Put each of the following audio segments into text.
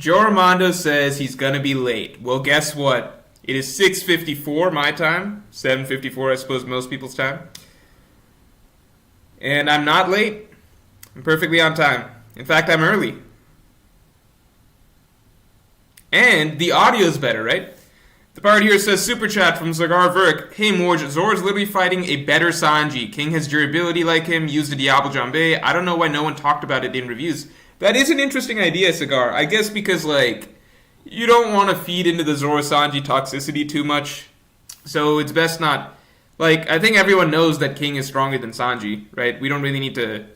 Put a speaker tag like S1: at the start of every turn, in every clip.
S1: Joe Armando says he's gonna be late. Well, guess what? It is 6:54 my time, 7:54 I suppose most people's time. And I'm not late. I'm perfectly on time. In fact, I'm early. And the audio's better, right? The part here says, Super Chat from Zagar Verk. Hey Morge, Zora's literally fighting a better Sanji. King has durability like him, used a Diablo Jambe. I don't know why no one talked about it in reviews. That is an interesting idea, Cigar. I guess because, you don't want to feed into the Zoro Sanji toxicity too much. So it's best not. I think everyone knows that King is stronger than Sanji, right? We don't really need to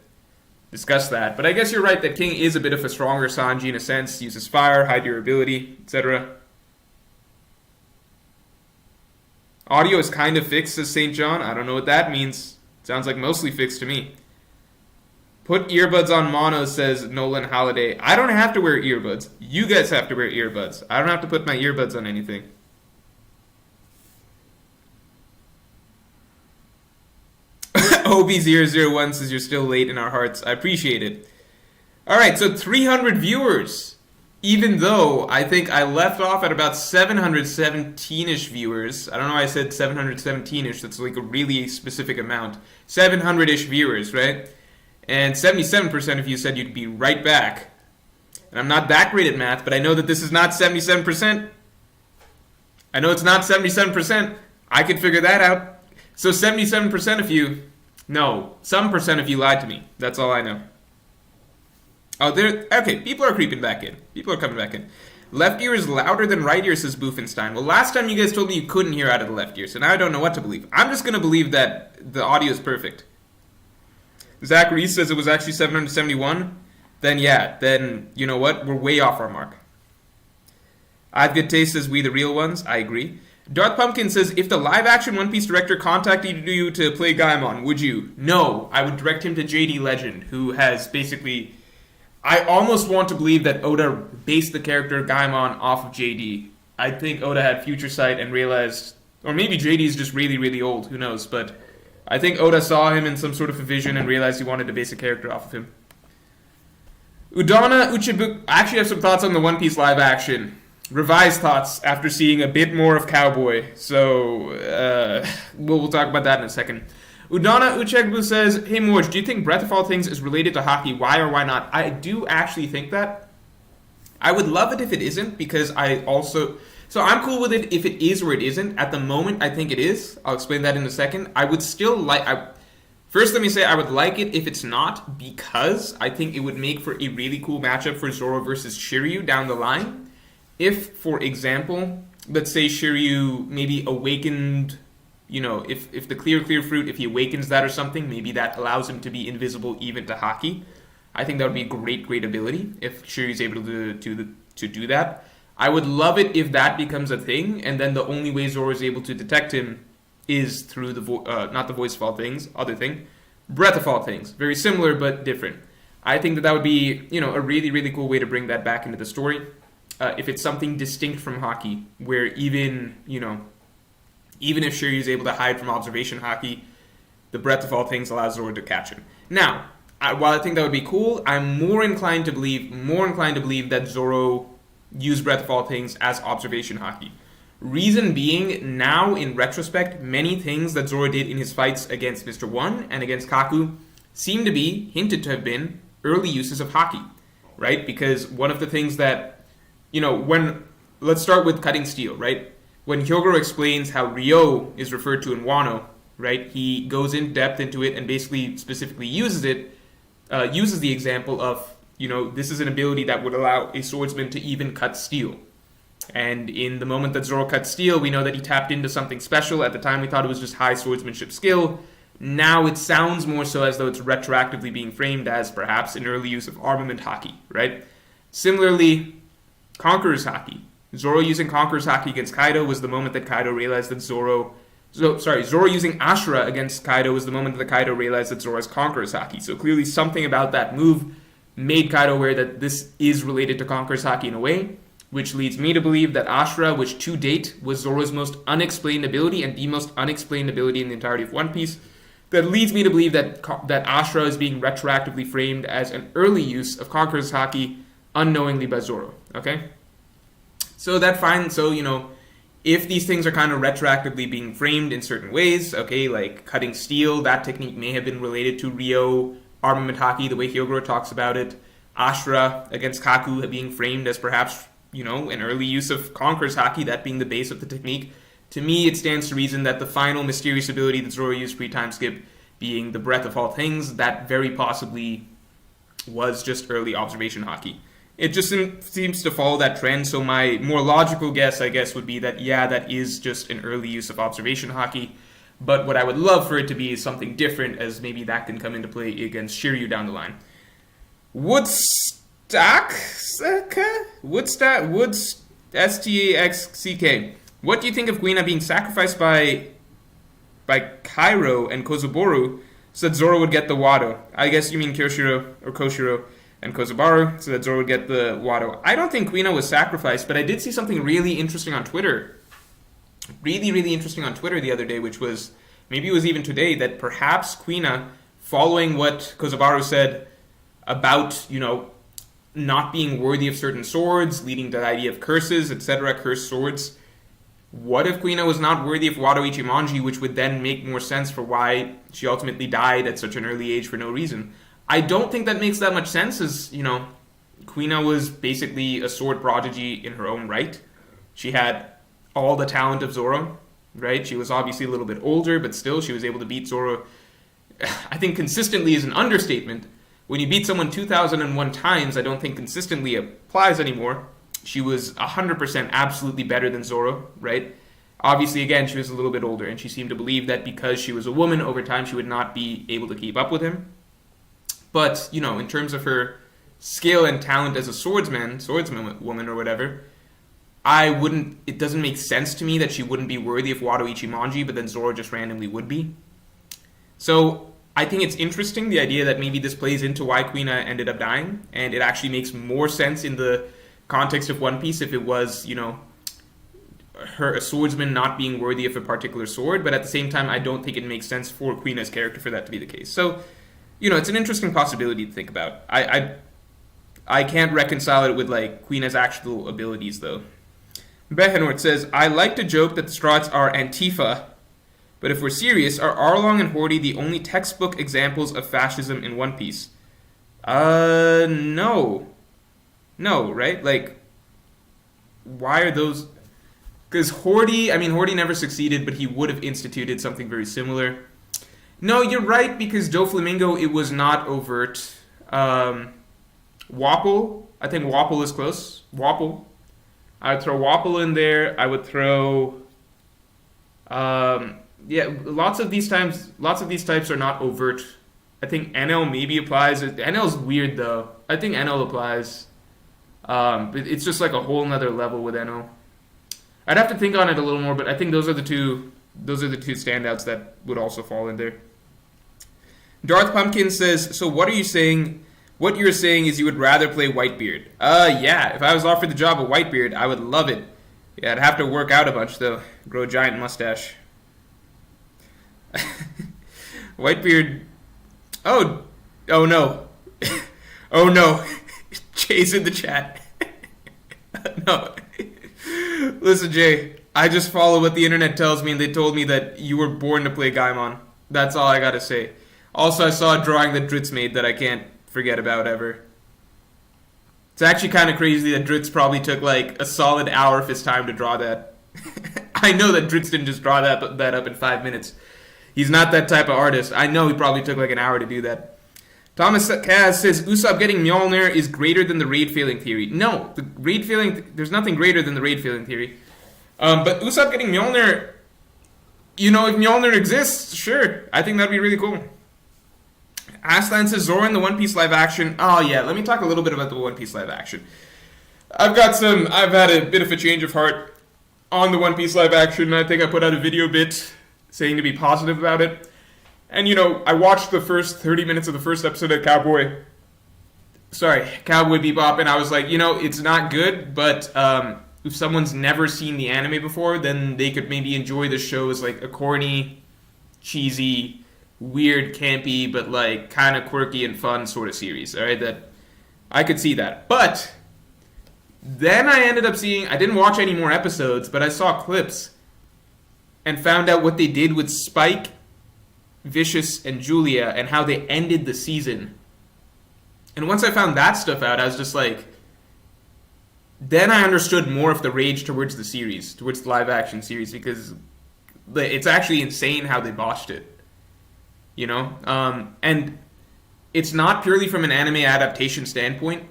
S1: discuss that. But I guess you're right that King is a bit of a stronger Sanji in a sense. Uses fire, high durability, etc. Audio is kind of fixed, says St. John. I don't know what that means. Sounds like mostly fixed to me. Put earbuds on mono, says Nolan Holiday. I don't have to wear earbuds. You guys have to wear earbuds. I don't have to put my earbuds on anything. OB001 says you're still late in our hearts. I appreciate it. Alright, so 300 viewers. Even though I think I left off at about 717-ish viewers. I don't know why I said 717-ish. That's a really specific amount. 700-ish viewers, right? And 77% of you said you'd be right back. And I'm not that great at math, but I know that this is not 77%. I know it's not 77%. I could figure that out. So 77% of you, no, some percent of you lied to me. That's all I know. Oh, okay, people are creeping back in. People are coming back in. Left ear is louder than right ear, says Boofenstein. Well, last time you guys told me you couldn't hear out of the left ear, so now I don't know what to believe. I'm just going to believe that the audio is perfect. Zachary says it was actually 771. Then you know what? We're way off our mark. I have good taste, says we the real ones. I agree. Darth Pumpkin says, if the live-action One Piece director contacted you to play Gaimon, would you? No, I would direct him to JD Legend, who has basically... I almost want to believe that Oda based the character Gaimon off of JD. I think Oda had future sight and realized... Or maybe JD is just really, really old, who knows, but... I think Oda saw him in some sort of a vision and realized he wanted to base a character off of him. Udana Uchibuk... I actually have some thoughts on the One Piece live-action. Revised thoughts after seeing a bit more of Cowboy. So, we'll talk about that in a second. Udana Uchegbu says, hey Morge, do you think Breath of All Things is related to hockey? Why or why not? I do actually think that. I would love it if it isn't, because I also... So I'm cool with it if it is or it isn't. At the moment, I think it is. I'll explain that in a second. I would still like... First, let me say I would like it if it's not, because I think it would make for a really cool matchup for Zoro versus Shiryu down the line. If, for example, let's say Shiryu maybe awakened... if the clear fruit, if he awakens that or something, maybe that allows him to be invisible even to Haki. I think that would be a great ability if Shiryu's able to do that. I would love it if that becomes a thing, and then the only way Zoro is able to detect him is through not the Voice of All Things, other thing, Breath of All Things. Very similar, but different. I think that would be, a really, really cool way to bring that back into the story. If it's something distinct from Haki, where even if Shiryu is able to hide from observation Haki, the Breath of All Things allows Zoro to catch him. Now, while I think that would be cool, I'm more inclined to believe that Zoro used Breath of All Things as observation Haki. Reason being, now in retrospect, many things that Zoro did in his fights against Mr. One and against Kaku seem to be, hinted to have been, early uses of Haki, right? Because one of the things that, let's start with cutting steel, right? When Hyogoro explains how Ryo is referred to in Wano, right, he goes in depth into it and basically specifically uses the example of, this is an ability that would allow a swordsman to even cut steel. And in the moment that Zoro cut steel, we know that he tapped into something special. At the time, we thought it was just high swordsmanship skill. Now it sounds more so as though it's retroactively being framed as perhaps an early use of armament Haki, right? Similarly, Conqueror's Haki. Zoro using Conqueror's Haki against Kaido was the moment that Kaido realized that Zoro using Ashura against Kaido was the moment that Kaido realized that Zoro has Conqueror's Haki. So clearly something about that move made Kaido aware that this is related to Conqueror's Haki in a way, which leads me to believe that Ashura, which to date was Zoro's most unexplained ability and the most unexplained ability in the entirety of One Piece, that leads me to believe that Ashura is being retroactively framed as an early use of Conqueror's Haki, unknowingly by Zoro. Okay? So that fine. So, if these things are kind of retroactively being framed in certain ways, okay, like cutting steel, that technique may have been related to Ryo armament haki, the way Hyogoro talks about it. Ashura against Kaku being framed as perhaps, an early use of Conqueror's haki, that being the base of the technique. To me, it stands to reason that the final mysterious ability that Zoro used pre-time skip, being the Breath of All Things, that very possibly was just early observation haki. It just seems to follow that trend, so my more logical guess, I guess, would be that, yeah, that is just an early use of observation haki, but what I would love for it to be is something different, as maybe that can come into play against Shiryu down the line. Woodstock? S-T-A-X-C-K. What do you think of Kuina being sacrificed by Kairo and Kozuboru so that Zoro would get the Wado? I guess you mean Koshiro and Kozubaru, so that Zoro would get the Wado. I don't think Kuina was sacrificed, but I did see something really interesting on Twitter. Really, really interesting on Twitter the other day, which was, maybe it was even today, that perhaps Kuina, following what Kozubaru said about, not being worthy of certain swords, leading to the idea of curses, etc., cursed swords, what if Kuina was not worthy of Wado Ichimonji, which would then make more sense for why she ultimately died at such an early age for no reason? I don't think that makes that much sense, as, Kuina was basically a sword prodigy in her own right. She had all the talent of Zoro, right? She was obviously a little bit older, but still she was able to beat Zoro. I think consistently is an understatement. When you beat someone 2,001 times, I don't think consistently applies anymore. She was 100% absolutely better than Zoro, right? Obviously, again, she was a little bit older, and she seemed to believe that because she was a woman, over time she would not be able to keep up with him. But, in terms of her skill and talent as a swordswoman or whatever, it doesn't make sense to me that she wouldn't be worthy of Wado Ichimonji, but then Zoro just randomly would be. So, I think it's interesting, the idea that maybe this plays into why Kuina ended up dying, and it actually makes more sense in the context of One Piece if it was, a swordsman not being worthy of a particular sword, but at the same time, I don't think it makes sense for Kuina's character for that to be the case. So, it's an interesting possibility to think about. I can't reconcile it with, Kuina's actual abilities, though. Behenort says, I like to joke that the Straughts are Antifa, but if we're serious, are Arlong and Horty the only textbook examples of fascism in One Piece? No. No, right? Why are those... Because Horty never succeeded, but he would have instituted something very similar. No, you're right, because Doflamingo, it was not overt. Wapple, I think Wapple is close. Wapple. I would throw Wapple in there. I would throw... lots of these types are not overt. I think NL maybe applies. NL's weird, though. I think NL applies. It's just like a whole nother level with NL. I'd have to think on it a little more, but I think those are the two standouts that would also fall in there. Darth Pumpkin says, so what are you saying? What you're saying is you would rather play Whitebeard. Yeah, if I was offered the job of Whitebeard, I would love it. Yeah, I'd have to work out a bunch, though. Grow a giant mustache. Whitebeard... Oh no. Oh no. Jay's in the chat. No. Listen, Jay, I just follow what the internet tells me, and they told me that you were born to play Gaimon. That's all I gotta say. Also, I saw a drawing that Dritz made that I can't forget about ever. It's actually kind of crazy that Dritz probably took a solid hour of his time to draw that. I know that Dritz didn't just draw that up in 5 minutes. He's not that type of artist. I know he probably took an hour to do that. Thomas Kaz says, Usopp getting Mjolnir is greater than the raid failing theory. No, the raid failing, there's nothing greater than the raid failing theory. But Usopp getting Mjolnir, if Mjolnir exists, sure. I think that'd be really cool. Aslan says, Zoro in the One Piece live action. Oh yeah, let me talk a little bit about the One Piece live action. I've had a bit of a change of heart on the One Piece live action. I think I put out a video bit saying to be positive about it. And, I watched the first 30 minutes of the first episode of Cowboy Bebop, and I was like, it's not good, but if someone's never seen the anime before, then they could maybe enjoy the show as, a corny, cheesy, weird, campy, but, kind of quirky and fun sort of series, alright? That I could see that. But Then I ended up seeing, I didn't watch any more episodes, but I saw clips and found out what they did with Spike, Vicious, and Julia and how they ended the season. And once I found that stuff out, I was just like, then I understood more of the rage towards the series, towards the live action series, because it's actually insane how they botched it. You know? And it's not purely from an anime adaptation standpoint,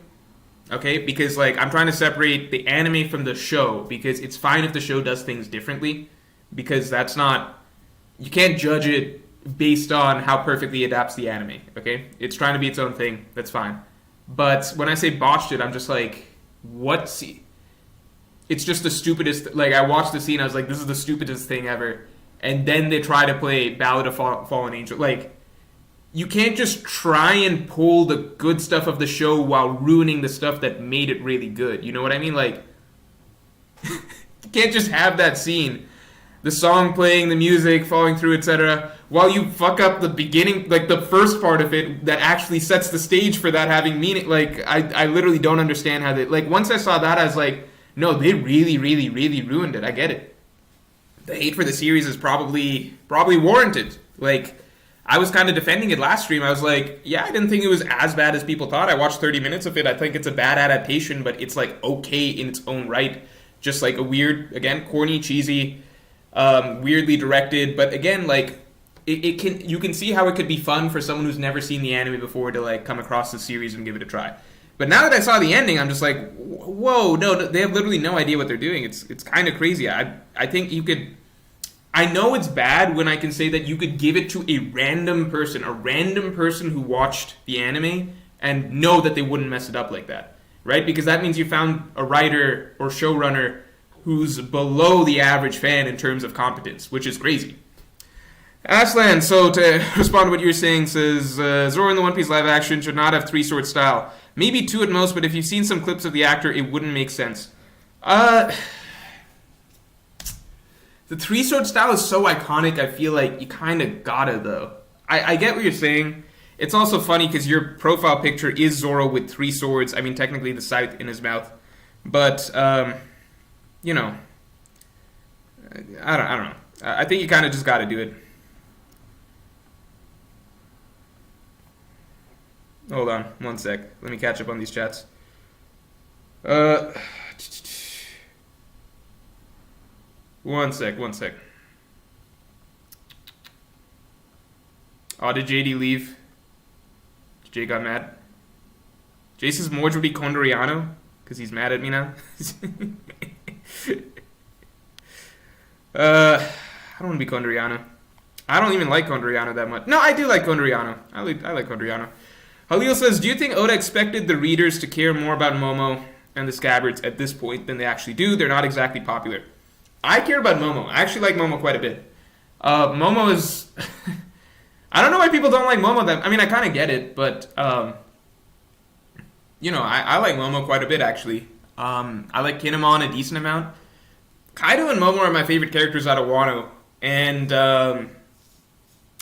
S1: okay? Because, like, I'm trying to separate the anime from the show, because it's fine if the show does things differently, because that's not, you can't judge it based on how perfectly it adapts the anime, okay? It's trying to be its own thing, that's fine. But when I say botched it, I'm just like, what? It's just the stupidest, like, I watched the scene, I was like, this is the stupidest thing ever. And then they try to play Ballad of Fallen Angel. Like, you can't just try and pull the good stuff of the show while ruining the stuff that made it really good. You know what I mean? Like, you can't just have that scene, the song playing, the music following through, etc., while you fuck up the beginning, like the first part of it that actually sets the stage for that having meaning. Like, I literally don't understand how they, like, once I saw that, I was like, no, they really, really, really ruined it. I get it. The hate for the series is probably warranted. Like, I was kind of defending it last stream. I was like, yeah, I didn't think it was as bad as people thought. I watched 30 minutes of it. I think it's a bad adaptation, but it's, like, okay in its own right. Just, like, a weird, again, corny, cheesy, weirdly directed. But, again, like, it can, you can see how it could be fun for someone who's never seen the anime before to, like, come across the series and give it a try. But now that I saw the ending, I'm just like, whoa, no, they have literally no idea what they're doing. It's kind of crazy. I think you could, I know it's bad when I can say that you could give it to a random person who watched the anime and know that they wouldn't mess it up like that, right? Because that means you found a writer or showrunner who's below the average fan in terms of competence, which is crazy. Aslan, so to respond to what you're saying, says, Zoro in the One Piece live action should not have three-sword style. Maybe two at most, but if you've seen some clips of the actor, it wouldn't make sense. The three-sword style is so iconic, I feel like you kind of gotta, though. I get what you're saying. It's also funny because your profile picture is Zoro with three swords. I mean, technically the scythe in his mouth. But, you know, I don't know. I think you kind of just gotta do it. Hold on, one sec. Let me catch up on these chats. One sec. Oh, did JD leave? Jay got mad? Jay says Morge would be Condoriano? Because he's mad at me now? I don't want to be Condoriano. I don't even like Condoriano that much. No, I do like Condoriano. I like Condoriano. Halil says, do you think Oda expected the readers to care more about Momo and the Scabbards at this point than they actually do? They're not exactly popular. I care about Momo. I actually like Momo quite a bit. Momo is... I don't know why people don't like Momo. I mean, I kind of get it, but... you know, I like Momo quite a bit, actually. I like Kinemon a decent amount. Kaido and Momo are my favorite characters out of Wano. And, I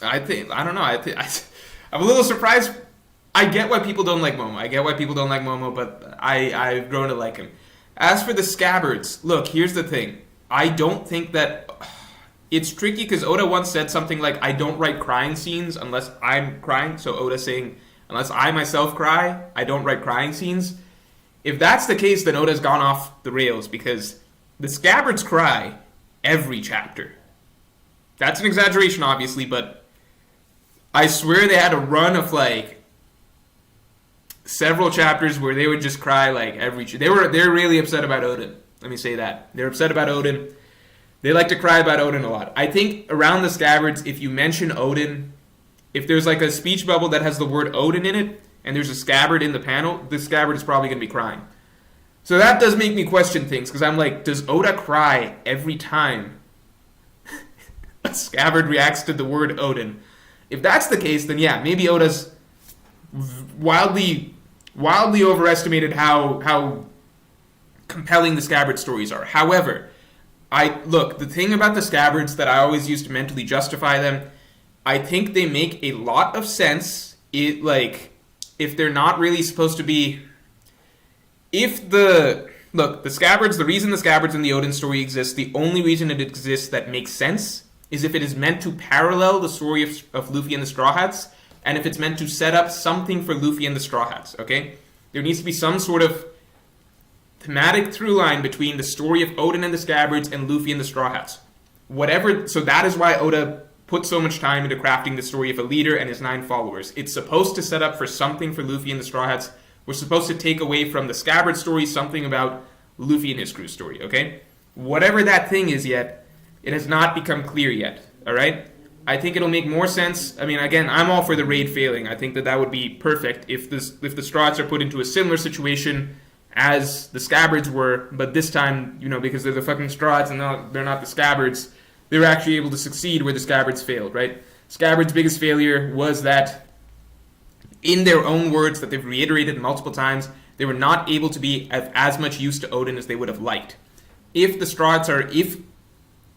S1: don't know. I'm a little surprised... I get why people don't like Momo. But I've grown to like him. As for the Scabbards, look, here's the thing. I don't think that... It's tricky because Oda once said something like, I don't write crying scenes unless I'm crying. So Oda saying, unless I myself cry, I don't write crying scenes. If that's the case, then Oda's gone off the rails because the Scabbards cry every chapter. That's an exaggeration, obviously, but I swear they had a run of like several chapters where they would just cry like every... They're really upset about Odin. Let me say that. They're upset about Odin. They like to cry about Odin a lot. I think around the Scabbards, if you mention Odin, if there's like a speech bubble that has the word Odin in it, and there's a Scabbard in the panel, the Scabbard is probably going to be crying. So that does make me question things, because I'm like, does Oda cry every time a Scabbard reacts to the word Odin? If that's the case, then yeah, maybe Oda's wildly overestimated how compelling the Scabbard stories are. However, the thing about the Scabbards that I always use to mentally justify them, I think they make a lot of sense. If they're not really supposed to be... If the Look, the reason the Scabbards in the Odin story exists, the only reason it exists that makes sense, is if it is meant to parallel the story of Luffy and the Straw Hats, and if it's meant to set up something for Luffy and the Straw Hats, okay? There needs to be some sort of thematic through line between the story of Odin and the Scabbards and Luffy and the Straw Hats. So that is why Oda put so much time into crafting the story of a leader and his 9 followers. It's supposed to set up for something for Luffy and the Straw Hats. We're supposed to take away from the Scabbard story something about Luffy and his crew story, okay? Whatever that thing is yet, it has not become clear yet, alright? I think it'll make more sense. I mean, again, I'm all for the raid failing. I think that would be perfect if the Straw Hats are put into a similar situation as the Scabbards were, but this time, because they're the fucking Straw Hats and they're not the Scabbards, they were actually able to succeed where the Scabbards failed, right? Scabbards' biggest failure was that, in their own words that they've reiterated multiple times, they were not able to be of as much use to Odin as they would have liked. If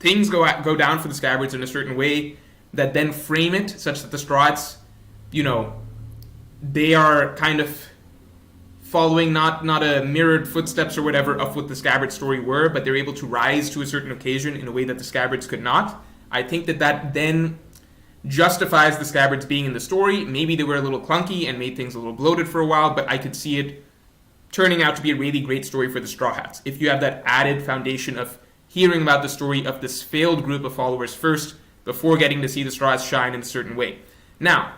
S1: things go down for the Scabbards in a certain way that then frame it such that the Straw Hats, they are kind of following not a mirrored footsteps or whatever of what the Scabbard story were, but they're able to rise to a certain occasion in a way that the Scabbards could not. I think that then justifies the Scabbards being in the story. Maybe they were a little clunky and made things a little bloated for a while, but I could see it turning out to be a really great story for the Straw Hats. If you have that added foundation of hearing about the story of this failed group of followers first, before getting to see the Straw Hats shine in a certain way. Now,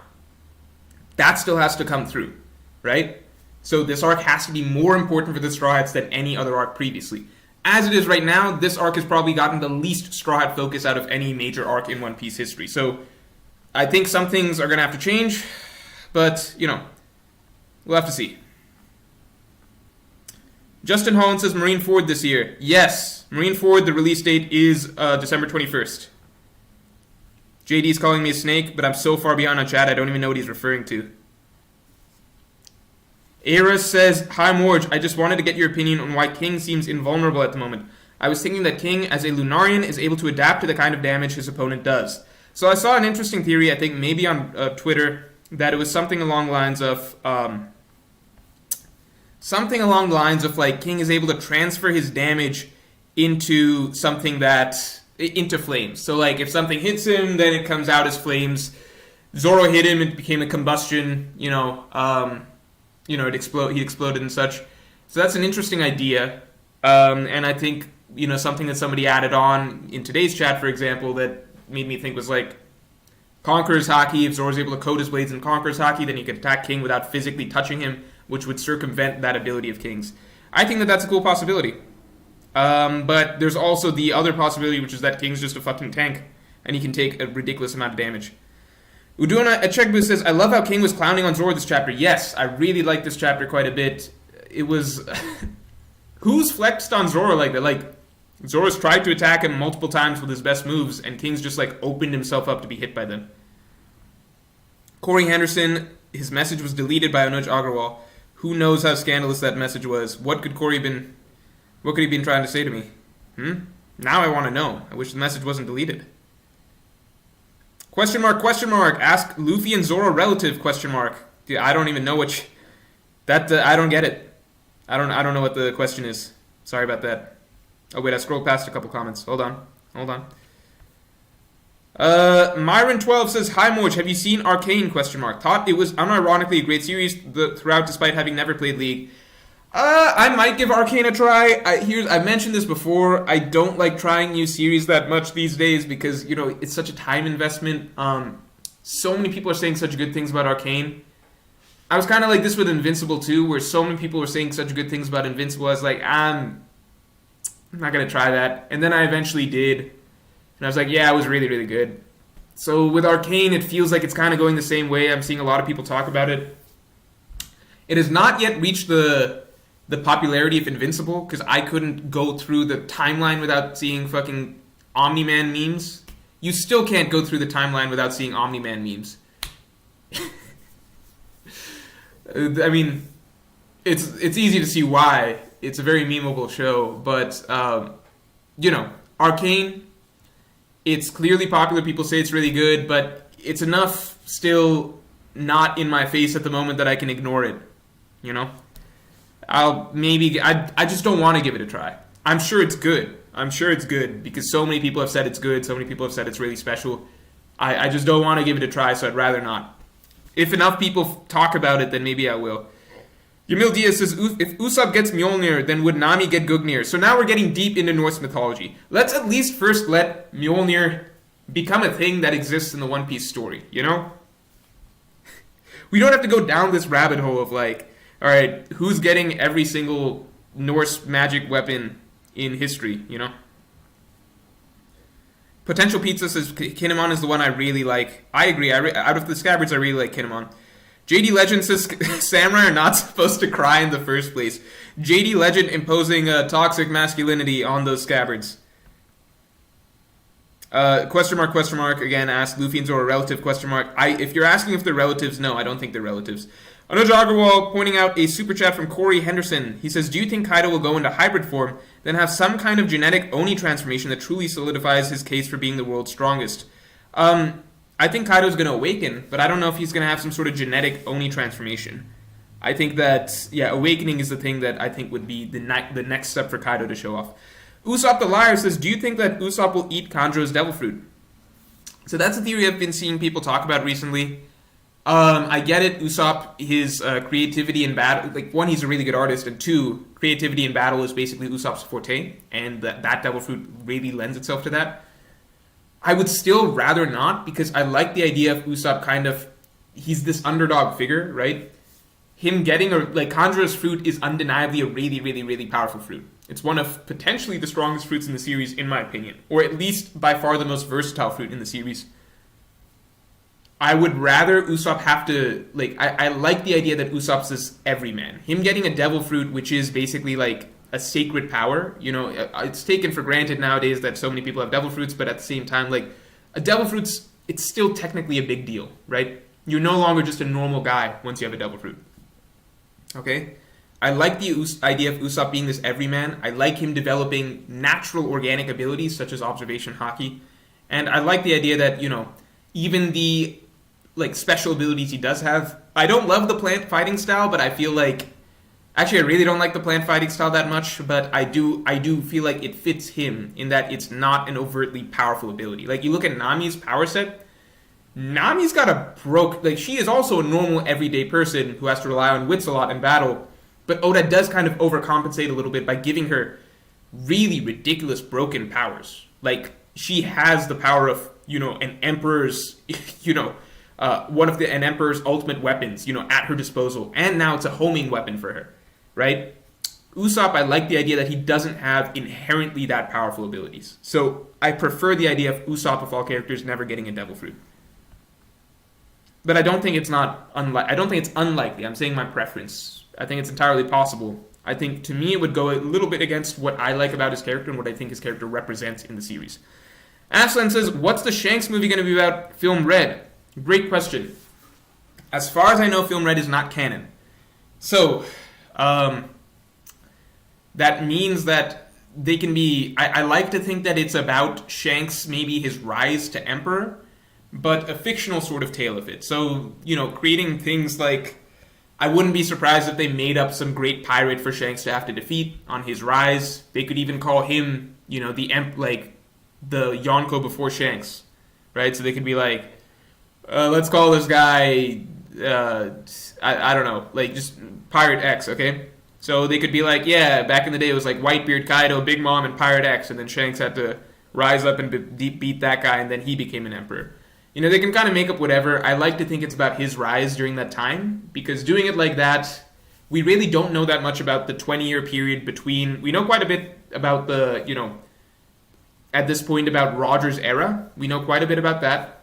S1: that still has to come through, right? So this arc has to be more important for the Straw Hats than any other arc previously. As it is right now, this arc has probably gotten the least Straw Hat focus out of any major arc in One Piece history. So I think some things are going to have to change, but, we'll have to see. Justin Holland says Marineford this year. Yes, Marineford, the release date is December 21st. JD's calling me a snake, but I'm so far behind on chat, I don't even know what he's referring to. Era says, Hi Morge, I just wanted to get your opinion on why King seems invulnerable at the moment. I was thinking that King, as a Lunarian, is able to adapt to the kind of damage his opponent does. So I saw an interesting theory, I think maybe on Twitter, that it was something along the lines of, like, King is able to transfer his damage into into flames. So, like, if something hits him, then it comes out as flames. Zoro hit him, it became a combustion, he exploded and such. So that's an interesting idea. And I think, something that somebody added on in today's chat, for example, that made me think was like, Conqueror's Haki, if Zoro's able to coat his blades in Conqueror's Haki, then he could attack King without physically touching him, which would circumvent that ability of King's. I think that that's a cool possibility. But there's also the other possibility, which is that King's just a fucking tank, and he can take a ridiculous amount of damage. Uduna Echegbu says, I love how King was clowning on Zoro this chapter. Yes, I really like this chapter quite a bit. It was... Who's flexed on Zoro like that? Like, Zoro's tried to attack him multiple times with his best moves, and King's just, opened himself up to be hit by them. Corey Henderson, his message was deleted by Anuj Agrawal. Who knows how scandalous that message was? What could he been trying to say to me? Now I want to know. I wish the message wasn't deleted. Question mark, ask Luffy and Zoro relative, question mark. Dude, I don't even know which... I don't get it. I don't know what the question is. Sorry about that. Oh wait, I scrolled past a couple comments. Hold on. Myron12 says, Hi Moj, have you seen Arcane, question mark. Thought it was unironically a great series throughout despite having never played League. I might give Arcane a try. I've mentioned this before. I don't like trying new series that much these days because, it's such a time investment. So many people are saying such good things about Arcane. I was kind of like this with Invincible too, where so many people were saying such good things about Invincible. I was like, I'm not going to try that. And then I eventually did. And I was like, yeah, it was really, really good. So with Arcane, it feels like it's kind of going the same way. I'm seeing a lot of people talk about it. It has not yet reached the popularity of Invincible, because I couldn't go through the timeline without seeing fucking Omni-Man memes. You still can't go through the timeline without seeing Omni-Man memes. I mean, it's easy to see why. It's a very memeable show, but, Arcane, it's clearly popular. People say it's really good, but it's enough still not in my face at the moment that I can ignore it, I just don't want to give it a try. I'm sure it's good. I'm sure it's good because so many people have said it's good. So many people have said it's really special. I just don't want to give it a try, so I'd rather not. If enough people talk about it, then maybe I will. Yamil Diaz says, if Usopp gets Mjolnir, then would Nami get Gungnir? So now we're getting deep into Norse mythology. Let's at least first let Mjolnir become a thing that exists in the One Piece story, you know? We don't have to go down this rabbit hole of like, alright, who's getting every single Norse magic weapon in history, you know? Potential Pizza says Kinemon is the one I really like. I agree. Out of the Scabbards, I really like Kinemon. JD Legend says samurai are not supposed to cry in the first place. JD Legend imposing toxic masculinity on those Scabbards. Question mark, again, asked Luffy and Zoro relative, question mark. If you're asking if they're relatives, no, I don't think they're relatives. Anuj Agarwal pointing out a super chat from Corey Henderson. He says, do you think Kaido will go into hybrid form, then have some kind of genetic Oni transformation that truly solidifies his case for being the world's strongest? I think Kaido's going to awaken, but I don't know if he's going to have some sort of genetic Oni transformation. I think that, awakening is the thing that I think would be the next step for Kaido to show off. Usopp the Liar says, do you think that Usopp will eat Kanjo's devil fruit? So that's a theory I've been seeing people talk about recently. I get it, Usopp, his creativity in battle, like, one, he's a really good artist, and two, creativity in battle is basically Usopp's forte, and that devil fruit really lends itself to that. I would still rather not, because I like the idea of Usopp kind of, he's this underdog figure, right? Him getting, Kanjo's fruit is undeniably a really, really, really powerful fruit. It's one of potentially the strongest fruits in the series, in my opinion. Or at least by far the most versatile fruit in the series. I would rather Usopp have to, I like the idea that Usopp's this everyman. Him getting a devil fruit, which is basically like a sacred power, you know, it's taken for granted nowadays that so many people have devil fruits, but at the same time, like, a devil fruit's, it's still technically a big deal, right? You're no longer just a normal guy once you have a devil fruit. Okay? I like the idea of Usopp being this everyman. I like him developing natural organic abilities such as observation haki. And I like the idea that, you know, even the special abilities he does have. I don't love the plant fighting style, but I feel like actually I really don't like the plant fighting style that much, but I do feel like it fits him in that it's not an overtly powerful ability. Like, you look at Nami's power set, Nami's got a she is also a normal everyday person who has to rely on wits a lot in battle. But Oda does kind of overcompensate a little bit by giving her really ridiculous broken powers. Like, she has the power of, you know, an emperor's, you know, an emperor's ultimate weapons, you know, at her disposal. And now it's a homing weapon for her, right? Usopp, I like the idea that he doesn't have inherently that powerful abilities. So I prefer the idea of Usopp, of all characters, never getting a devil fruit. But I don't think it's unlikely. I'm saying my preference. I think it's entirely possible. I think, to me, it would go a little bit against what I like about his character and what I think his character represents in the series. Aslan says, what's the Shanks movie going to be about? Film Red. Great question. As far as I know, Film Red is not canon. So, that means that they can be... I like to think that it's about Shanks, maybe his rise to Emperor, but a fictional sort of tale of it. So, you know, creating things like... I wouldn't be surprised if they made up some great pirate for Shanks to have to defeat on his rise. They could even call him, you know, the Yonko before Shanks, right? So they could be like, let's call this guy, I don't know, like, just Pirate X, okay? So they could be like, yeah, back in the day it was like Whitebeard, Kaido, Big Mom, and Pirate X, and then Shanks had to rise up and beat that guy, and then he became an emperor. You know, they can kind of make up whatever. I like to think it's about his rise during that time, because doing it like that, we really don't know that much about the 20-year period between... We know quite a bit about the, you know, at this point about Roger's era. We know quite a bit about that.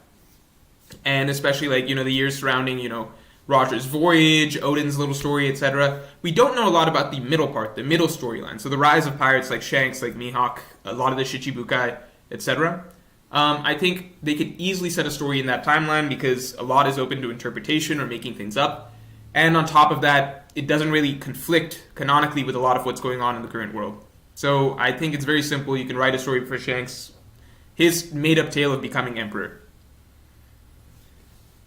S1: And especially, like, you know, the years surrounding, you know, Roger's voyage, Odin's little story, etc. We don't know a lot about the middle part, the middle storyline. So the rise of pirates like Shanks, like Mihawk, a lot of the Shichibukai, etc. I think they could easily set a story in that timeline because a lot is open to interpretation or making things up. And on top of that, it doesn't really conflict canonically with a lot of what's going on in the current world. So I think it's very simple. You can write a story for Shanks, his made-up tale of becoming emperor.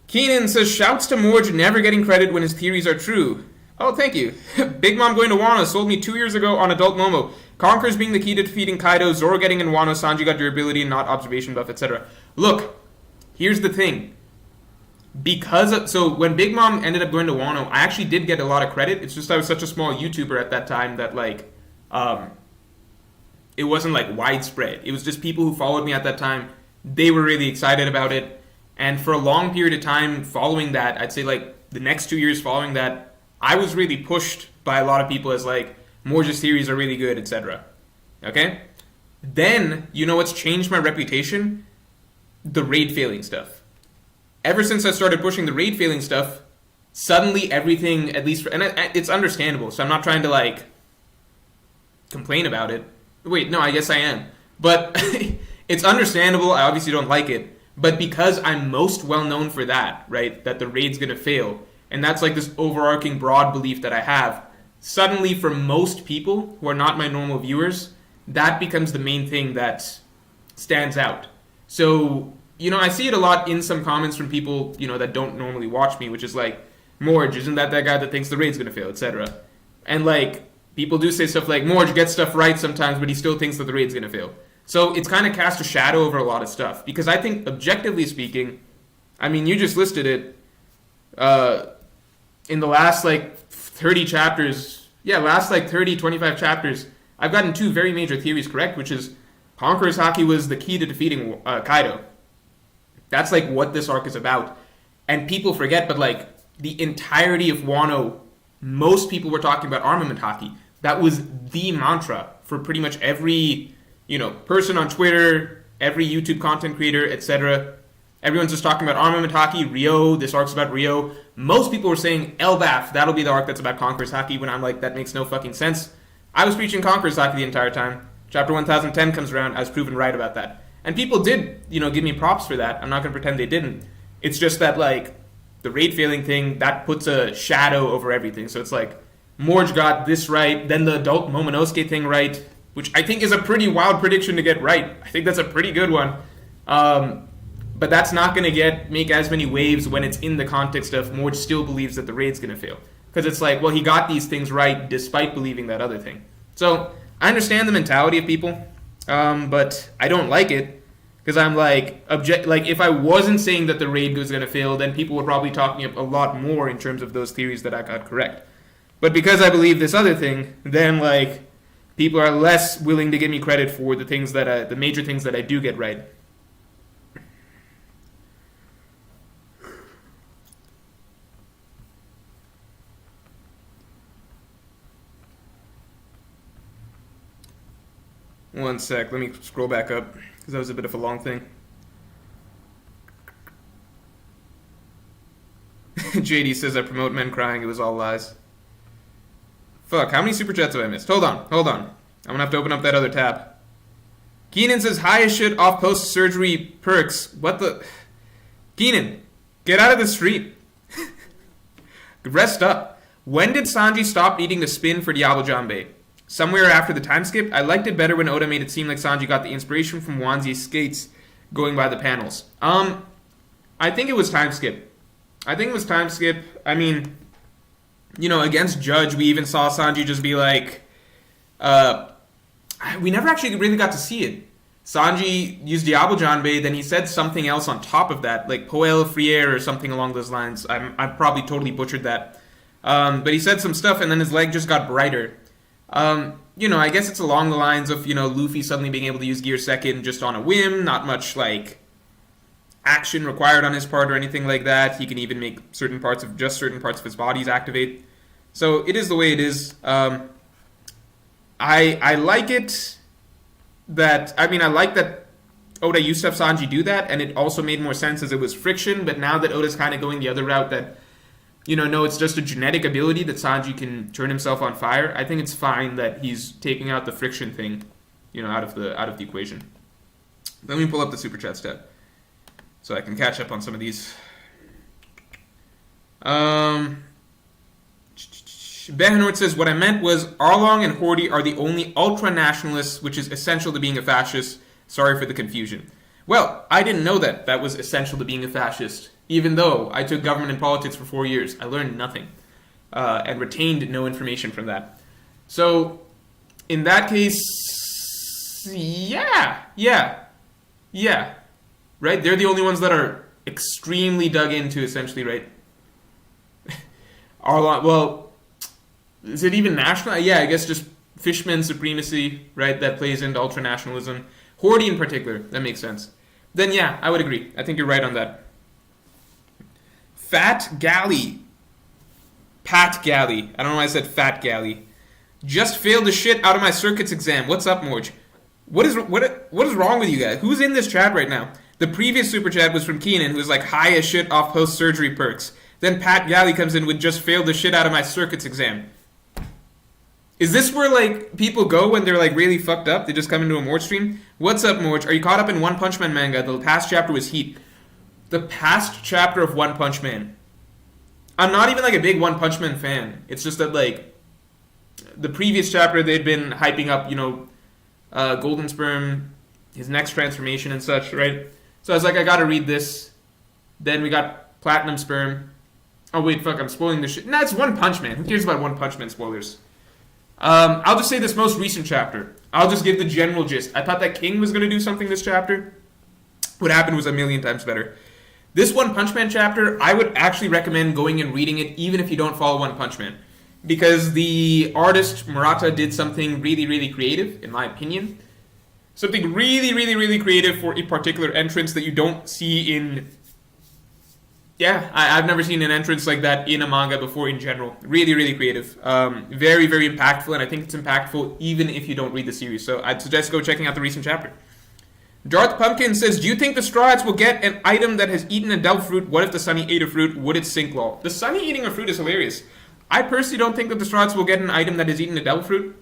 S1: Keenan says, shouts to Morge never getting credit when his theories are true. Oh, thank you. Big Mom going to Wano sold me 2 years ago on Adult Momo. Conquerors being the key to defeating Kaido, Zoro getting in Wano, Sanji got durability and not observation buff, etc. Look, here's the thing. So when Big Mom ended up going to Wano, I actually did get a lot of credit. It's just I was such a small YouTuber at that time that like, it wasn't like widespread. It was just people who followed me at that time. They were really excited about it. And for a long period of time following that, I'd say like the next 2 years following that, I was really pushed by a lot of people as like, Morge's theories are really good, etc. Okay? Then, you know what's changed my reputation? The raid failing stuff. Ever since I started pushing the raid failing stuff, suddenly everything, at least, and it's understandable, so I'm not trying to like complain about it. Wait, no, I guess I am. But it's understandable, I obviously don't like it, but because I'm most well known for that, right, that the raid's gonna fail, and that's like this overarching broad belief that I have, suddenly for most people who are not my normal viewers, that becomes the main thing that stands out. So, you know, I see it a lot in some comments from people, you know, that don't normally watch me, which is like, Morge, isn't that guy that thinks the raid's gonna fail, etc. And like, people do say stuff like, Morge gets stuff right sometimes, but he still thinks that the raid's gonna fail. So it's kind of cast a shadow over a lot of stuff. Because I think, objectively speaking, I mean, you just listed it, in the last like 30 chapters, last like 30, 25 chapters, I've gotten two very major theories correct, which is Conqueror's Haki was the key to defeating Kaido. That's like what this arc is about. And people forget, but like the entirety of Wano, most people were talking about armament haki. That was the mantra for pretty much every, you know, person on Twitter, every YouTube content creator, etc. Everyone's just talking about armament haki, Rio, this arc's about Rio. Most people were saying Elbaf, that'll be the arc that's about Conqueror's Haki, when I'm like, that makes no fucking sense. I was preaching Conqueror's Haki the entire time. Chapter 1010 comes around, I was proven right about that. And people did, you know, give me props for that. I'm not going to pretend they didn't. It's just that, like, the raid failing thing, that puts a shadow over everything. So it's like, Morge got this right, then the adult Momonosuke thing right, which I think is a pretty wild prediction to get right. I think that's a pretty good one. But that's not going to make as many waves when it's in the context of Morge still believes that the raid's going to fail. Because it's like, well, he got these things right despite believing that other thing. So I understand the mentality of people, but I don't like it. Because I'm like, if I wasn't saying that the raid was going to fail, then people would probably talk me up a lot more in terms of those theories that I got correct. But because I believe this other thing, then like people are less willing to give me credit for the things that the major things that I do get right. One sec, let me scroll back up, because that was a bit of a long thing. JD says I promote men crying, it was all lies. Fuck, how many super chats have I missed? Hold on. I'm gonna have to open up that other tab. Keenan says, hi as shit off post-surgery perks. What the? Keenan, get out of the street. Rest up. When did Sanji stop needing to spin for Diablo Jambe? Somewhere after the time skip. I liked it better when Oda made it seem like Sanji got the inspiration from Wanzi's skates going by the panels. I think it was time skip. I mean, you know, against Judge, we even saw Sanji just be like, we never actually really got to see it. Sanji used Diablo Janbe, then he said something else on top of that, like Poel Friere or something along those lines. I've probably totally butchered that. But he said some stuff, and then his leg just got brighter. You know, I guess it's along the lines of, you know, Luffy suddenly being able to use Gear Second just on a whim, not much, like, action required on his part or anything like that. He can even make certain parts of his bodies activate. So it is the way it is. I like it that, I like that Oda used to have Sanji do that, and it also made more sense as it was friction, but now that Oda's kind of going the other route that, you know, no, it's just a genetic ability that Sanji can turn himself on fire, I think it's fine that he's taking out the friction thing, you know, out of the equation. Let me pull up the Super Chat tab so I can catch up on some of these. Behanort says, what I meant was Arlong and Horty are the only ultra-nationalists, which is essential to being a fascist. Sorry for the confusion. Well, I didn't know that was essential to being a fascist. Even though I took government and politics for 4 years, I learned nothing. and retained no information from that. So in that case, yeah, right? They're the only ones that are extremely dug into, essentially, right? Arlong, well, is it even national? Yeah, I guess just Fishman supremacy, right? That plays into ultranationalism. Horde in particular, that makes sense. Then yeah, I would agree. I think you're right on that. Fat Galley. Pat Galley. I don't know why I said Fat Galley. Just failed the shit out of my circuits exam. What's up, Morge? What is wrong with you guys? Who's in this chat right now? The previous super chat was from Keenan, who was like high as shit off post-surgery perks. Then Pat Galley comes in with just failed the shit out of my circuits exam. Is this where like people go when they're like really fucked up? They just come into a Morge stream? What's up, Morge? Are you caught up in One Punch Man manga? The past chapter was heat. The past chapter of One Punch Man. I'm not even like a big One Punch Man fan. It's just that like the previous chapter they'd been hyping up, Golden Sperm, his next transformation and such, right? So I was like, I gotta read this. Then we got Platinum Sperm. Oh wait, fuck, I'm spoiling this shit. Nah, it's One Punch Man. Who cares about One Punch Man spoilers? I'll just say this most recent chapter. I'll just give the general gist. I thought that King was gonna do something this chapter. What happened was a million times better. This One Punch Man chapter, I would actually recommend going and reading it even if you don't follow One Punch Man. Because the artist, Murata, did something really, really creative, in my opinion. Something really, really, really creative for a particular entrance that you don't see in... Yeah, I've never seen an entrance like that in a manga before in general. Really, really creative. Very, very impactful, and I think it's impactful even if you don't read the series. So I'd suggest go checking out the recent chapter. Darth Pumpkin says, do you think the Straw Hats will get an item that has eaten a devil fruit? What if the Sunny ate a fruit? Would it sink, lol? The Sunny eating a fruit is hilarious. I personally don't think that the Straw Hats will get an item that has eaten a devil fruit.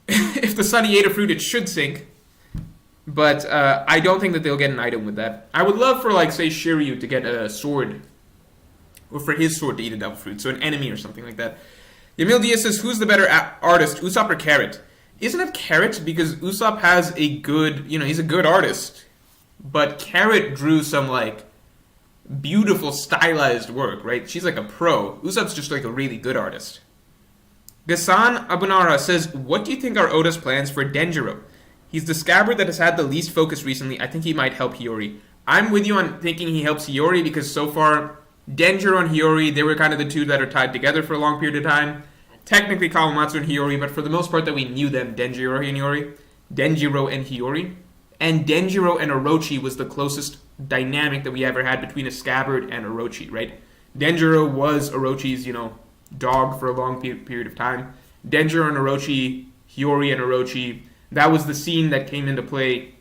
S1: If the Sunny ate a fruit, it should sink. But I don't think that they'll get an item with that. I would love for, like, say, Shiryu to get a sword. Or for his sword to eat a devil fruit. So an enemy or something like that. Yamil Diaz says, who's the better artist, Usopp or Carrot? Isn't it Carrot? Because Usopp has a good, he's a good artist. But Carrot drew some, like, beautiful stylized work, right? She's like a pro. Usopp's just like a really good artist. Gassan Abunara says, what do you think are Oda's plans for Denjiro? He's the scabbard that has had the least focus recently. I think he might help Hiyori. I'm with you on thinking he helps Hiyori because so far, Denjiro and Hiyori, they were kind of the two that are tied together for a long period of time. Technically Kawamatsu and Hiyori, but for the most part that we knew them, Denjiro and Hiyori. And Denjiro and Orochi was the closest dynamic that we ever had between a scabbard and Orochi, right? Denjiro was Orochi's, dog for a long period of time. Denjiro and Orochi, Hiyori and Orochi, that was the scene that came into play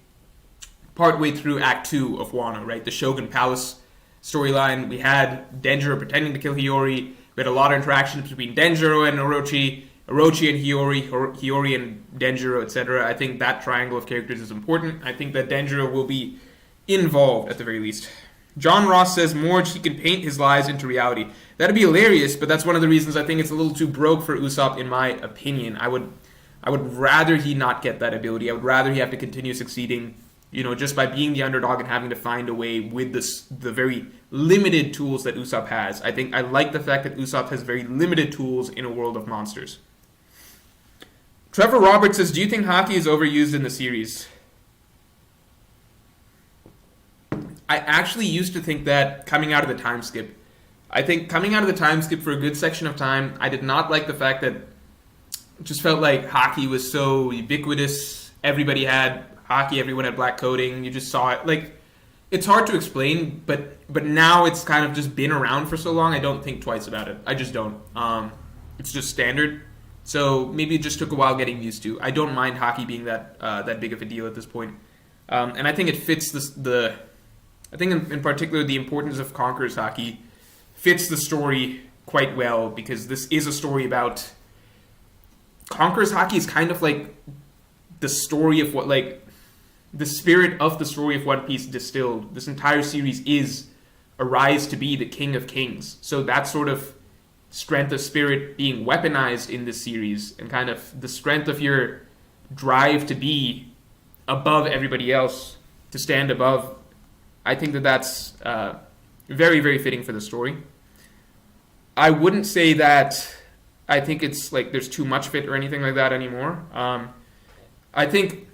S1: partway through Act 2 of Wano, right? The Shogun Palace storyline. We had Denjiro pretending to kill Hiyori. We had a lot of interactions between Denjiro and Orochi, Orochi and Hiyori, Hiyori and Denjiro, etc. I think that triangle of characters is important. I think that Denjiro will be involved at the very least. John Ross says, Morge, he can paint his lies into reality. That'd be hilarious, but that's one of the reasons I think it's a little too broke for Usopp, in my opinion. I would rather he not get that ability. I would rather he have to continue succeeding, just by being the underdog and having to find a way with the very limited tools that Usopp has. I think I like the fact that Usopp has very limited tools in a world of monsters. Trevor Roberts says, do you think Haki is overused in the series? I actually used to think that coming out of the time skip. I think coming out of the time skip for a good section of time, I did not like the fact that it just felt like Haki was so ubiquitous. Everybody had Haki, everyone had black coding, you just saw it. Like, it's hard to explain, but now it's kind of just been around for so long, I don't think twice about it. I just don't. It's just standard. So maybe it just took a while getting used to. I don't mind Haki being that big of a deal at this point. And I think it fits I think in particular the importance of Conqueror's Haki fits the story quite well, because this is a story about... Conqueror's Haki is kind of like the story of what, like, the spirit of the story of One Piece distilled. This entire series is a rise to be the King of Kings. So that sort of strength of spirit being weaponized in this series, and kind of the strength of your drive to be above everybody else, to stand above, I think that that's very, very fitting for the story. I wouldn't say that I think it's like there's too much fit or anything like that anymore. I think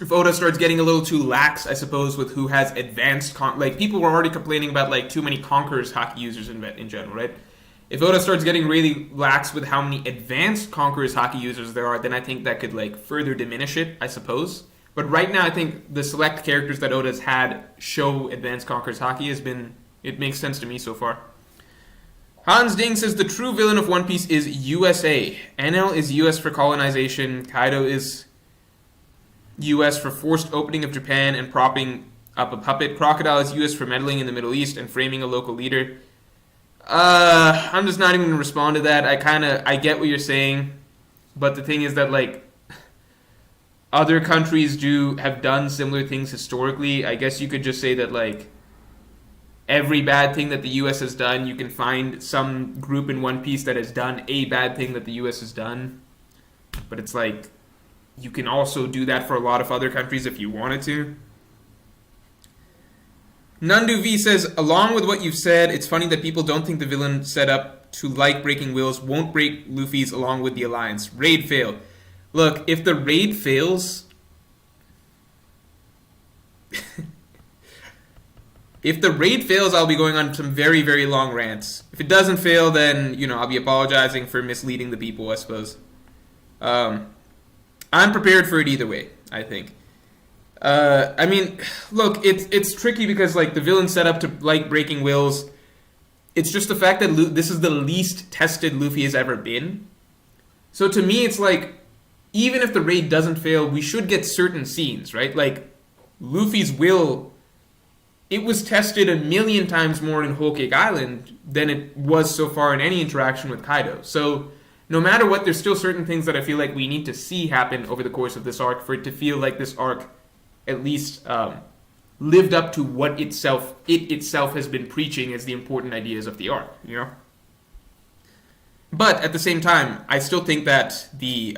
S1: if Oda starts getting a little too lax, I suppose, with who has advanced like people were already complaining about like too many Conquerors Haki users in general, right? If Oda starts getting really lax with how many advanced Conquerors Haki users there are, then I think that could like further diminish it, I suppose. But right now, I think the select characters that Oda's had show advanced Conquerors Haki it makes sense to me so far. Hans Ding says the true villain of One Piece is USA. NL is US for colonization. Kaido is US for forced opening of Japan and propping up a puppet. Crocodile is US for meddling in the Middle East and framing a local leader. I'm just not even gonna respond to that. I get what you're saying, but the thing is that like other countries have done similar things historically. I guess you could just say that like every bad thing that the US has done, you can find some group in One Piece that has done a bad thing that the US has done. But it's like you can also do that for a lot of other countries if you wanted to. Nandu V says, along with what you've said, it's funny that people don't think the villain set up to like breaking wills won't break Luffy's along with the alliance. Raid fail. Look, if the raid fails... If the raid fails, I'll be going on some very, very long rants. If it doesn't fail, then, I'll be apologizing for misleading the people, I suppose. I'm prepared for it either way, I think. Look, it's tricky because, like, the villain set up to like breaking wills. It's just the fact that this is the least tested Luffy has ever been. So to me, it's like, even if the raid doesn't fail, we should get certain scenes, right? Like, Luffy's will... It was tested 1,000,000 times more in Whole Cake Island than it was so far in any interaction with Kaido. So, no matter what, there's still certain things that I feel like we need to see happen over the course of this arc for it to feel like this arc at least lived up to what it itself has been preaching as the important ideas of the arc, But at the same time, I still think that the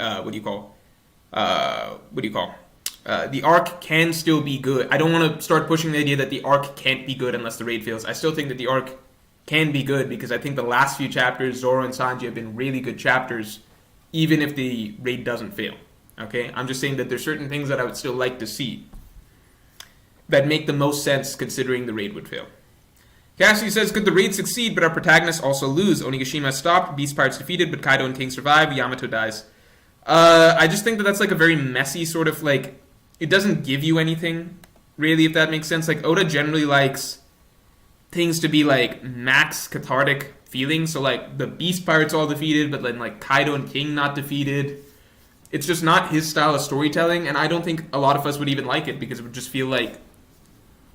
S1: the arc can still be good. I don't want to start pushing the idea that the arc can't be good unless the raid fails. I still think that the arc can be good because I think the last few chapters, Zoro and Sanji, have been really good chapters, even if the raid doesn't fail. Okay? I'm just saying that there's certain things that I would still like to see that make the most sense considering the raid would fail. Cassidy says, could the raid succeed, but our protagonists also lose? Onigashima stopped, Beast Pirates defeated, but Kaido and King survive, Yamato dies. I just think that that's like a very messy sort of like... It doesn't give you anything, really, if that makes sense. Like, Oda generally likes things to be, like, max cathartic feelings. So, like, the Beast Pirates all defeated, but then, like, Kaido and King not defeated. It's just not his style of storytelling, and I don't think a lot of us would even like it, because it would just feel like...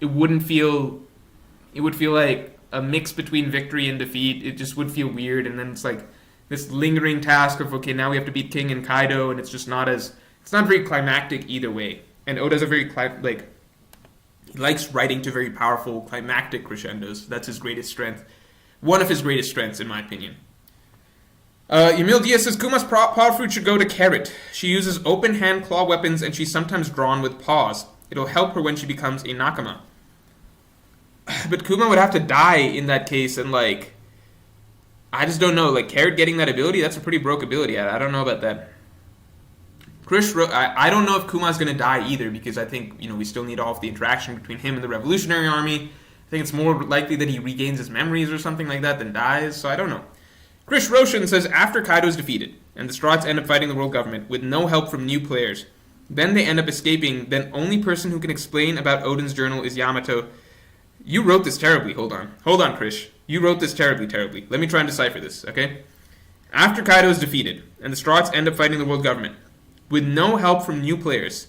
S1: It would feel like a mix between victory and defeat. It just would feel weird, and then it's, like, this lingering task of, okay, now we have to beat King and Kaido, and it's just not as... It's not very climactic either way. And Oda's a very, he likes writing to very powerful climactic crescendos. That's his greatest strength. One of his greatest strengths, in my opinion. Emil Diaz says, Kuma's power fruit should go to Carrot. She uses open hand claw weapons and she's sometimes drawn with paws. It'll help her when she becomes a Nakama. But Kuma would have to die in that case, and, like... I just don't know. Like, Carrot getting that ability, that's a pretty broke ability. I don't know about that. I don't know if Kuma's going to die either, because I think, we still need all of the interaction between him and the Revolutionary Army. I think it's more likely that he regains his memories or something like that than dies, so I don't know. Krish Roshan says, after Kaido is defeated, and the Straughts end up fighting the world government with no help from new players, then they end up escaping, then only person who can explain about Odin's journal is Yamato. You wrote this terribly, hold on, Krish. You wrote this terribly. Let me try and decipher this, okay? After Kaido is defeated, and the Straughts end up fighting the world government, with no help from new players.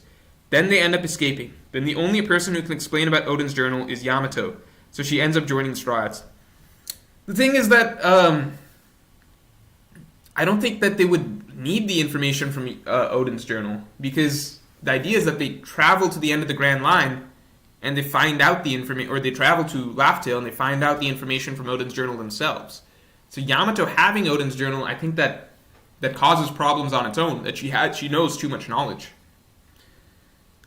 S1: Then they end up escaping. Then the only person who can explain about Odin's journal is Yamato. So she ends up joining the Straw Hats. The thing is that I don't think that they would need the information from Odin's journal, because the idea is that they travel to the end of the Grand Line and they find out the information, or they travel to Laugh Tale and they find out the information from Odin's journal themselves. So Yamato having Odin's journal, I think that causes problems on its own, that she knows too much knowledge.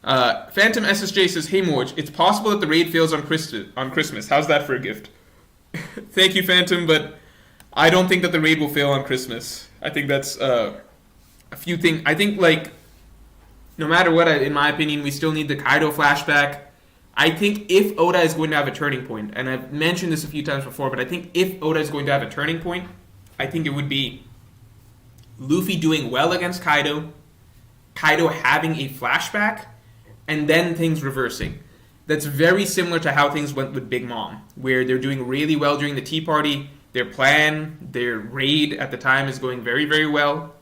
S1: Phantom SSJ says, hey Morge, it's possible that the raid fails on Christmas. How's that for a gift? Thank you, Phantom, but I don't think that the raid will fail on Christmas. I think that's a few things. I think, like, no matter what, in my opinion, we still need the Kaido flashback. I think if Oda is going to have a turning point, and I've mentioned this a few times before, but I think if Oda is going to have a turning point, I think it would be Luffy doing well against Kaido, Kaido having a flashback, and then things reversing. That's very similar to how things went with Big Mom, where they're doing really well during the Tea Party. Their plan, their raid at the time is going very, very well.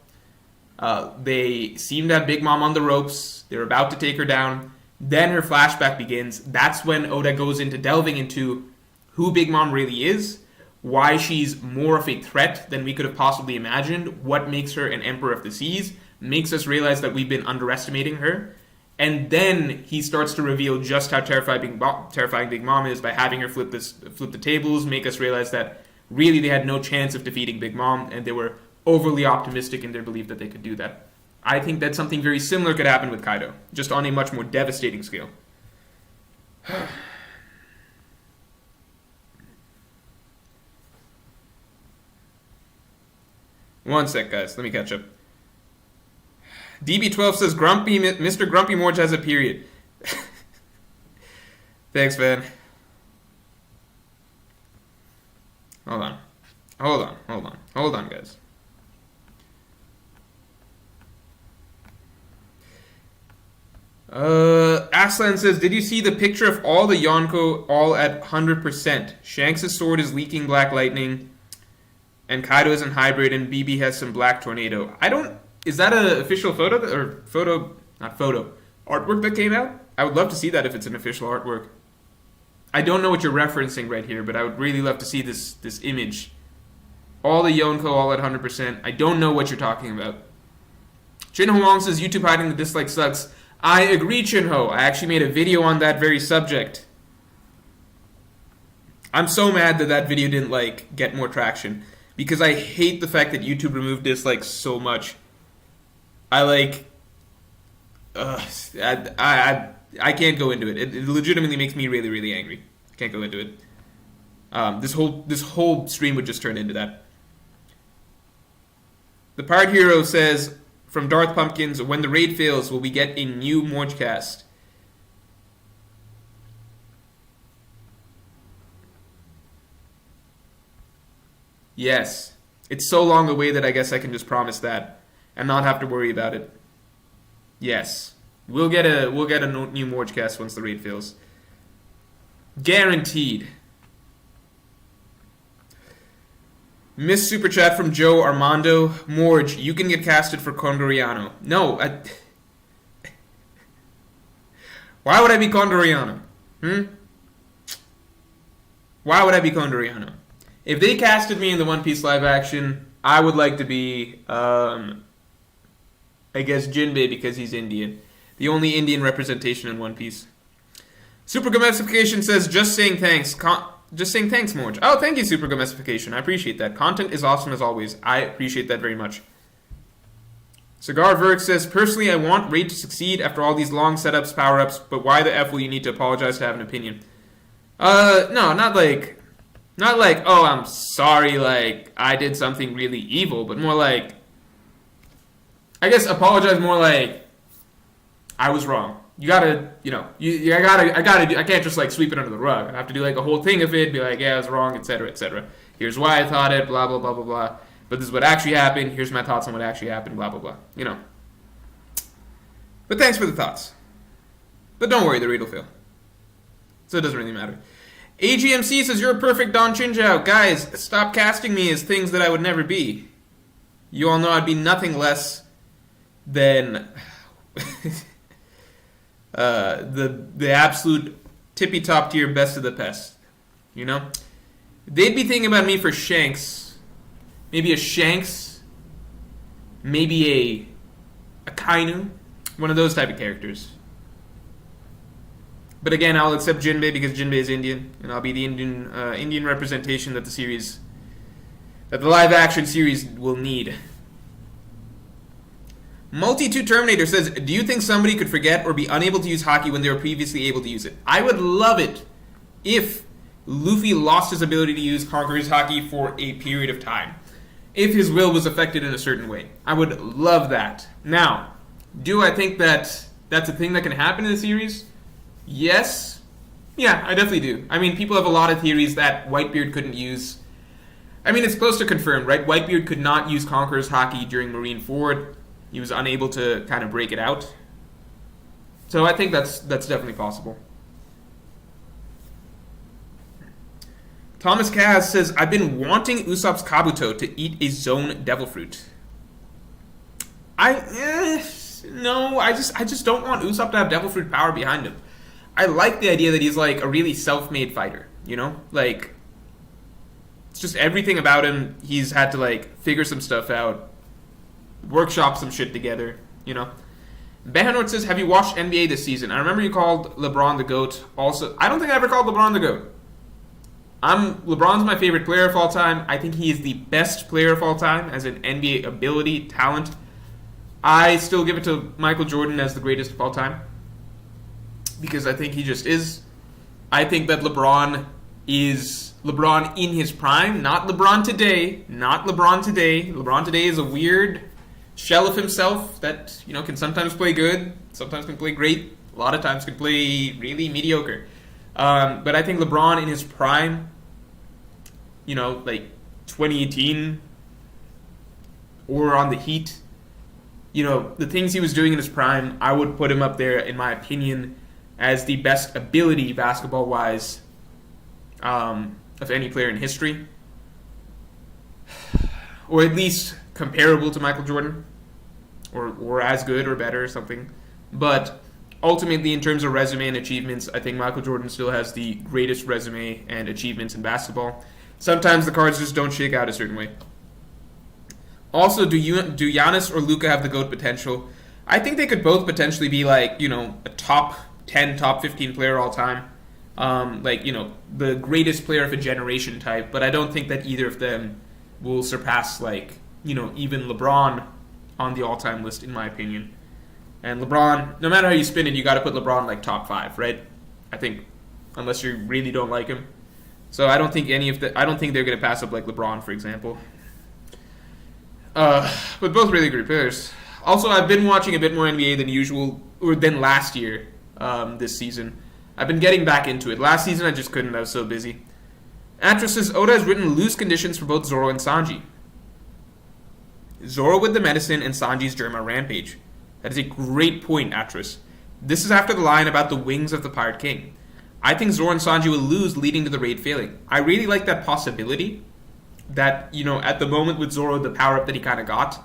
S1: They seem to have Big Mom on the ropes. They're about to take her down. Then her flashback begins. That's when Oda goes into delving into who Big Mom really is, why she's more of a threat than we could have possibly imagined, what makes her an Emperor of the Seas, makes us realize that we've been underestimating her. And then he starts to reveal just how terrifying Big Mom is by having her flip the tables, make us realize that really they had no chance of defeating Big Mom, and they were overly optimistic in their belief that they could do that. I think that something very similar could happen with Kaido, just on a much more devastating scale. One sec, guys. Let me catch up. DB12 says, Mr. Grumpy Morge has a period. Thanks, man. Hold on, guys. Aslan says, did you see the picture of all the Yonko all at 100%? Shanks' sword is leaking black lightning, and Kaido is in hybrid, and BB has some black tornado. Is that an official artwork that came out? I would love to see that if it's an official artwork. I don't know what you're referencing right here, but I would really love to see this image. All the Yonko all at 100%. I don't know what you're talking about. Chinho Wong says, YouTube hiding the dislike sucks. I agree, Chinho. I actually made a video on that very subject. I'm so mad that video didn't, get more traction. Because I hate the fact that YouTube removed dislikes so much. I can't go into it. It legitimately makes me really, really angry. I can't go into it. This whole stream would just turn into that. The Pirate Hero says, from Darth Pumpkins, when the raid fails, will we get a new Morgecast? Yes. It's so long away that I guess I can just promise that and not have to worry about it. Yes. We'll get a new Morgecast once the raid fails. Guaranteed. Miss Super Chat from Joe Armando. Morge, you can get casted for Condoriano. No, why would I be Condoriano? Why would I be Condoriano? If they casted me in the One Piece live action, I would like to be, I guess, Jinbei because he's Indian. The only Indian representation in One Piece. Super Gamification says, just saying thanks. Just saying thanks, Morge. Oh, thank you, Super Gamification. I appreciate that. Content is awesome as always. I appreciate that very much. Cigar Verk says, personally, I want Raid to succeed after all these long setups, power-ups, but why the F will you need to apologize to have an opinion? No, not like, oh, I'm sorry, I did something really evil, but more I guess apologize more I was wrong. You gotta, I can't just sweep it under the rug. I have to do a whole thing of it, be yeah, I was wrong, etc., etc. Here's why I thought it, blah, blah, blah, blah, blah. But this is what actually happened. Here's my thoughts on what actually happened, blah, blah, blah. But thanks for the thoughts. But don't worry, the raid will fail. So it doesn't really matter. AGMC says, you're a perfect Don Chinjao. Guys, stop casting me as things that I would never be. You all know I'd be nothing less than the absolute tippy top tier best of the best. They'd be thinking about me for Shanks. Maybe a Shanks. Maybe a Kainu. One of those type of characters. But again, I'll accept Jinbei because Jinbei is Indian, and I'll be the Indian representation that the live action series will need. Multi2 Terminator says, do you think somebody could forget or be unable to use hockey when they were previously able to use it? I would love it if Luffy lost his ability to use Conqueror's Haki for a period of time, if his will was affected in a certain way. I would love that. Now, do I think that that's a thing that can happen in the series? Yes. Yeah, I definitely do. I mean, people have a lot of theories that Whitebeard couldn't use. I mean, it's close to confirmed, right? Whitebeard could not use Conqueror's Haki during Marineford. He was unable to kind of break it out. So I think that's definitely possible. Thomas Kaz says, I've been wanting Usopp's Kabuto to eat a zone devil fruit. No, I just don't want Usopp to have devil fruit power behind him. I like the idea that he's like a really self-made fighter, you know? Like, it's just everything about him, he's had to like figure some stuff out, workshop some shit together, you know? Behanort says, have you watched NBA this season? I remember you called LeBron the GOAT. Also, I don't think I ever called LeBron the GOAT. LeBron's my favorite player of all time. I think he is the best player of all time as an NBA ability, talent. I still give it to Michael Jordan as the greatest of all time, because I think he just is. I think that LeBron is LeBron in his prime, not LeBron today. Not LeBron today. LeBron today is a weird shell of himself that, you know, can sometimes play good, sometimes can play great, a lot of times can play really mediocre. But I think LeBron in his prime, you know, like 2018 or on the Heat, you know, the things he was doing in his prime, I would put him up there, in my opinion, as the best ability basketball-wise of any player in history. Or at least comparable to Michael Jordan. Or as good or better or something. But ultimately, in terms of resume and achievements, I think Michael Jordan still has the greatest resume and achievements in basketball. Sometimes the cards just don't shake out a certain way. Also, do Giannis or Luka have the GOAT potential? I think they could both potentially be like, you know, a top 10, top 15 player all time. Like, you know, the greatest player of a generation type. But I don't think that either of them will surpass, like, you know, even LeBron on the all-time list, in my opinion. And LeBron, no matter how you spin it, you got to put LeBron like top 5, right? I think, unless you really don't like him. So I don't think I don't think they're going to pass up like LeBron, for example. But both really great players. Also, I've been watching a bit more NBA than usual, or than last year, this season. I've been getting back into it. Last season I just couldn't, I was so busy. Atros says, Oda has written loose conditions for both Zoro and Sanji. Zoro with the medicine and Sanji's Germa rampage. That is a great point, Atros. This is after the line about the wings of the Pirate King. I think Zoro and Sanji will lose, leading to the raid failing. I really like that possibility. That, you know, at the moment with Zoro, the power-up that he kind of got.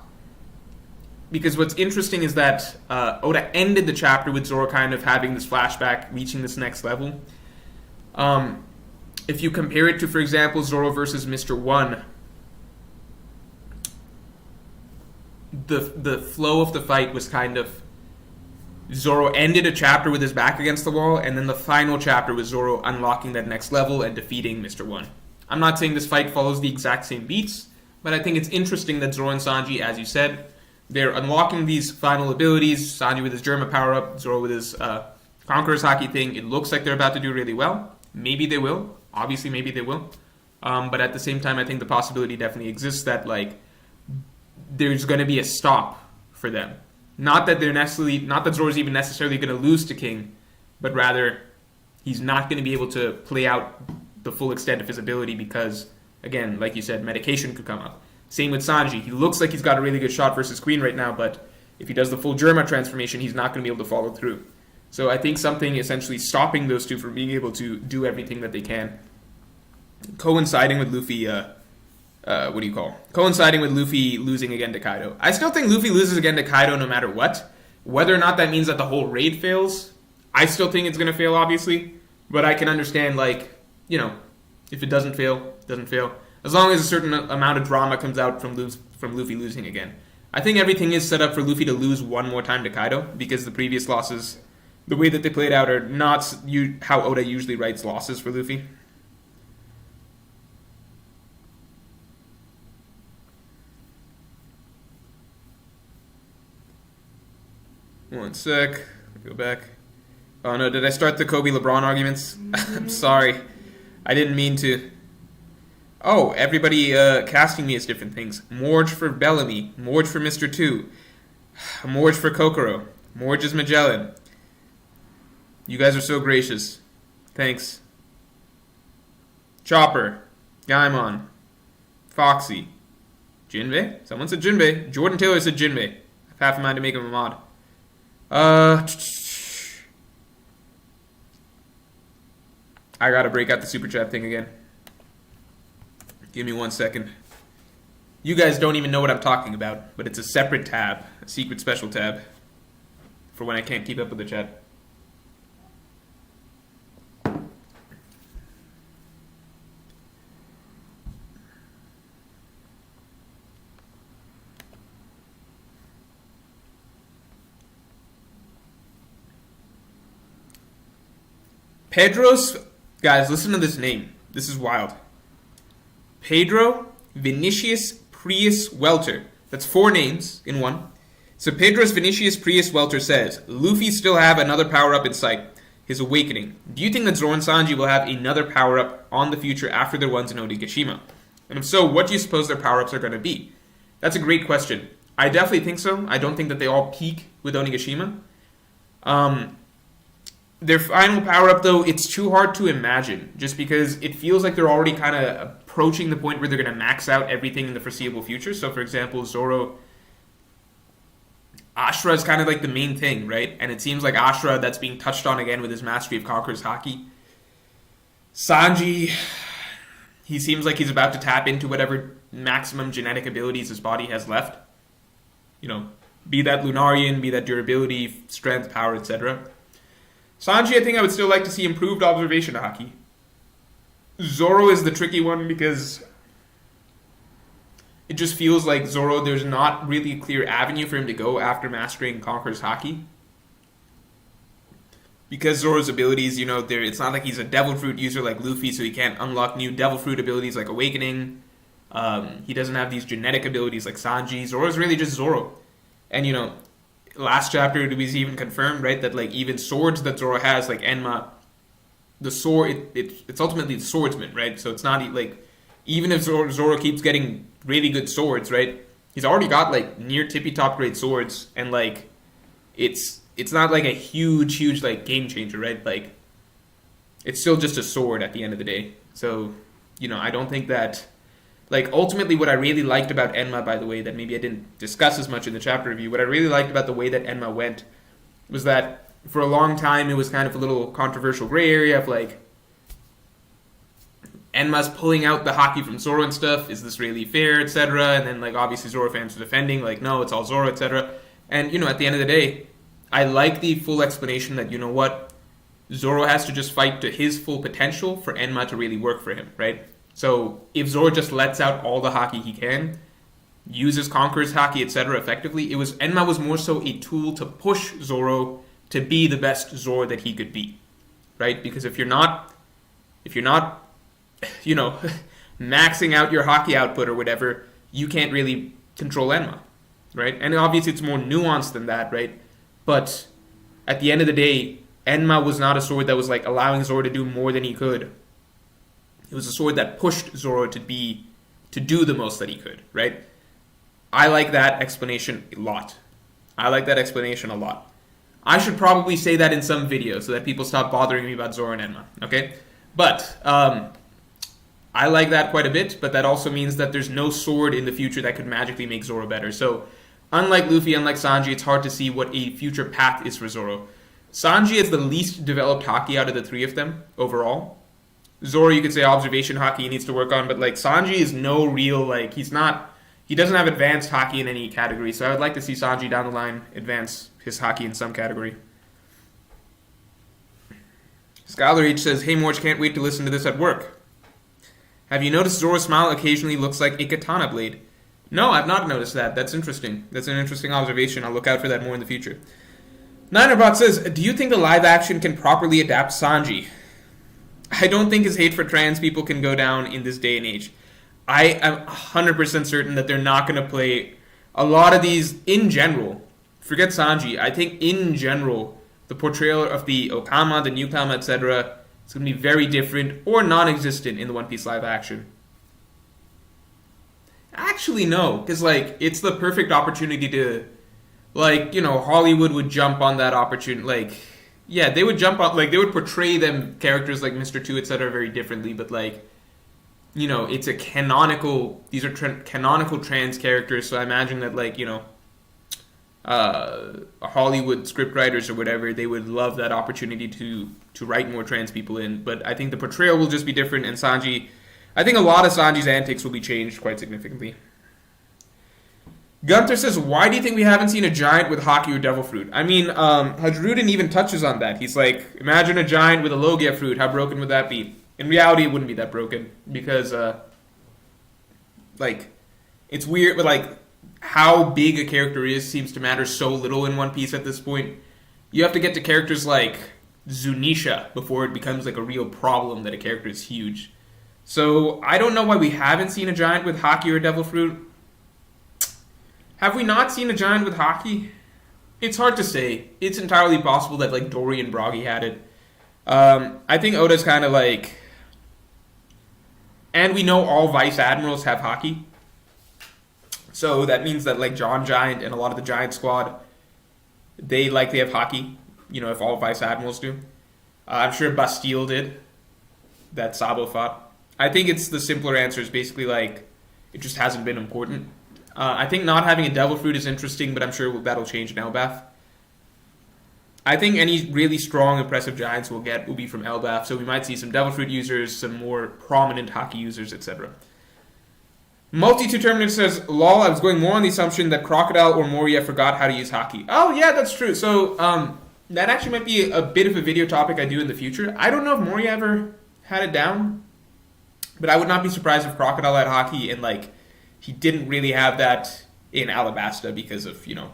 S1: Because what's interesting is that Oda ended the chapter with Zoro kind of having this flashback, reaching this next level. If you compare it to, for example, Zoro versus Mr. One, the flow of the fight was kind of Zoro ended a chapter with his back against the wall, and then the final chapter was Zoro unlocking that next level and defeating Mr. One. I'm not saying this fight follows the exact same beats, but I think it's interesting that Zoro and Sanji, as you said, they're unlocking these final abilities. Sanji with his Germa power-up, Zoro with his Conqueror's Haki thing. It looks like they're about to do really well. Maybe they will. Obviously, maybe they will. But at the same time, I think the possibility definitely exists that, like, there's going to be a stop for them. Not that Zoro's even necessarily going to lose to King, but rather he's not going to be able to play out the full extent of his ability because, again, like you said, medication could come up. Same with Sanji. He looks like he's got a really good shot versus Queen right now, but if he does the full Germa transformation, he's not going to be able to follow through. So I think something essentially stopping those two from being able to do everything that they can, coinciding with Luffy, coinciding with Luffy losing again to Kaido. I still think Luffy loses again to Kaido no matter what. Whether or not that means that the whole raid fails, I still think it's going to fail, obviously. But I can understand, like, you know, if it doesn't fail, it doesn't fail. As long as a certain amount of drama comes out from Luffy losing again. I think everything is set up for Luffy to lose one more time to Kaido, because the previous losses, the way that they played out, are not how Oda usually writes losses for Luffy. One sec. Go back. Oh no, did I start the Kobe LeBron arguments? I'm sorry. I didn't mean to. Oh, everybody casting me as different things. Morge for Bellamy. Morge for Mr. 2. Morge for Kokoro. Morge is Magellan. You guys are so gracious. Thanks. Chopper. Gaimon. Foxy. Jinbei? Someone said Jinbei. Jordan Taylor said Jinbei. I have half a mind to make him a mod. I gotta break out the super chat thing again. Give me 1 second. You guys don't even know what I'm talking about, but it's a separate tab, a secret special tab, for when I can't keep up with the chat. Pedro's... Guys, listen to this name. This is wild. Pedro Vinicius Prius Welter. That's 4 names in one. So Pedro's Vinicius Prius Welter says, Luffy still have another power-up in sight. His awakening. Do you think that Zoro and Sanji will have another power-up on the future after their ones in Onigashima? And if so, what do you suppose their power-ups are going to be? That's a great question. I definitely think so. I don't think that they all peak with Onigashima. Their final power-up, though, it's too hard to imagine, just because it feels like they're already kind of approaching the point where they're going to max out everything in the foreseeable future. So, for example, Zoro... Ashura is kind of like the main thing, right? And it seems like Ashura, that's being touched on again with his mastery of Conqueror's Haki. Sanji, he seems like he's about to tap into whatever maximum genetic abilities his body has left. You know, be that Lunarian, be that durability, strength, power, etc. Sanji, I think I would still like to see improved observation Haki. Zoro is the tricky one because it just feels like Zoro, there's not really a clear avenue for him to go after mastering Conqueror's Haki. Because Zoro's abilities, you know, it's not like he's a Devil Fruit user like Luffy, so he can't unlock new Devil Fruit abilities like Awakening. He doesn't have these genetic abilities like Sanji. Zoro's really just Zoro. And, you know, last chapter it was even confirmed, right, that like even swords that Zoro has, like Enma, the sword, it's ultimately the swordsman, right? So it's not like, even if Zoro keeps getting really good swords, right, he's already got like near tippy top grade swords, and like it's not like a huge like game changer, right? Like it's still just a sword at the end of the day. So, you know, I don't think that, like, ultimately what I really liked about Enma, by the way, that maybe I didn't discuss as much in the chapter review, what I really liked about the way that Enma went was that for a long time it was kind of a little controversial gray area of like, Enma's pulling out the Haki from Zoro and stuff, is this really fair, etc. And then like obviously Zoro fans are defending, like, no, it's all Zoro, etc. And, you know, at the end of the day, I like the full explanation that, you know what, Zoro has to just fight to his full potential for Enma to really work for him, right? So if Zoro just lets out all the Haki he can, uses Conqueror's Haki, etc. effectively, Enma was more so a tool to push Zoro to be the best Zoro that he could be, right? Because if you're not, you know, maxing out your Haki output or whatever, you can't really control Enma, right? And obviously it's more nuanced than that, right? But at the end of the day, Enma was not a sword that was like allowing Zoro to do more than he could. It was a sword that pushed Zoro to do the most that he could, right? I like that explanation a lot. I should probably say that in some video so that people stop bothering me about Zoro and Enma, okay? But I like that quite a bit, but that also means that there's no sword in the future that could magically make Zoro better. So, unlike Luffy, unlike Sanji, it's hard to see what a future path is for Zoro. Sanji is the least developed Haki out of the three of them, overall. Zoro, you could say observation Haki he needs to work on, but like Sanji is no real, like, he doesn't have advanced Haki in any category, so I would like to see Sanji down the line advance his Haki in some category. Scholar H says, hey Morge, can't wait to listen to this at work. Have you noticed Zoro's smile occasionally looks like a katana blade? No, I've not noticed that. That's interesting. That's an interesting observation. I'll look out for that more in the future. Ninerbot says, do you think the live action can properly adapt Sanji? I don't think his hate for trans people can go down in this day and age. I am 100% certain that they're not going to play a lot of these in general. Forget Sanji. I think in general, the portrayal of the Okama, the Newcomer, etc., It's going to be very different or non-existent in the One Piece live action. Actually, no, because like it's the perfect opportunity to, like, you know, Hollywood would jump on that opportunity. Like, yeah, they would jump on, like they would portray them characters like Mr. Two, etc. very differently, but like, you know, it's a canonical. These are canonical trans characters, so I imagine that like, you know, Hollywood scriptwriters or whatever, they would love that opportunity to write more trans people in. But I think the portrayal will just be different, and Sanji, I think a lot of Sanji's antics will be changed quite significantly. Gunter says, why do you think we haven't seen a giant with Haki or Devil Fruit? I mean, Hajrudin even touches on that. He's like, imagine a giant with a Logia fruit. How broken would that be? In reality, it wouldn't be that broken because, like, it's weird, but like, how big a character is seems to matter so little in One Piece at this point. You have to get to characters like Zunisha before it becomes like a real problem that a character is huge. So I don't know why we haven't seen a giant with Haki or Devil Fruit. Have we not seen a giant with Haki? It's hard to say. It's entirely possible that like Dory and Broggy had it. I think Oda's kind of like, and we know all Vice Admirals have Haki. So that means that like John Giant and a lot of the Giant Squad, they likely have Haki, you know, if all Vice Admirals do. I'm sure Bastille did, that Sabo fought. I think it's the simpler answer is basically like, it just hasn't been important. I think not having a Devil Fruit is interesting, but I'm sure that'll change in Elbaf. I think any really strong, impressive Giants will be from Elbaf, so we might see some Devil Fruit users, some more prominent Haki users, etc. Multi-2 says, lol, I was going more on the assumption that Crocodile or Moria forgot how to use Haki. Oh, yeah, that's true. So, that actually might be a bit of a video topic I do in the future. I don't know if Moria ever had it down, but I would not be surprised if Crocodile had Haki and, like, he didn't really have that in Alabasta because of, you know,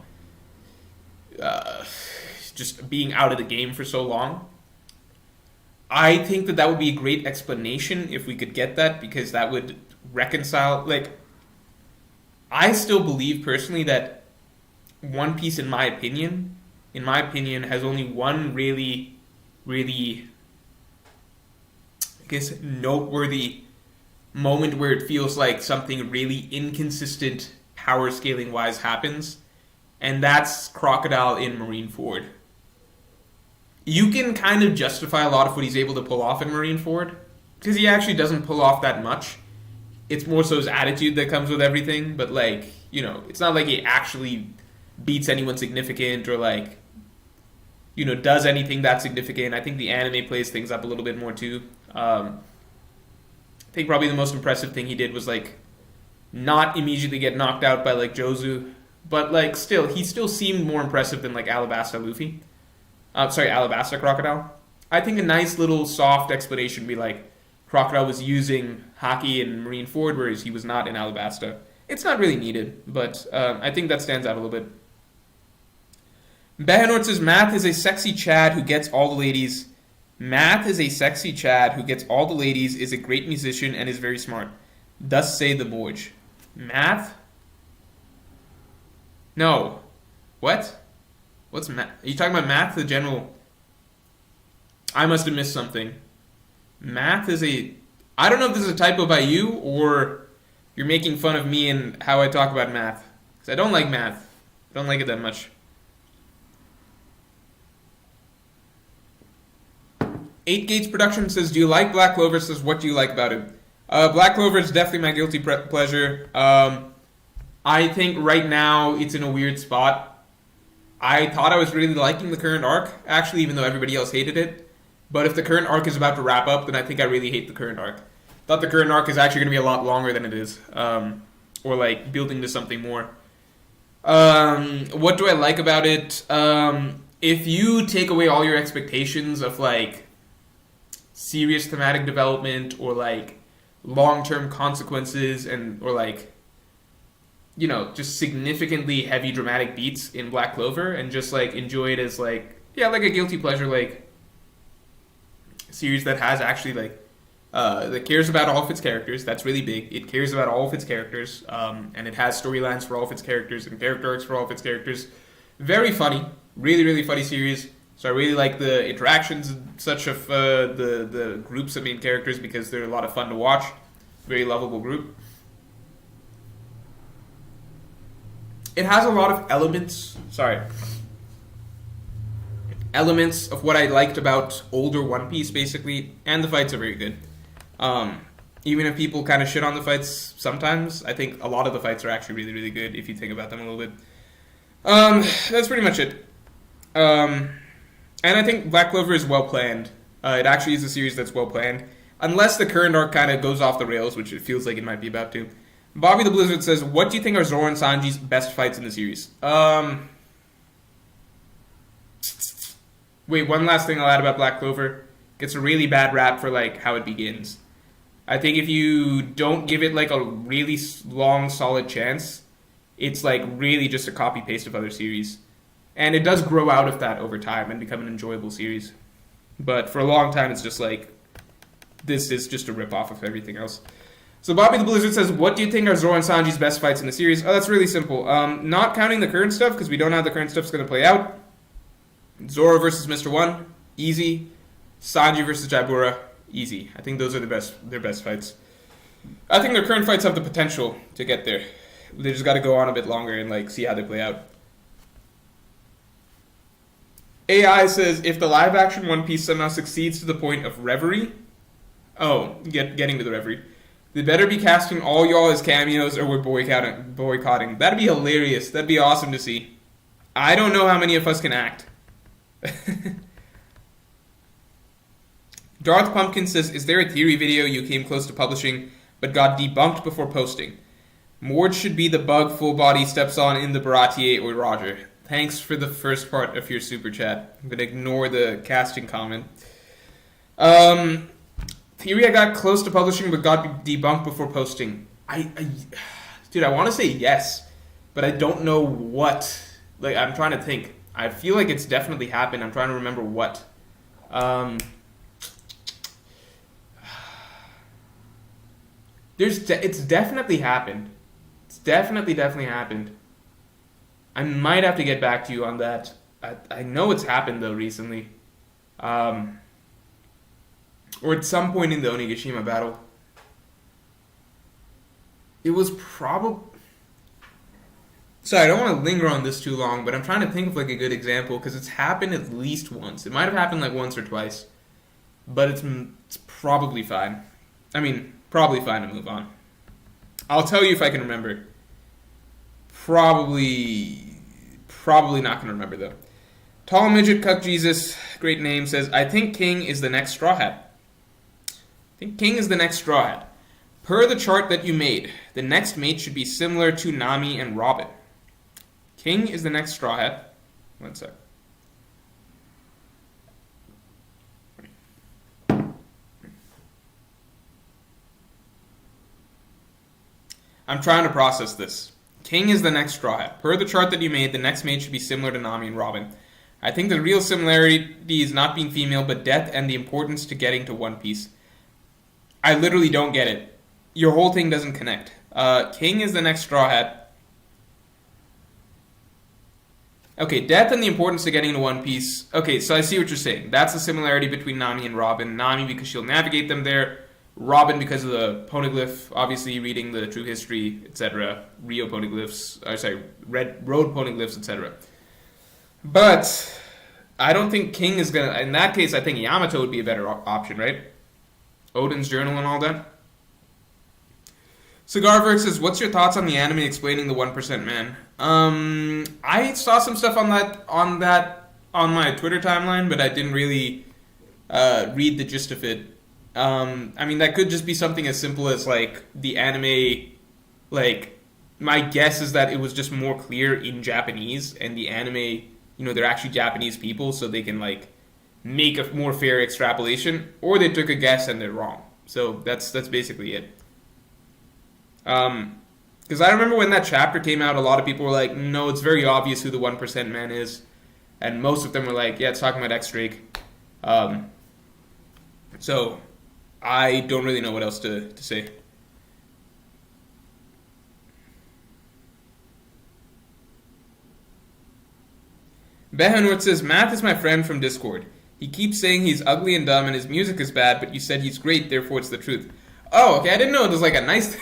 S1: just being out of the game for so long. I think that would be a great explanation if we could get that, because that would reconcile, like, I still believe personally that One Piece, in my opinion, has only one really, really, I guess, noteworthy moment where it feels like something really inconsistent power scaling wise happens, and that's Crocodile in Marineford. You can kind of justify a lot of what he's able to pull off in Marineford, because he actually doesn't pull off that much. It's more so his attitude that comes with everything, but like, you know, it's not like he actually beats anyone significant or like, you know, does anything that significant. I think the anime plays things up a little bit more too. I think probably the most impressive thing he did was like not immediately get knocked out by like Jozu, but like still, he still seemed more impressive than like Alabasta Luffy. Alabasta Crocodile. I think a nice little soft explanation would be like, Crocodile was using Haki in Marineford, whereas he was not in Alabasta. It's not really needed, but I think that stands out a little bit. Behanort says, Math is a sexy Chad who gets all the ladies. Math is a sexy Chad who gets all the ladies, is a great musician, and is very smart. Thus say the Borge. Math? No. What? What's Math? Are you talking about Math, the general? I must have missed something. Math is a... I don't know if this is a typo by you or you're making fun of me and how I talk about math. Because I don't like math. I don't like it that much. 8 Gates Production says, do you like Black Clover? Says, what do you like about it? Black Clover is definitely my guilty pleasure. I think right now it's in a weird spot. I thought I was really liking the current arc, actually, even though everybody else hated it. But if the current arc is about to wrap up, then I think I really hate the current arc. Thought the current arc is actually going to be a lot longer than it is. Or like building to something more. What do I like about it? If you take away all your expectations of like serious thematic development or like long-term consequences and or like, you know, just significantly heavy dramatic beats in Black Clover and just like enjoy it as like, yeah, like a guilty pleasure, like series that has actually like that cares about all of its characters. That's really big. It cares about all of its characters, and it has storylines for all of its characters and character arcs for all of its characters. Very funny, really, really funny series. So I really like the interactions and such of the groups of main characters because they're a lot of fun to watch. Very lovable group. It has a lot of elements of what I liked about older One Piece, basically, and the fights are very good. Even if people kind of shit on the fights sometimes, I think a lot of the fights are actually really, really good if you think about them a little bit. That's pretty much it. And I think Black Clover is well planned. It actually is a series that's well planned. Unless the current arc kind of goes off the rails, which it feels like it might be about to. Bobby the Blizzard says, what do you think are Zoro and Sanji's best fights in the series? Wait, one last thing I'll add about Black Clover. Gets a really bad rap for like how it begins. I think if you don't give it like a really long, solid chance, it's like really just a copy paste of other series. And it does grow out of that over time and become an enjoyable series. But for a long time, it's just like, this is just a rip-off of everything else. So Bobby the Blizzard says, what do you think are Zoro and Sanji's best fights in the series? Oh, that's really simple. Not counting the current stuff, because we don't know how the current stuff's going to play out. Zoro versus Mr. One, easy. Sanji versus Jabura, easy. I think those are their best fights. I think their current fights have the potential to get there. They just got to go on a bit longer and like see how they play out. AI says, if the live-action One Piece somehow succeeds to the point of Reverie... Oh, getting to the Reverie. They better be casting all y'all as cameos or we're boycotting. That'd be hilarious. That'd be awesome to see. I don't know how many of us can act. Darth Pumpkin says, is there a theory video you came close to publishing but got debunked before posting? Mord should be the bug full body steps on in the Baratier or Roger. Thanks for the first part of your super chat. I'm going to ignore the casting comment. Theory I got close to publishing but got debunked before posting. Dude, I want to say yes, but I don't know what. Like, I'm trying to think. I feel like it's definitely happened. I'm trying to remember what. It's definitely happened. It's definitely happened. I might have to get back to you on that. I know it's happened though recently. Or at some point in the Onigashima battle. It was probably... Sorry, I don't want to linger on this too long, but I'm trying to think of like a good example because it's happened at least once. It might have happened like once or twice, but it's probably fine. I mean, probably fine to move on. I'll tell you if I can remember. Probably not going to remember though. Tall Midget Cuck Jesus, great name, says, I think King is the next Straw Hat. Per the chart that you made, the next mate should be similar to Nami and Robin. King is the next Straw Hat. One sec. I'm trying to process this. King is the next Straw Hat. Per the chart that you made, the next mate should be similar to Nami and Robin. I think the real similarity is not being female, but death and the importance to getting to One Piece. I literally don't get it. Your whole thing doesn't connect. King is the next Straw Hat. Okay, death and the importance to getting to One Piece. Okay, so I see what you're saying. That's the similarity between Nami and Robin. Nami because she'll navigate them there. Robin because of the poneglyph, obviously reading the true history, etc. Rio poneglyphs, Red Road poneglyphs, etc. But I don't think King is gonna. In that case, I think Yamato would be a better option, right? Odin's journal and all that. Cigarverse says, "What's your thoughts on the anime explaining the 1% man?" I saw some stuff on that on my Twitter timeline, but I didn't really read the gist of it. I mean, that could just be something as simple as like the anime. Like, my guess is that it was just more clear in Japanese, and the anime, they're actually Japanese people, so they can like make a more fair extrapolation, or they took a guess and they're wrong. So that's basically it. Because I remember when that chapter came out, a lot of people were like, no, it's very obvious who the 1% man is. And most of them were like, yeah, it's talking about X-Drake. So I don't really know what else to say. Behanort says, Math is my friend from Discord. He keeps saying he's ugly and dumb and his music is bad, but you said he's great, therefore it's the truth. Oh, okay, I didn't know it was like a nice...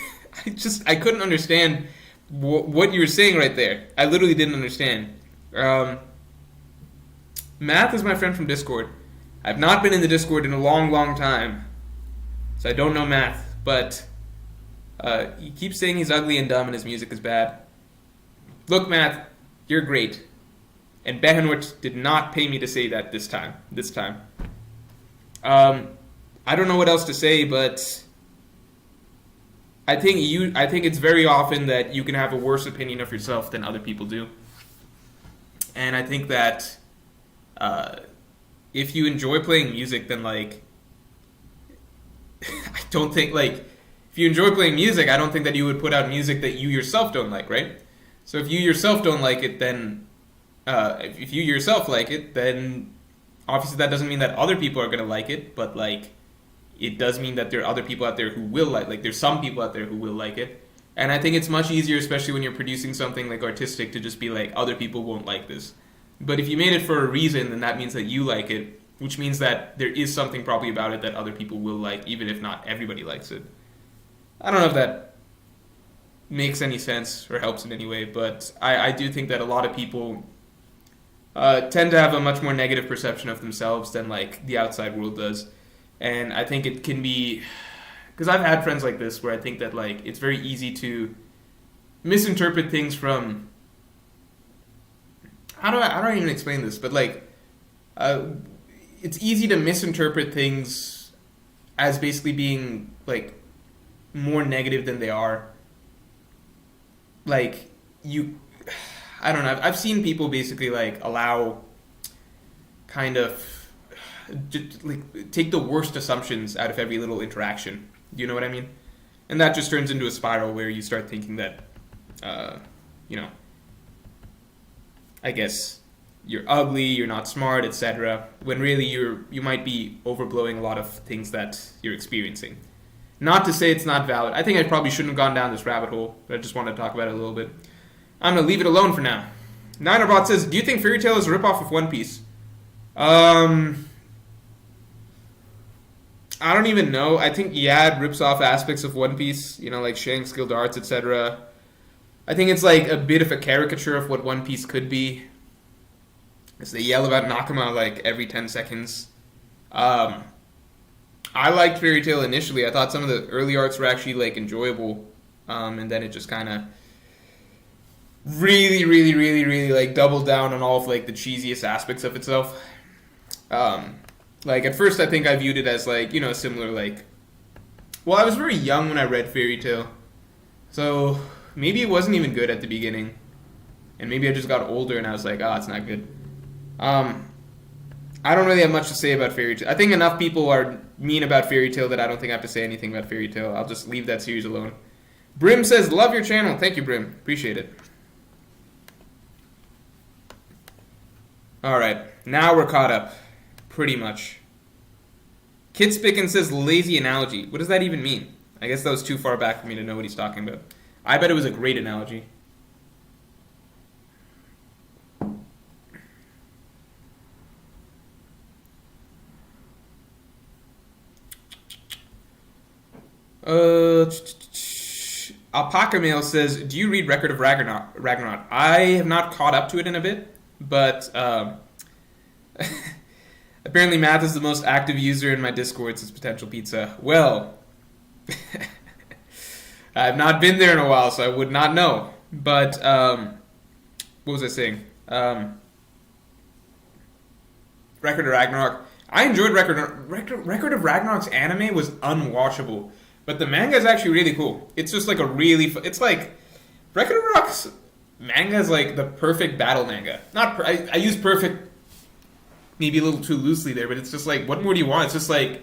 S1: I couldn't understand what you were saying right there. I literally didn't understand. Math is my friend from Discord. I've not been in the Discord in a long, long time, so I don't know Math, but he keeps saying he's ugly and dumb and his music is bad. Look, Math, you're great. And Behanort did not pay me to say that this time. I don't know what else to say, but I think it's very often that you can have a worse opinion of yourself than other people do. And I think that if you enjoy playing music, then like I don't think like if you enjoy playing music, I don't think that you would put out music that you yourself don't like, right? So if you yourself don't like it, then if you yourself like it, then obviously that doesn't mean that other people are gonna like it, but like it does mean that there are other people out there who will like there's some people out there who will like it. And I think it's much easier, especially when you're producing something like artistic, to just be like, other people won't like this. But if you made it for a reason, then that means that you like it, which means that there is something probably about it that other people will like, even if not everybody likes it. I don't know if that makes any sense or helps in any way, but I do think that a lot of people tend to have a much more negative perception of themselves than like the outside world does. And I think it can be, because I've had friends like this where I think that like it's very easy to misinterpret things from, how do I even explain this? But like, it's easy to misinterpret things as basically being like more negative than they are. Like I don't know. I've seen people basically like allow kind of just, like, take the worst assumptions out of every little interaction. Do you know what I mean? And that just turns into a spiral where you start thinking that, I guess you're ugly, you're not smart, etc. When really you might be overblowing a lot of things that you're experiencing. Not to say it's not valid. I think I probably shouldn't have gone down this rabbit hole, but I just wanted to talk about it a little bit. I'm gonna leave it alone for now. Ninerbot says, "Do you think Fairy Tail is a ripoff of One Piece?" I don't even know. I think, yeah, it rips off aspects of One Piece, like Shanks, Guild Arts, etc. I think it's like a bit of a caricature of what One Piece could be. As they yell about Nakama like every 10 seconds. I liked Fairy Tail initially. I thought some of the early arcs were actually like enjoyable. And then it just kind of really, really, really, really like doubled down on all of like the cheesiest aspects of itself. Like, at first, I think I viewed it as, like, similar, like... Well, I was very young when I read Fairy Tail. So, maybe it wasn't even good at the beginning. And maybe I just got older and I was like, it's not good. I don't really have much to say about Fairy Tail. I think enough people are mean about Fairy Tail that I don't think I have to say anything about Fairy Tail. I'll just leave that series alone. Brim says, "Love your channel." Thank you, Brim. Appreciate it. Alright, now we're caught up. Pretty much. Kid Spicken says, "Lazy analogy." What does that even mean? I guess that was too far back for me to know what he's talking about. I bet it was a great analogy. Alpaca Mail says, "Do you read Record of Ragnarok?" I have not caught up to it in a bit, but apparently Math is the most active user in my Discord since Potential Pizza. Well, I've not been there in a while, so I would not know. But, what was I saying? Record of Ragnarok. I enjoyed Record of Ragnarok's anime was unwatchable. But the manga is actually really cool. It's just like a really... It's like... Record of Ragnarok's manga is like the perfect battle manga. I use perfect... maybe a little too loosely there, but it's just like, what more do you want? It's just like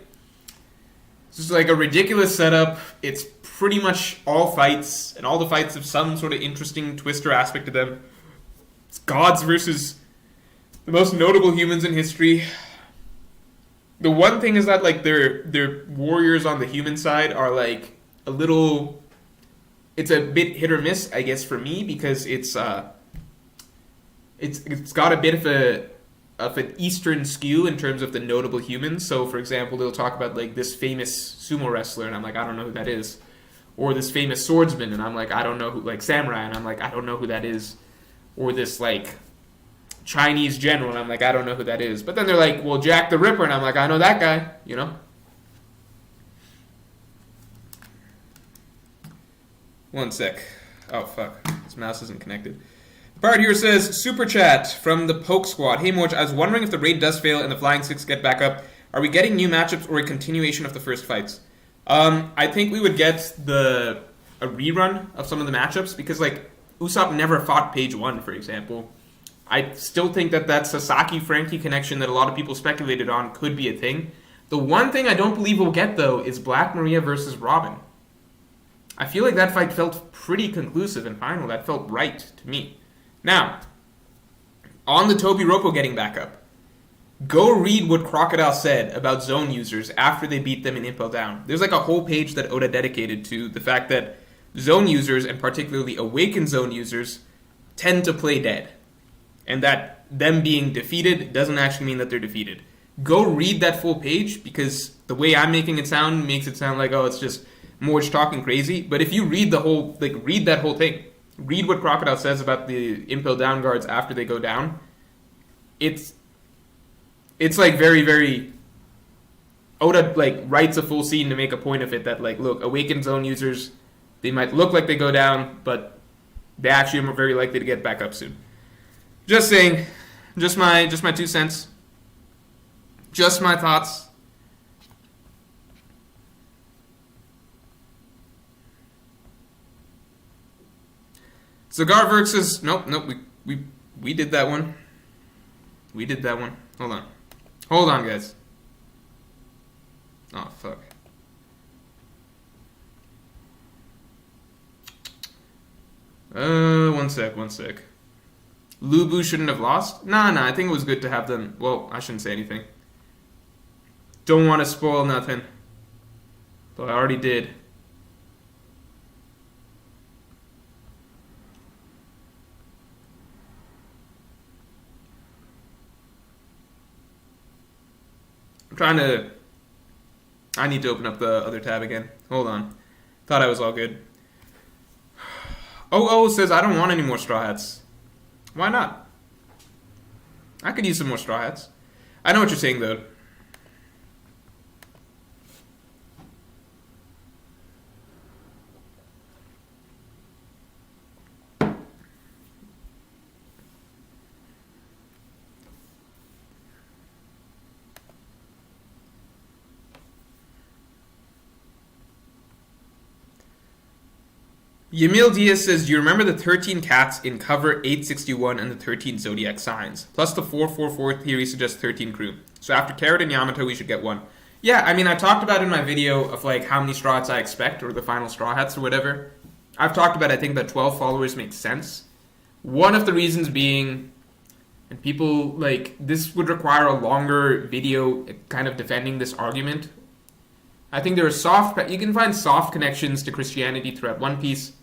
S1: a ridiculous setup. It's pretty much all fights, and all the fights have some sort of interesting twist or aspect to them. It's gods versus the most notable humans in history. The one thing is that like their warriors on the human side are like a little... It's a bit hit or miss, I guess, for me, because it's it's got a bit of an Eastern skew in terms of the notable humans. So, for example, they'll talk about like this famous sumo wrestler, and I'm like, I don't know who that is, or this famous swordsman, and I'm like, I don't know who, like samurai, and I'm like, I don't know who that is, or this like Chinese general, and I'm like, I don't know who that is. But then they're like, well, Jack the Ripper, and I'm like, I know that guy, you know. One sec. Oh fuck, this mouse isn't connected. Bard here says, Super Chat from the Poke Squad. Hey Moj, I was wondering if the raid does fail and the Flying Six get back up, are we getting new matchups or a continuation of the first fights? I think we would get a rerun of some of the matchups, because like Usopp never fought Page 1, for example. I still think that Sasaki-Frankie connection that a lot of people speculated on could be a thing. The one thing I don't believe we'll get, though, is Black Maria versus Robin. I feel like that fight felt pretty conclusive and final. That felt right to me. Now, on the Tobi Roppo getting back up, go read what Crocodile said about zone users after they beat them in Impel Down. There's like a whole page that Oda dedicated to the fact that zone users, and particularly awakened zone users, tend to play dead. And that them being defeated doesn't actually mean that they're defeated. Go read that full page, because the way I'm making it sound makes it sound like, oh, it's just Morge talking crazy. But if you read read that whole thing, read what Crocodile says about the Impel Down guards after they go down. It's like very, very... Oda like writes a full scene to make a point of it that like, look, awakened zone users, they might look like they go down, but they actually are very likely to get back up soon. Just saying, just my 2 cents. Just my thoughts. Cigar says, nope, we did that one. We did that one. Hold on, guys. Oh, fuck. One sec. Lubu shouldn't have lost? Nah, I think it was good to have them. Well, I shouldn't say anything. Don't want to spoil nothing. But I already did. I need to open up the other tab again. Hold on. Thought I was all good. Oh says, I don't want any more Straw Hats. Why not? I could use some more Straw Hats. I know what you're saying, though. Yamil Diaz says, do you remember the 13 cats in cover 861 and the 13 zodiac signs? Plus the 444 theory suggests 13 crew. So after Carrot and Yamato, we should get one. Yeah, I mean, I talked about in my video of like how many Straw Hats I expect, or the final Straw Hats or whatever. I've talked about, I think that 12 followers makes sense. One of the reasons being, and people, like, this would require a longer video kind of defending this argument. I think there are you can find soft connections to Christianity throughout One Piece.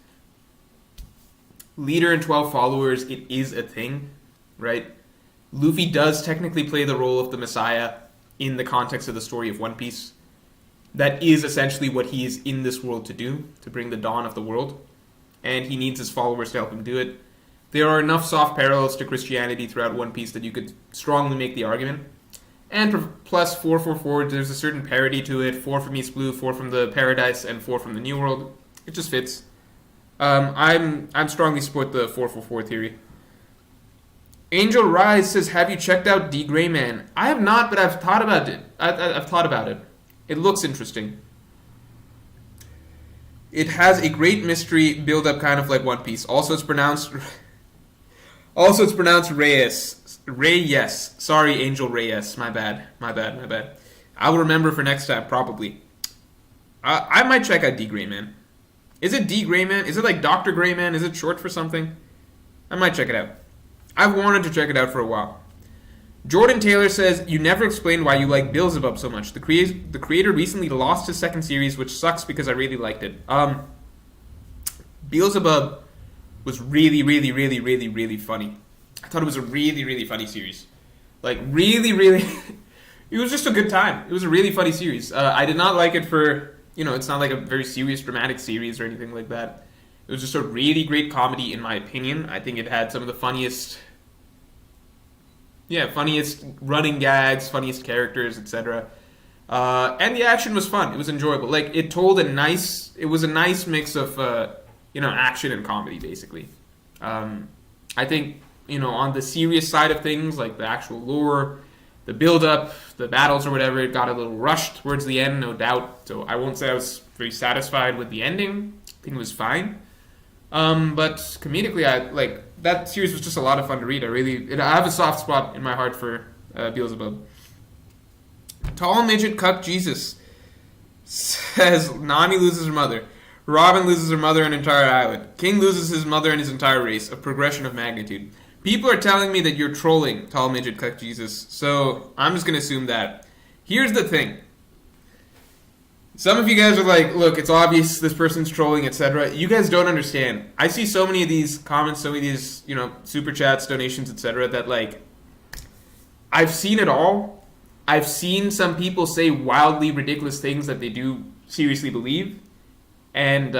S1: Leader and 12 followers, it is a thing, right? Luffy does technically play the role of the Messiah in the context of the story of One Piece. That is essentially what he is in this world to do, to bring the dawn of the world. And he needs his followers to help him do it. There are enough soft parallels to Christianity throughout One Piece that you could strongly make the argument. And plus 444, there's a certain parody to it. 4 from East Blue, 4 from the Paradise, and 4 from the New World. It just fits. I'm strongly support the 444 theory. Angel Rise says, have you checked out D. Gray Man? I have not, but I've thought about it. I've thought about it. It looks interesting. It has a great mystery build-up, kind of like One Piece. Also, it's pronounced Reyes. Reyes. Sorry, Angel Reyes. My bad. I will remember for next time, probably. I might check out D. Gray Man. Is it D. Gray Man? Is it like Dr. Gray Man? Is it short for something? I might check it out. I've wanted to check it out for a while. Jordan Taylor says, you never explained why you like Beelzebub so much. The creator recently lost his second series, which sucks because I really liked it. Beelzebub was really, really, really, really, really funny. I thought it was a really, really funny series. Like, really, really... it was just a good time. It was a really funny series. I did not like it for... it's not like a very serious, dramatic series or anything like that. It was just a really great comedy, in my opinion. I think it had some of the funniest running gags, funniest characters, etc. And the action was fun. It was enjoyable. Like, it was a nice mix of, action and comedy, basically. I think, on the serious side of things, like the actual lore, the build-up, the battles or whatever, it got a little rushed towards the end, no doubt. So I won't say I was very satisfied with the ending. I think it was fine. But comedically, that series was just a lot of fun to read. I have a soft spot in my heart for Beelzebub. Tall Midget Cuck Jesus says Nami loses her mother. Robin loses her mother and entire island. King loses his mother and his entire race. A progression of magnitude. People are telling me that you're trolling Tall Midget Cuck Jesus, so I'm just going to assume that. Here's the thing. Some of you guys are like, look, it's obvious this person's trolling, etc. You guys don't understand. I see so many of these comments, so many of these, super chats, donations, etc. that, like, I've seen it all. I've seen some people say wildly ridiculous things that they do seriously believe. And,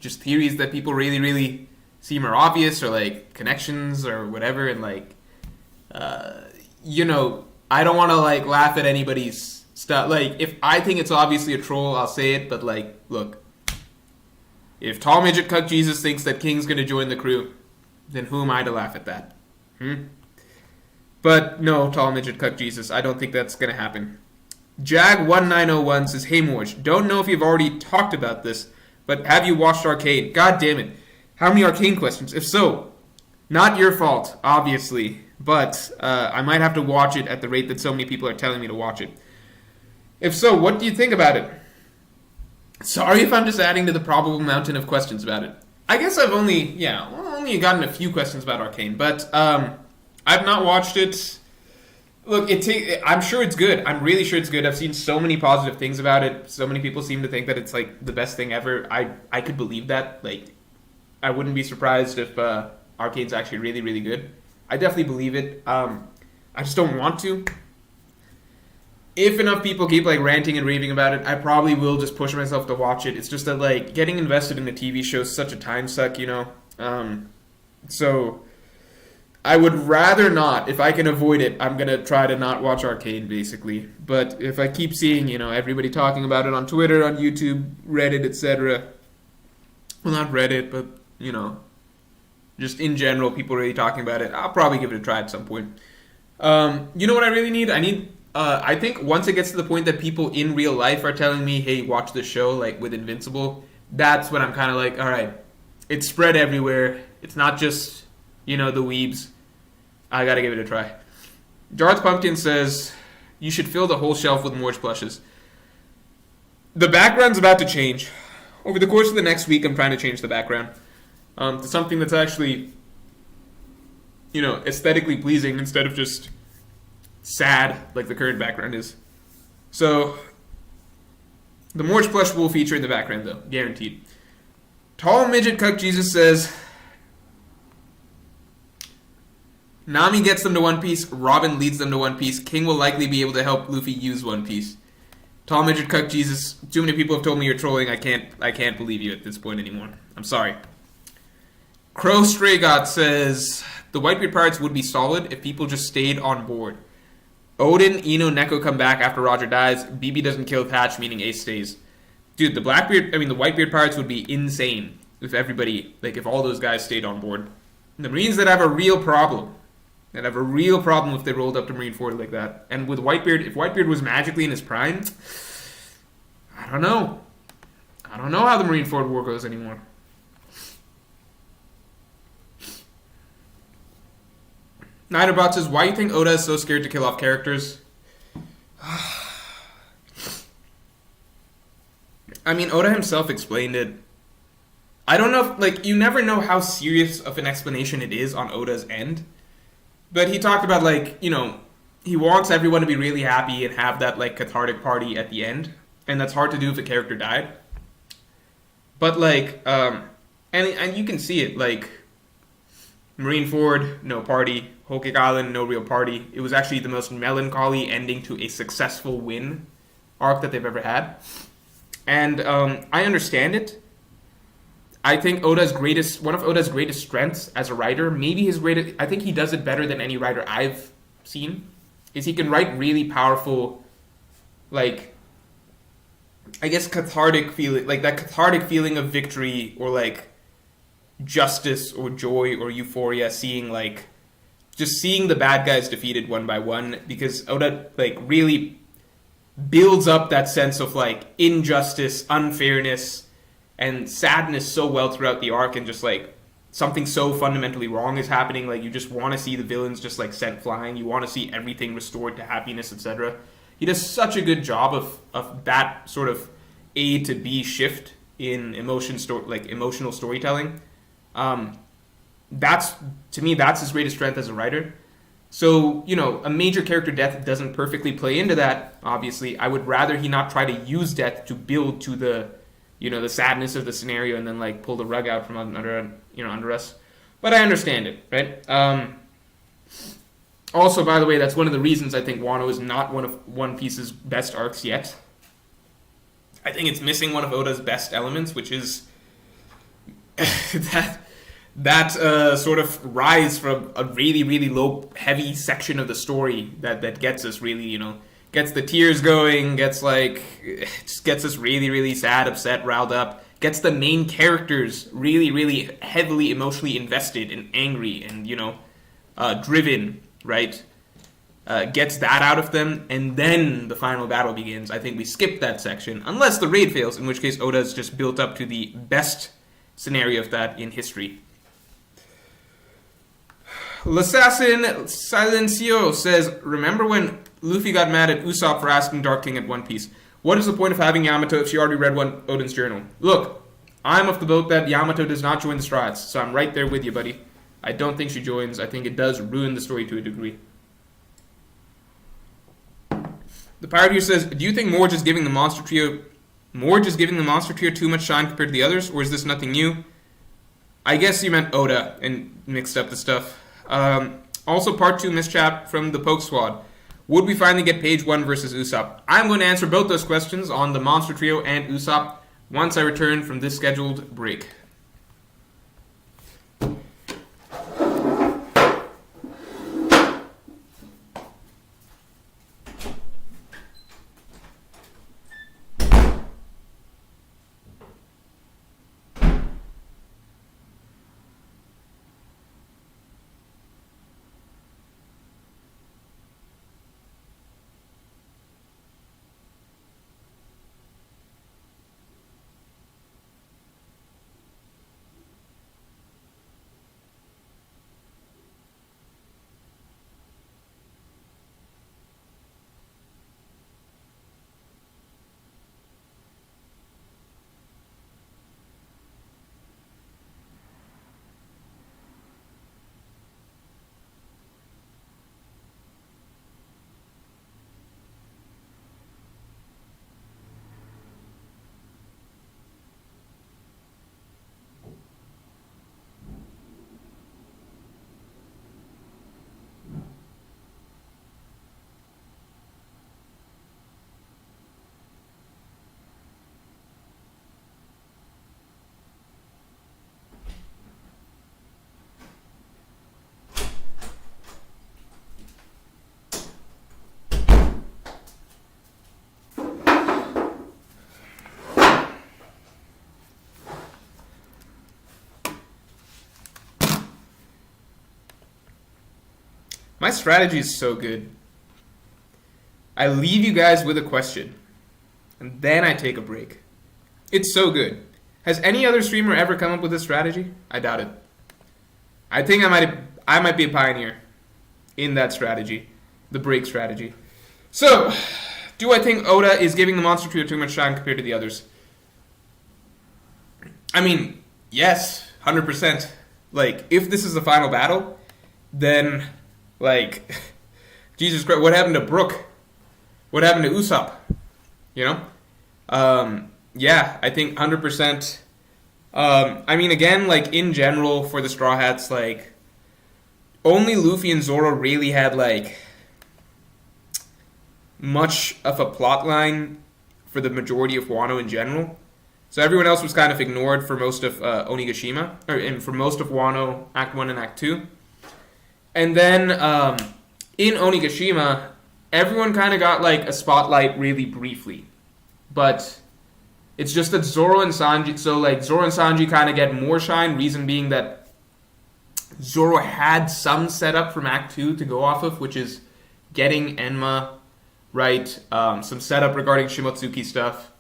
S1: just theories that people really, really seem are obvious, or, like, connections or whatever. And, like, I don't want to, like, laugh at anybody's stuff. Like, if I think it's obviously a troll, I'll say it. But, like, look. If Tall Midget Cuck Jesus thinks that King's going to join the crew, then who am I to laugh at that? But, no, Tall Midget Cuck Jesus, I don't think that's going to happen. Jag1901 says, Hey, Morge, don't know if you've already talked about this, but have you watched Arcane? God damn it. How many Arcane questions? If so, not your fault, obviously. But I might have to watch it at the rate that so many people are telling me to watch it. If so, what do you think about it? Sorry if I'm just adding to the probable mountain of questions about it. I guess I've only gotten a few questions about Arcane, but I've not watched it. Look, I'm sure it's good. I'm really sure it's good. I've seen so many positive things about it. So many people seem to think that it's, like, the best thing ever. I could believe that. Like, I wouldn't be surprised if Arcane's actually really, really good. I definitely believe it. I just don't want to. If enough people keep, like, ranting and raving about it, I probably will just push myself to watch it. It's just that, like, getting invested in a TV show is such a time suck, So I would rather not. If I can avoid it, I'm going to try to not watch Arcane, basically. But if I keep seeing, everybody talking about it on Twitter, on YouTube, Reddit, etc. Well, not Reddit, but, just in general, people really talking about it, I'll probably give it a try at some point. You know what I really need? I think once it gets to the point that people in real life are telling me, hey, watch this show, like with Invincible, that's when I'm kind of like, all right, it's spread everywhere. It's not just, the weebs. I gotta give it a try. Darth Pumpkin says, you should fill the whole shelf with Morge plushes. The background's about to change. Over the course of the next week, I'm trying to change the background. To something that's actually, aesthetically pleasing instead of just sad like the current background is. So, the Morge plush will feature in the background, though. Guaranteed. Tall Midget Cuck Jesus says, Nami gets them to One Piece, Robin leads them to One Piece, King will likely be able to help Luffy use One Piece. Tall Midget Cuck Jesus, too many people have told me you're trolling, I can't believe you at this point anymore. I'm sorry. Crow Stray God says, the Whitebeard Pirates would be solid if people just stayed on board. Odin, Ino, Neko come back after Roger dies. BB doesn't kill Patch, meaning Ace stays. Dude, the Whitebeard Pirates would be insane if everybody, if all those guys stayed on board. The Marines that have a real problem. If they rolled up to Marineford like that. And with Whitebeard, if Whitebeard was magically in his prime, I don't know. I don't know how the Marineford War goes anymore. Niderbot says, why do you think Oda is so scared to kill off characters? I mean, Oda himself explained it. I don't know if, you never know how serious of an explanation it is on Oda's end. But he talked about, he wants everyone to be really happy and have that, cathartic party at the end. And that's hard to do if a character died. But, and you can see it, Marineford, no party. Whole Cake Island, no real party. It was actually the most melancholy ending to a successful win arc that they've ever had. And I understand it. I think one of Oda's greatest strengths as a writer, maybe his greatest, I think he does it better than any writer I've seen, is he can write really powerful, like, I guess cathartic feeling, like that cathartic feeling of victory or like justice or joy or euphoria, seeing the bad guys defeated one by one, because Oda like really builds up that sense of like injustice, unfairness, and sadness so well throughout the arc, and just like something so fundamentally wrong is happening, like you just want to see the villains just like sent flying, you want to see everything restored to happiness, etc. He does such a good job of that sort of A to B shift in emotional storytelling. That's, to me, that's his greatest strength as a writer. So, a major character death doesn't perfectly play into that, obviously. I would rather he not try to use death to build to the, the sadness of the scenario and then, like, pull the rug out from under us. But I understand it, right? Also, by the way, that's one of the reasons I think Wano is not one of One Piece's best arcs yet. I think it's missing one of Oda's best elements, which is that sort of rise from a really, really low, heavy section of the story that gets us really, gets the tears going, just gets us really, really sad, upset, riled up, gets the main characters really, really heavily emotionally invested and angry and, driven, right? Gets that out of them, and then the final battle begins. I think we skip that section, unless the raid fails, in which case Oda's just built up to the best scenario of that in history. L'Assassin Silencio says, remember when Luffy got mad at Usopp for asking Dark King at One Piece? What is the point of having Yamato if she already read Oden's journal? Look, I'm of the boat that Yamato does not join the Straw Hats, so I'm right there with you, buddy. I don't think she joins. I think it does ruin the story to a degree. The Pirate here says, do you think Morge is giving the Monster Trio too much shine compared to the others, or is this nothing new? I guess you meant Oda and mixed up the stuff. Also, part 2 mischap from the Poke Squad. Would we finally get page 1 versus Usopp? I'm going to answer both those questions on the Monster Trio and Usopp once I return from this scheduled break. My strategy is so good. I leave you guys with a question, and then I take a break. It's so good. Has any other streamer ever come up with this strategy? I doubt it. I think I might be a pioneer in that strategy, the break strategy. So, do I think Oda is giving the Monster Trio too much shine compared to the others? I mean, yes, 100%. Like, if this is the final battle, then, like, Jesus Christ, what happened to Brook? What happened to Usopp? You know? Yeah, I think 100%. I mean, again, like, in general, for the Straw Hats, like, only Luffy and Zoro really had like much of a plot line for the majority of Wano in general. So everyone else was kind of ignored for most of Onigashima, and for most of Wano Act 1 and Act 2. And then in Onigashima, everyone kind of got like a spotlight really briefly. But it's just that Zoro and Sanji kind of get more shine, reason being that Zoro had some setup from Act 2 to go off of, which is getting Enma, right? Some setup regarding Shimotsuki stuff.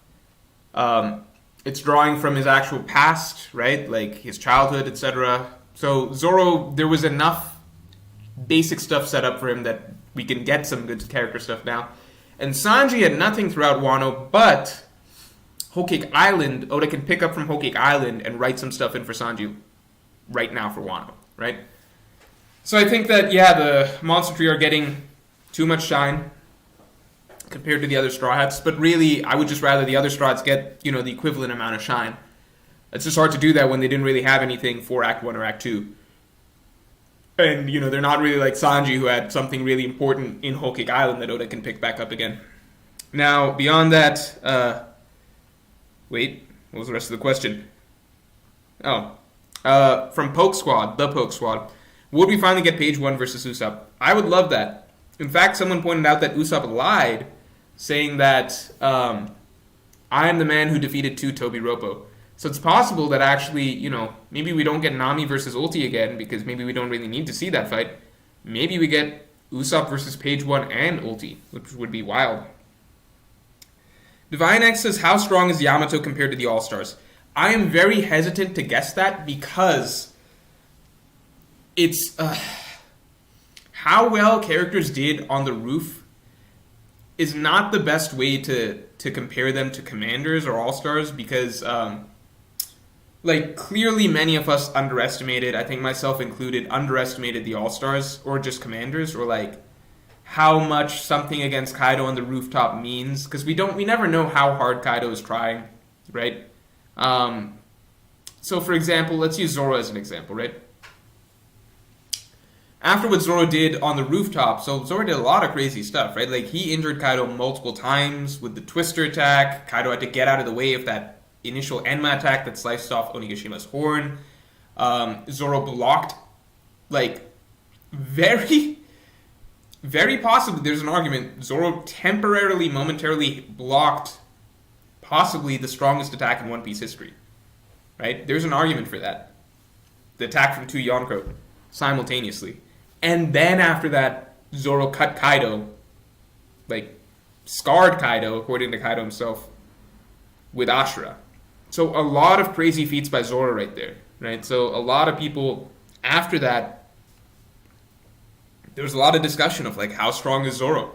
S1: It's drawing from his actual past, right? Like his childhood, etc. So Zoro, there was enough basic stuff set up for him that we can get some good character stuff now. And Sanji had nothing throughout Wano, but Whole Cake Island, Oda can pick up from Whole Cake Island and write some stuff in for Sanji right now for Wano, right? So I think that, yeah, the Monster Tree are getting too much shine compared to the other Straw Hats, but really, I would just rather the other Straw Hats get, the equivalent amount of shine. It's just hard to do that when they didn't really have anything for Act 1 or Act 2. And, they're not really like Sanji, who had something really important in Whole Cake Island that Oda can pick back up again. Now, beyond that, wait, what was the rest of the question? Oh, from Poke Squad, the Poke Squad, would we finally get Page 1 versus Usopp? I would love that. In fact, someone pointed out that Usopp lied, saying that I am the man who defeated 2 Tobi Roppo. So it's possible that actually, maybe we don't get Nami versus Ulti again, because maybe we don't really need to see that fight. Maybe we get Usopp versus Page 1 and Ulti, which would be wild. Divine X says, how strong is Yamato compared to the All-Stars? I am very hesitant to guess that, because it's how well characters did on the roof is not the best way to compare them to Commanders or All-Stars, because clearly many of us underestimated, I think myself included, underestimated the All-Stars or just Commanders, or how much something against Kaido on the rooftop means, because we never know how hard Kaido is trying, right? So for example, let's use Zoro as an example, right? After what Zoro did on the rooftop, so Zoro did a lot of crazy stuff, right? He injured Kaido multiple times with the Twister attack. Kaido had to get out of the way of that initial Enma attack that sliced off Onigashima's horn. Zoro blocked, very, very possibly, there's an argument, Zoro momentarily blocked possibly the strongest attack in One Piece history, right? There's an argument for that. The attack from 2 Yonko simultaneously. And then after that, Zoro cut Kaido, scarred Kaido, according to Kaido himself, with Ashura. So a lot of crazy feats by Zoro right there, right? So a lot of people, after that, there was a lot of discussion of, how strong is Zoro?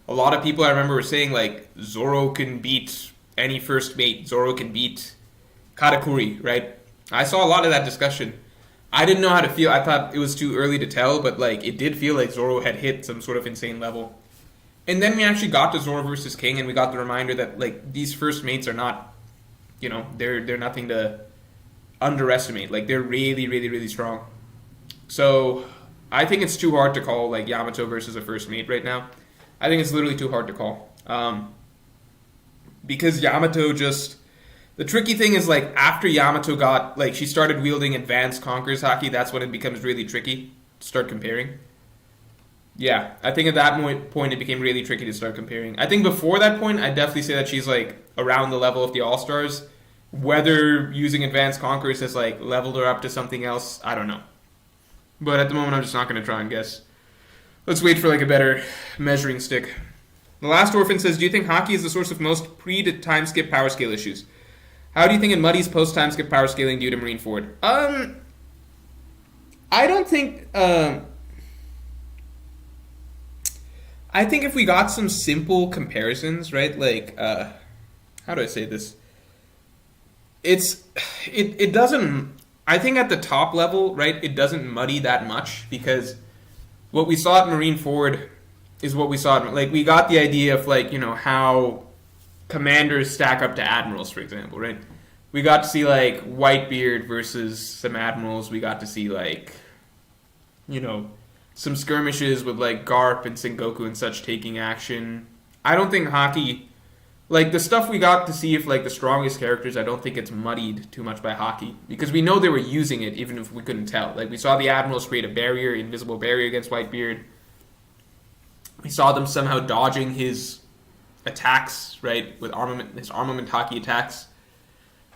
S1: A lot of people I remember were saying, Zoro can beat any first mate. Zoro can beat Katakuri, right? I saw a lot of that discussion. I didn't know how to feel. I thought it was too early to tell, but it did feel like Zoro had hit some sort of insane level. And then we actually got to Zoro versus King, and we got the reminder that these first mates are not, they're nothing to underestimate. They're really, really, really strong. So I think it's too hard to call Yamato versus a first mate right now. I think it's literally too hard to call. Because Yamato just... The tricky thing is, after Yamato got, she started wielding advanced Conqueror's Haki, that's when it becomes really tricky to start comparing. Yeah, I think at that point it became really tricky to start comparing. I think before that point, I'd definitely say that she's, around the level of the All-Stars. Whether using advanced Conquerors has, leveled her up to something else, I don't know. But at the moment, I'm just not going to try and guess. Let's wait for, a better measuring stick. The Last Orphan says, do you think Haki is the source of most pre-time skip power scale issues? How do you think it muddies post-time skip power scaling due to Marineford? I don't think... I think if we got some simple comparisons, right? How do I say this? It doesn't... I think at the top level, right, it doesn't muddy that much, because what we saw at Marineford is what we saw at... we got the idea of, how commanders stack up to admirals, for example, right? We got to see, Whitebeard versus some admirals. We got to see, some skirmishes with like Garp and Sengoku and such taking action. I don't think Haki, like the stuff we got to see if like the strongest characters, I don't think it's muddied too much by Haki because we know they were using it even if we couldn't tell. Like we saw the admirals create a barrier, invisible barrier against Whitebeard. We saw them somehow dodging his attacks, right, with his armament Haki attacks.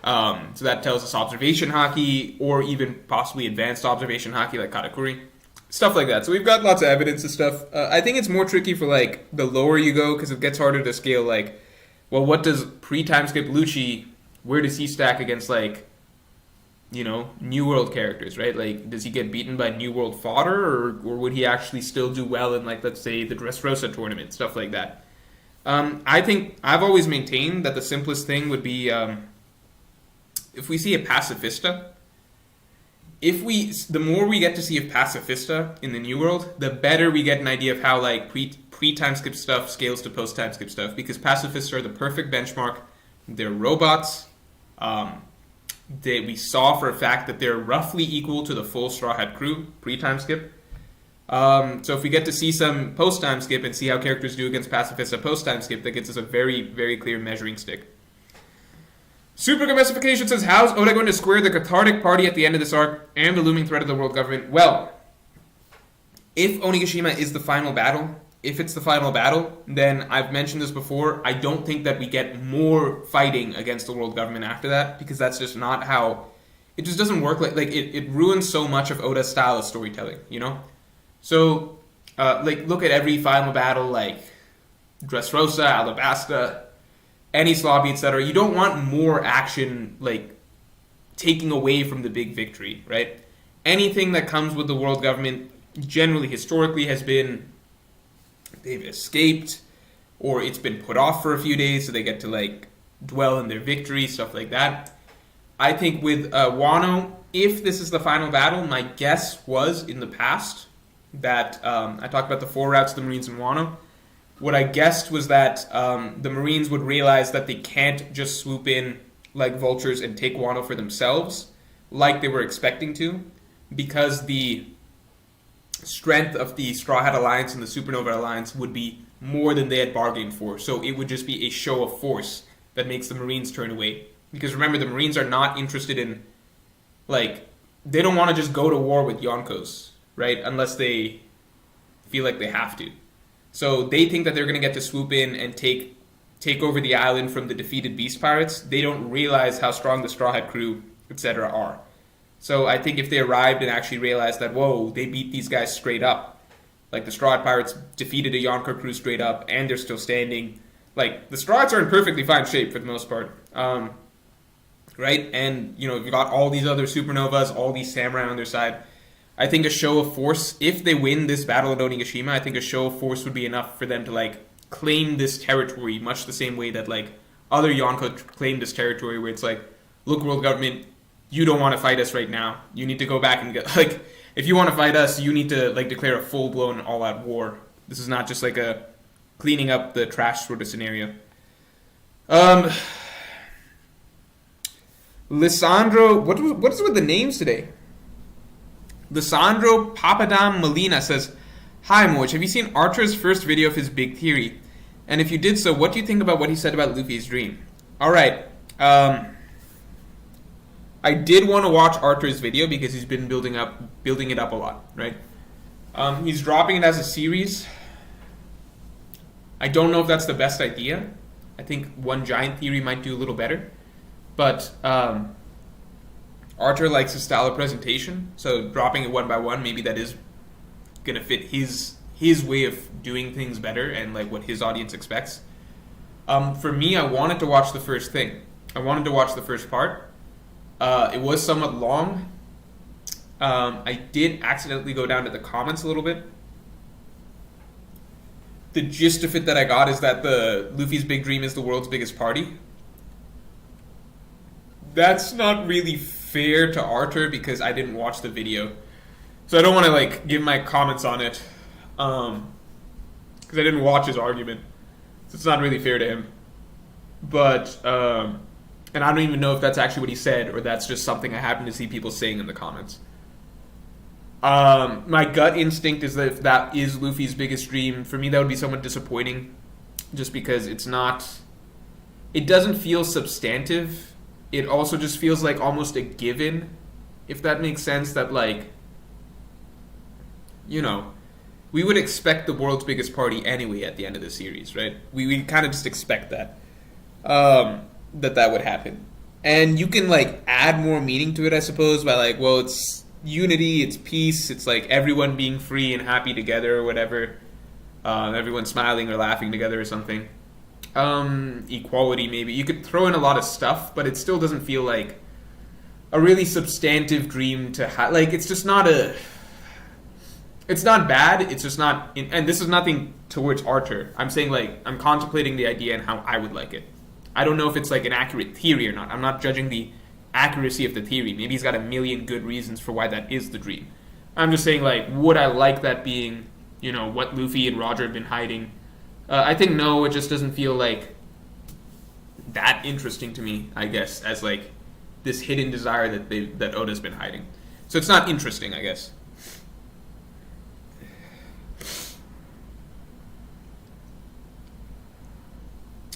S1: So that tells us observation Haki or even possibly advanced observation Haki like Katakuri. Stuff like that. So we've got lots of evidence and stuff. I think it's more tricky for like the lower you go because it gets harder to scale like, well, what does pre-time skip Lucci, where does he stack against like, you know, New World characters, right? Like, does he get beaten by New World fodder or would he actually still do well in like, let's say, the Dressrosa tournament, stuff like that. I think I've always maintained that the simplest thing would be if we see a Pacifista, the more we get to see of Pacifista in the New World, the better we get an idea of how like pre-time skip stuff scales to post-time skip stuff, because Pacifista are the perfect benchmark. They're robots. We saw for a fact that they're roughly equal to the full Straw Hat crew pre-time skip. So if we get to see some post-time skip and see how characters do against Pacifista post-time skip, that gets us a very, very clear measuring stick. Super Domestication says, how's Oda going to square the cathartic party at the end of this arc and the looming threat of the world government? Well, if Onigashima is the final battle, if it's the final battle, then I've mentioned this before, I don't think that we get more fighting against the world government after that, because that's just not how... It just doesn't work. Like it ruins so much of Oda's style of storytelling, you know? So, like, look at every final battle, like Dressrosa, Alabasta, Enies Lobby, etc. You don't want more action, like, taking away from the big victory, right? Anything that comes with the world government, generally, historically, has been they've escaped, or it's been put off for a few days so they get to, like, dwell in their victory, stuff like that. I think with Wano, if this is the final battle, my guess was in the past that I talked about the 4 routes of the Marines in Wano. What I guessed was that the Marines would realize that they can't just swoop in like vultures and take Wano for themselves like they were expecting to, because the strength of the Straw Hat Alliance and the Supernova Alliance would be more than they had bargained for. So it would just be a show of force that makes the Marines turn away. Because remember, the Marines are not interested in, like, they don't want to just go to war with Yonkos, right? Unless they feel like they have to. So they think that they're going to get to swoop in and take over the island from the defeated Beast Pirates. They don't realize how strong the Straw Hat crew, etc. are. So I think if they arrived and actually realized that, whoa, they beat these guys straight up, like the Straw Hat Pirates defeated a Yonko crew straight up, and they're still standing. Like, the Straw Hats are in perfectly fine shape for the most part. Right? And, you know, you've got all these other Supernovas, all these Samurai on their side. I think a show of force, if they win this battle at Onigashima, I think a show of force would be enough for them to, like, claim this territory, much the same way that, like, other Yonko claimed this territory, where it's like, look, world government, you don't want to fight us right now. You need to go back and get, like, if you want to fight us, you need to, like, declare a full-blown all-out war. This is not just, like, a cleaning up the trash sort of scenario. Lissandro, what is with the names today? Lissandro Papadam Molina says, hi Moj, have you seen Archer's first video of his big theory? And if you did so, what do you think about what he said about Luffy's dream? Alright, I did want to watch Archer's video because he's been building it up a lot, right? He's dropping it as a series. I don't know if that's the best idea. I think one giant theory might do a little better. But Archer likes his style of presentation, so dropping it one by one, maybe that is gonna fit his way of doing things better and like what his audience expects. For me, I wanted to watch the first thing. I wanted to watch the first part. It was somewhat long. I did accidentally go down to the comments a little bit. The gist of it that I got is that the Luffy's big dream is the world's biggest party. That's not really fair to Archer because I didn't watch the video. So I don't want to like give my comments on it. Because I didn't watch his argument. So it's not really fair to him. But, and I don't even know if that's actually what he said or that's just something I happen to see people saying in the comments. My gut instinct is that if that is Luffy's biggest dream, for me that would be somewhat disappointing, just because it's not. It doesn't feel substantive. It also just feels like almost a given, if that makes sense. That like, you know, we would expect the world's biggest party anyway at the end of the series, right? We kind of just expect that that would happen, and you can like add more meaning to it, I suppose, by like, well, it's unity, it's peace, it's like everyone being free and happy together or whatever, everyone smiling or laughing together or something. Equality, maybe you could throw in a lot of stuff, but it still doesn't feel like a really substantive dream to have. Like, it's just not a. It's not bad. It's just not. And this is nothing towards Archer. I'm saying like I'm contemplating the idea and how I would like it. I don't know if it's like an accurate theory or not. I'm not judging the accuracy of the theory. Maybe he's got a million good reasons for why that is the dream. I'm just saying like, would I like that being, what Luffy and Roger have been hiding? I think no. It just doesn't feel like that interesting to me, I guess, as like this hidden desire that Oda's been hiding. So it's not interesting, I guess.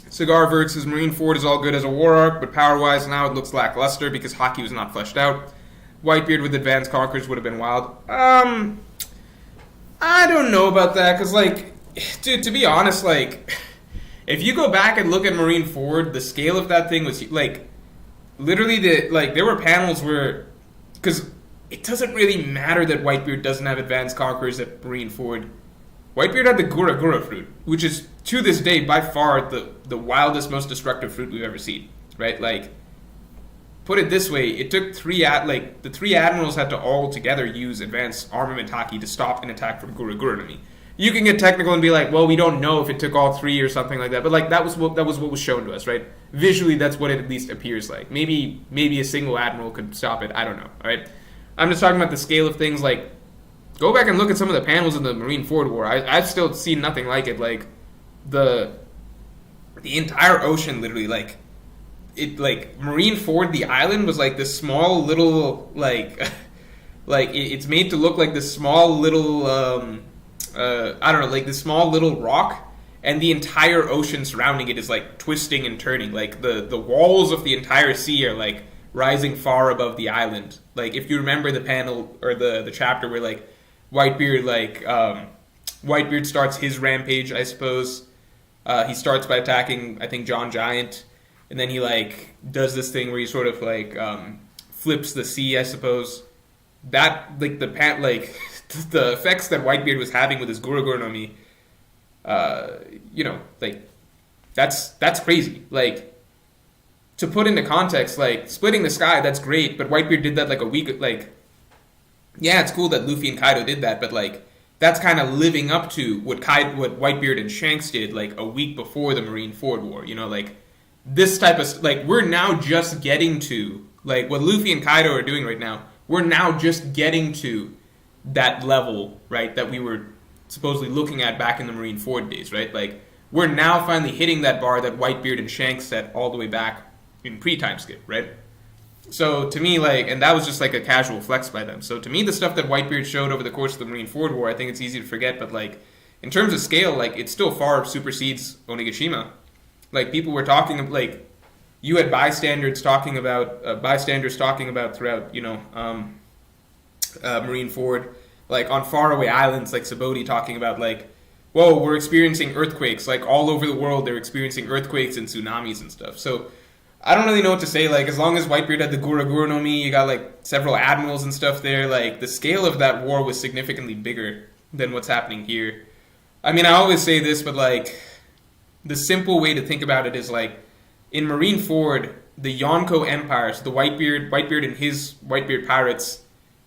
S1: Cigar Vert says Marineford is all good as a war arc, but power-wise now it looks lackluster because Haki was not fleshed out. Whitebeard with advanced conquerors would have been wild. I don't know about that, because, like, dude, to be honest, like, if you go back and look at Marineford, the scale of that thing was, like, literally, there were panels where, because it doesn't really matter that Whitebeard doesn't have advanced conquerors at Marineford. Whitebeard had the Gura Gura fruit, which is, to this day, by far the wildest, most destructive fruit we've ever seen, right? Like, put it this way, it took the three admirals had to all together use advanced armament haki to stop an attack from Gura Gura no Mi. You can get technical and be like, well, we don't know if it took all three or something like that, but like that was what was shown to us, right? Visually, that's what it at least appears like. Maybe a single admiral could stop it. I don't know, all right? I'm just talking about the scale of things. Like, go back and look at some of the panels in the Marineford War. I've still seen nothing like it. Like, the entire ocean, literally, like, it, like, Marineford, the island, was like this small little, like, it's made to look like this small little, I don't know, like this small little rock, and the entire ocean surrounding it is, like, twisting and turning. Like, the walls of the entire sea are, like, rising far above the island. Like, if you remember the panel, or the chapter where, like, Whitebeard starts his rampage, I suppose. He starts by attacking, I think, John Giant, and then he, like, does this thing where he sort of, like, flips the sea, I suppose. That, like, the effects that Whitebeard was having with his Gura Gura no Mi, like, that's crazy. Like, to put into context, like, splitting the sky, that's great, but Whitebeard did that, like, a week, like, yeah, it's cool that Luffy and Kaido did that, but, like, that's kind of living up to what Whitebeard and Shanks did, like, a week before the Marineford War, like, this type of, like, we're now just getting to, like, what Luffy and Kaido are doing right now, we're now just getting to that level, right, that we were supposedly looking at back in the Marineford days, right? Like, we're now finally hitting that bar that Whitebeard and Shanks set all the way back in pre-time skip, right? So, to me, like, and that was just, like, a casual flex by them. So, to me, the stuff that Whitebeard showed over the course of the Marineford War, I think it's easy to forget, but, like, in terms of scale, like, it still far supersedes Onigashima. Like, people were talking, like, you had bystanders talking about throughout, Marineford, like, on faraway islands, like Sabaody, talking about, like, whoa, we're experiencing earthquakes. Like, all over the world, they're experiencing earthquakes and tsunamis and stuff. So, I don't really know what to say. Like, as long as Whitebeard had the Gura Gura no Mi, you got, like, several admirals and stuff there. Like, the scale of that war was significantly bigger than what's happening here. I mean, I always say this, but, like, the simple way to think about it is, like, in Marineford, the Yonko Empire, so the Whitebeard and his Whitebeard pirates,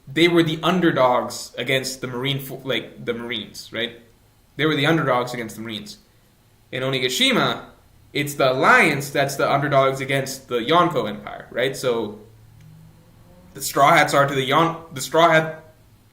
S1: they were the underdogs against the the Marines, right? They were the underdogs against the Marines. In Onigashima, it's the Alliance that's the underdogs against the Yonko Empire, right? So the Straw Hats are to the Straw Hat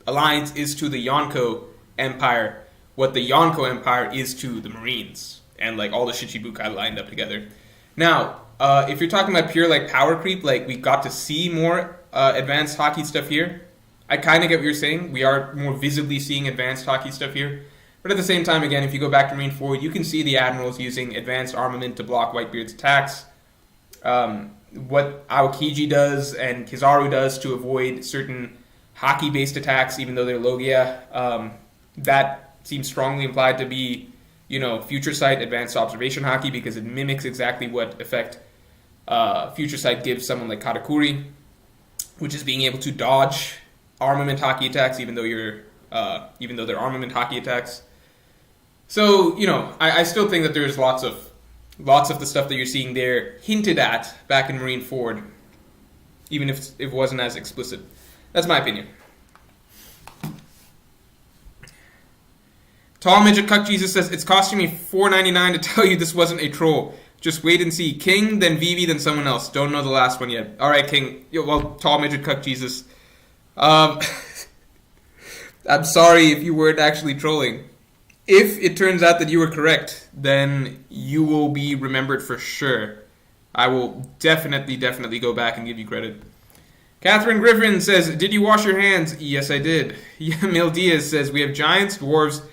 S1: Alliance is to the Yonko Empire what the Yonko Empire is to the Marines, and like all the Shichibukai lined up together. Now, if you're talking about pure like power creep, like we got to see more advanced Haki stuff here. I kind of get what you're saying. We are more visibly seeing advanced hockey stuff here. But at the same time, again, if you go back to Marine Ford, you can see the admirals using advanced armament to block Whitebeard's attacks. What Aokiji does and Kizaru does to avoid certain hockey-based attacks, even though they're Logia, that seems strongly implied to be, Future Sight advanced observation hockey, because it mimics exactly what effect Future Sight gives someone like Katakuri, which is being able to dodge armament hockey attacks, even though they're armament hockey attacks. So, I still think that there's lots of the stuff that you're seeing there hinted at back in Marine Ford, even if it wasn't as explicit. That's my opinion. Tall Midget Cuck Jesus says, it's costing me $4.99 to tell you this wasn't a troll. Just wait and see. King, then Vivi, then someone else. Don't know the last one yet. Alright, King. Tall Midget Cuck Jesus. I'm sorry if you weren't actually trolling. If it turns out that you were correct, then you will be remembered for sure. I will definitely go back and give you credit. Catherine Griffin says, did you wash your hands? Yes, I did. Yamil Diaz says, we have giants, dwarves,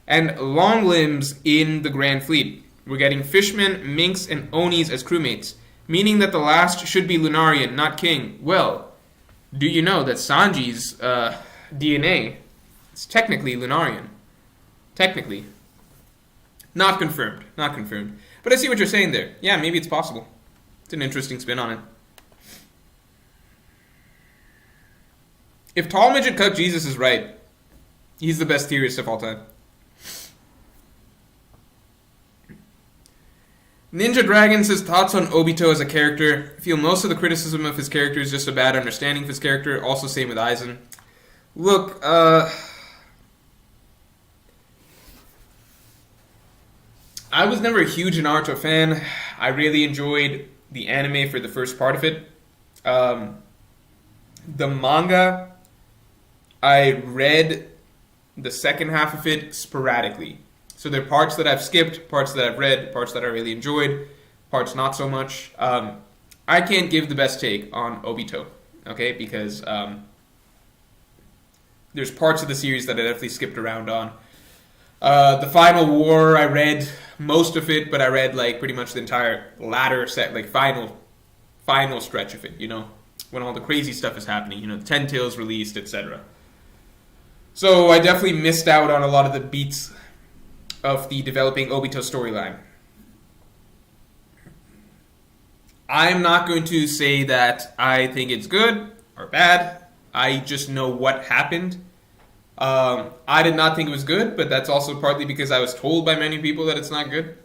S1: and long limbs in the Grand Fleet. We're getting fishmen, minks, and onis as crewmates, meaning that the last should be Lunarian, not king. Well, do you know that Sanji's DNA is technically Lunarian? Technically. Not confirmed. But I see what you're saying there. Yeah, maybe it's possible. It's an interesting spin on it. If Tall Midget Cuck Jesus is right, he's the best theorist of all time. Ninja Dragon says, thoughts on Obito as a character. I feel most of the criticism of his character is just a bad understanding of his character. Also same with Aizen. Look, I was never a huge Naruto fan. I really enjoyed the anime for the first part of it. The manga, I read the second half of it sporadically. So there are parts that I've skipped, parts that I've read, parts that I really enjoyed, parts not so much. I can't give the best take on Obito, okay? Because there's parts of the series that I definitely skipped around on. The Final War, I read most of it, but I read pretty much the entire latter set, final stretch of it, when all the crazy stuff is happening, Ten Tails released, etc. So I definitely missed out on a lot of the beats of the developing Obito storyline. I'm not going to say that I think it's good or bad. I just know what happened. I did not think it was good, but that's also partly because I was told by many people that it's not good.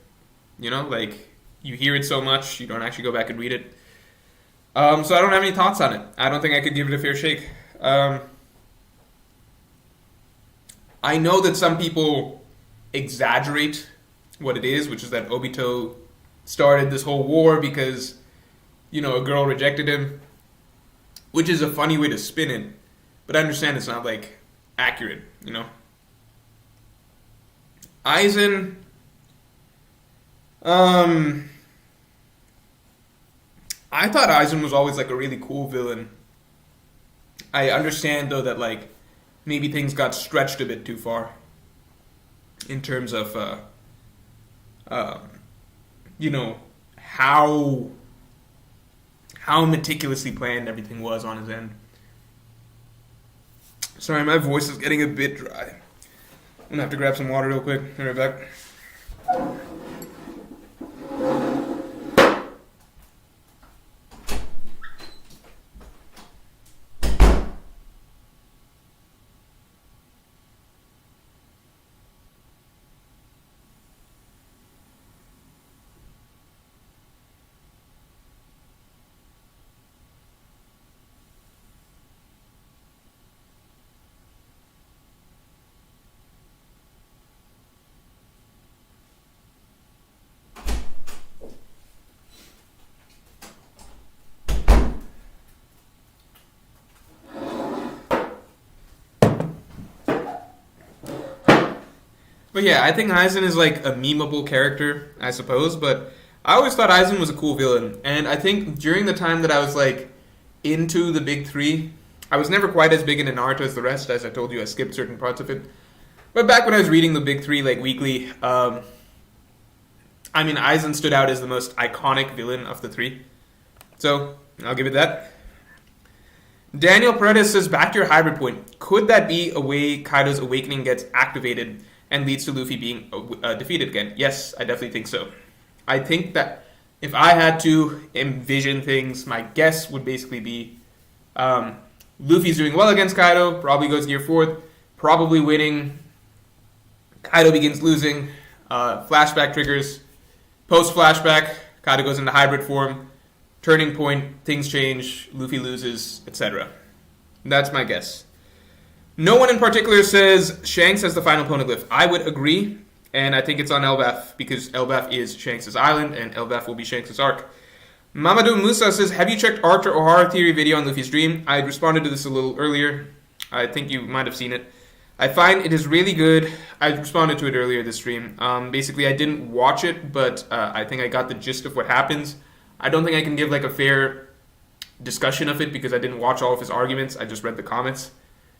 S1: You hear it so much, you don't actually go back and read it. So I don't have any thoughts on it. I don't think I could give it a fair shake. I know that some people exaggerate what it is, which is that Obito started this whole war because, a girl rejected him, which is a funny way to spin it. But I understand it's not, accurate, Aizen, I thought Aizen was always, a really cool villain. I understand, though, that, maybe things got stretched a bit too far in terms of, how meticulously planned everything was on his end. Sorry, my voice is getting a bit dry. I'm gonna have to grab some water real quick. Be right back. But yeah, I think Aizen is a memeable character, I suppose, but I always thought Aizen was a cool villain. And I think during the time that I was into the big three, I was never quite as big into Naruto as the rest. As I told you, I skipped certain parts of it. But back when I was reading the big three like weekly, Aizen stood out as the most iconic villain of the three. So I'll give it that. Daniel Paredes says, back to your hybrid point. Could that be a way Kaido's awakening gets activated and leads to Luffy being defeated again? Yes, I definitely think so. I think that if I had to envision things, my guess would basically be Luffy's doing well against Kaido, probably goes near fourth, probably winning. Kaido begins losing. Flashback triggers. Post-flashback, Kaido goes into hybrid form. Turning point, things change, Luffy loses, etc. That's my guess. No one in particular says Shanks has the final poneglyph. I would agree, and I think it's on Elbaf, because Elbaf is Shanks' island, and Elbaf will be Shanks' arc. Mamadou Musa says, have you checked Archer O'Hara theory video on Luffy's dream? I responded to this a little earlier. I think you might have seen it. I find it is really good. I responded to it earlier this stream. Basically, I didn't watch it, but I think I got the gist of what happens. I don't think I can give like a fair discussion of it because I didn't watch all of his arguments. I just read the comments.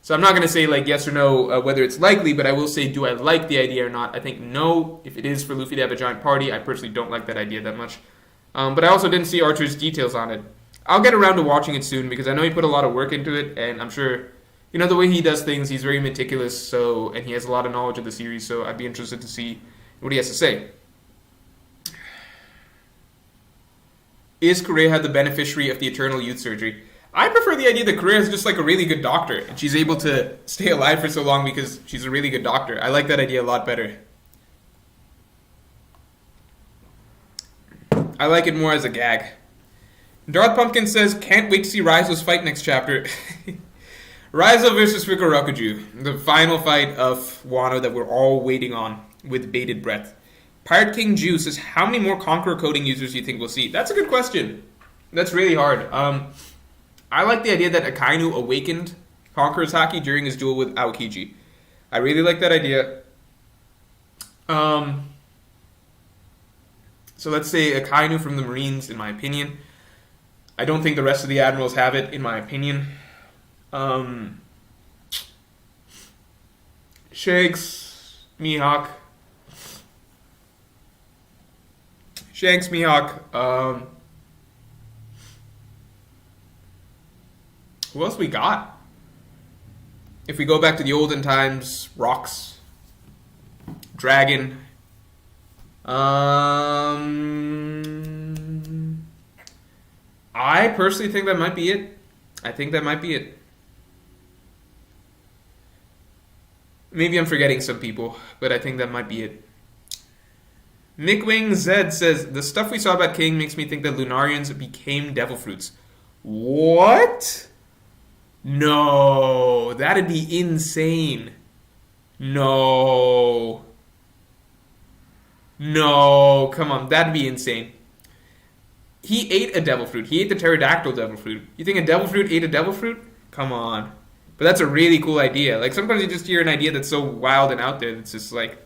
S1: So I'm not going to say like yes or no whether it's likely, but I will say do I like the idea or not. I think no, if it is for Luffy to have a giant party. I personally don't like that idea that much. But I also didn't see Archer's details on it. I'll get around to watching it soon because I know he put a lot of work into it, and I'm sure, you know, the way he does things, he's very meticulous, and he has a lot of knowledge of the series, so I'd be interested to see what he has to say. Is Kureha the beneficiary of the eternal youth surgery? I prefer the idea that Kureha is just like a really good doctor, and she's able to stay alive for so long because she's a really good doctor. I like that idea a lot better. I like it more as a gag. Darth Pumpkin says, can't wait to see Raizo's fight next chapter. Raizo versus Fukurokuju, the final fight of Wano that we're all waiting on with bated breath. Pirate King Ju says, how many more Conqueror coding users do you think we'll see? That's a good question. That's really hard. I like the idea that Akainu awakened Conqueror's Haki during his duel with Aokiji. I really like that idea. So let's say Akainu from the Marines, in my opinion. I don't think the rest of the admirals have it, in my opinion. Shanks, Mihawk. Who else we got? If we go back to the olden times, Rocks, Dragon. I personally think that might be it. Maybe I'm forgetting some people, but I think that might be it. Mickwing Zed says, the stuff we saw about King makes me think that Lunarians became devil fruits. What? No, that'd be insane. No, come on, that'd be insane. He ate a devil fruit. He ate the pterodactyl devil fruit. You think a devil fruit ate a devil fruit? Come on. But that's a really cool idea. Like, sometimes you just hear an idea that's so wild and out there that's just like,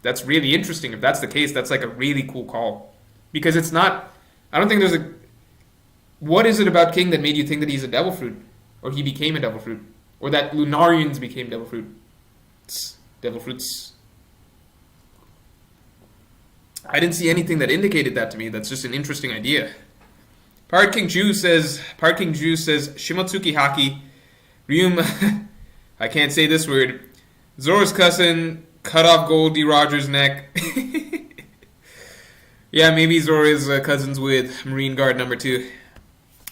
S1: that's really interesting. If that's the case, that's like a really cool call. Because it's not, I don't think there's a, what is it about King that made you think that he's a devil fruit? Or he became a devil fruit? Or that Lunarians became devil fruit? Devil fruits. I didn't see anything that indicated that to me. That's just an interesting idea. Pirate King Ju says, Shimotsuki Haki, Ryuma, I can't say this word, Zoro's cousin, cut off Goldie Rogers' neck. Yeah, maybe Zoro is cousins with Marine Guard number 2.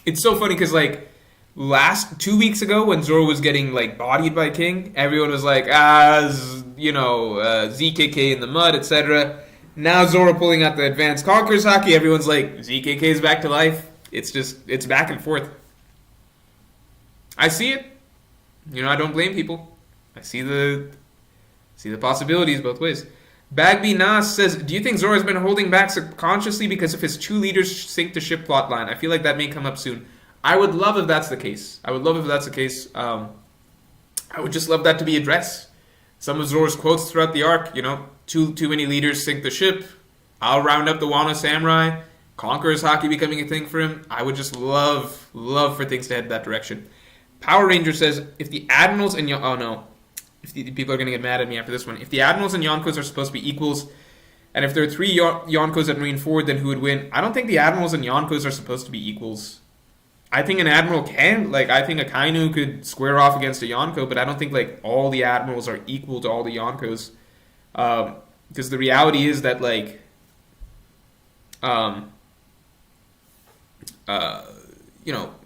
S1: It's so funny because, like, 2 weeks ago when Zoro was getting, like, bodied by King, everyone was like, ZKK in the mud, etc. Now Zoro pulling out the advanced Conqueror's Haki, everyone's like, ZKK is back to life. It's back and forth. I see it. I don't blame people. I see the possibilities both ways. Bagby Nas says, do you think Zoro has been holding back subconsciously because of his 2 leaders sink the ship plotline? I feel like that may come up soon. I would love if that's the case. I would just love that to be addressed. Some of Zoro's quotes throughout the arc, too many leaders sink the ship. I'll round up the Wano Samurai. Conqueror's Haki becoming a thing for him. I would just love for things to head that direction. Power Ranger says if the Admirals and oh no, if the people are gonna get mad at me after this one. If the Admirals and Yonkos are supposed to be equals, and if there are three Yonkos at Marine Ford, then who would win? I don't think the Admirals and Yonkos are supposed to be equals. I think an Admiral can, like, I think a Kainu could square off against a Yonko, but I don't think, like, all the Admirals are equal to all the Yonkos. Because the reality is that, like,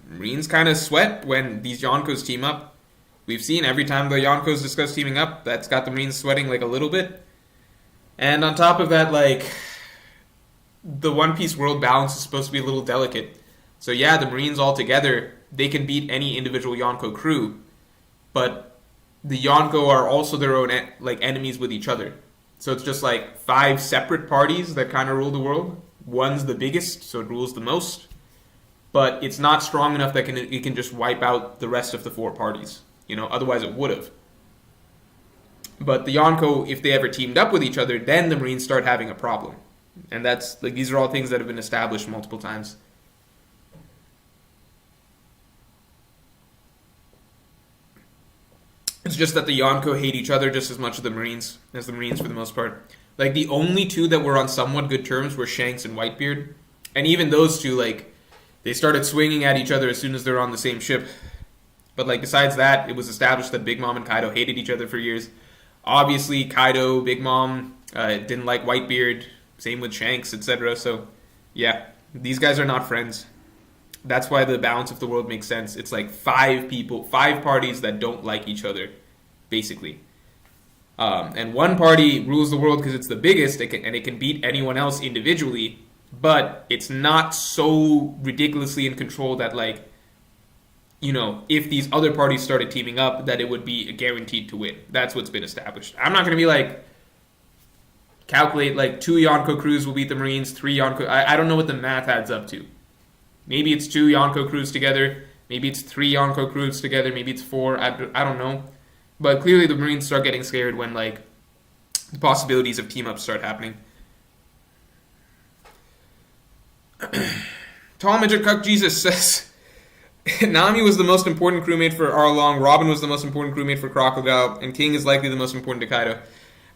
S1: Marines kind of sweat when these Yonkos team up. We've seen every time the Yonkos discuss teaming up, that's got the Marines sweating, like, a little bit. And on top of that, like, the One Piece world balance is supposed to be a little delicate. So yeah, the Marines all together, they can beat any individual Yonko crew, but the Yonko are also their own like enemies with each other. So it's just like 5 separate parties that kind of rule the world. One's the biggest, so it rules the most, but it's not strong enough that it can just wipe out the rest of the 4 parties. Otherwise it would have. But the Yonko, if they ever teamed up with each other, then the Marines start having a problem, and that's like these are all things that have been established multiple times. It's just that the Yonko hate each other just as much as the Marines for the most part. Like, the only 2 that were on somewhat good terms were Shanks and Whitebeard. And even those 2, like, they started swinging at each other as soon as they were on the same ship. But, like, besides that, it was established that Big Mom and Kaido hated each other for years. Obviously, Kaido, Big Mom, didn't like Whitebeard. Same with Shanks, etc. So, yeah, these guys are not friends. That's why the balance of the world makes sense. It's like 5 parties that don't like each other, basically. And one party rules the world because it's the biggest, and it can beat anyone else individually, but it's not so ridiculously in control that, like, if these other parties started teaming up, that it would be guaranteed to win. That's what's been established. I'm not going to be like, calculate, like, 2 Yonko crews will beat the Marines, 3 Yonko... I don't know what the math adds up to. Maybe it's 2 Yonko crews together. Maybe it's 3 Yonko crews together. Maybe it's 4. I don't know. But clearly the Marines start getting scared when, like, the possibilities of team-ups start happening. Tall Midget Cuck Jesus says, Nami was the most important crewmate for Arlong, Robin was the most important crewmate for Crocodile, and King is likely the most important to Kaido.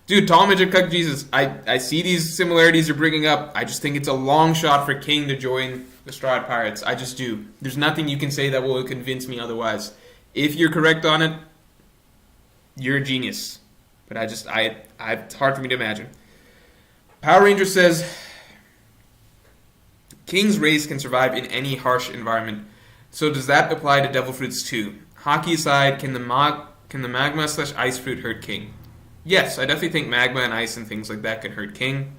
S1: Dude, Tall Midget Cuck Jesus, I see these similarities you're bringing up. I just think it's a long shot for King to join the Straw Hat Pirates. I just do. There's nothing you can say that will convince me otherwise. If you're correct on it, you're a genius. But it's hard for me to imagine. Power Ranger says, King's race can survive in any harsh environment. So does that apply to Devil Fruits too? Hockey aside, can the magma/ice fruit hurt King? Yes, I definitely think magma and ice and things like that can hurt King.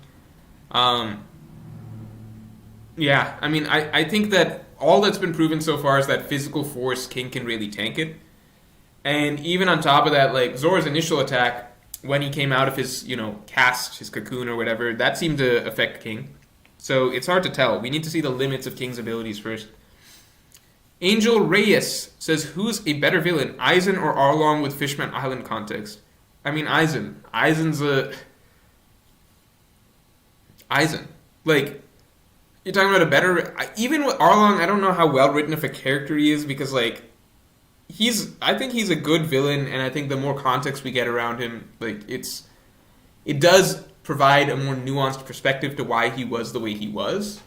S1: Yeah, I mean, I think that all that's been proven so far is that physical force, King can really tank it. And even on top of that, like, Zora's initial attack, when he came out of his, cast, his cocoon or whatever, that seemed to affect King. So it's hard to tell. We need to see the limits of King's abilities first. Angel Reyes says, who's a better villain, Aizen or Arlong with Fishman Island context? I mean, Aizen. Aizen. Like, you're talking about a better... Even with Arlong, I don't know how well written of a character he is, because, like, I think he's a good villain, and I think the more context we get around him, like, it does provide a more nuanced perspective to why he was the way he was.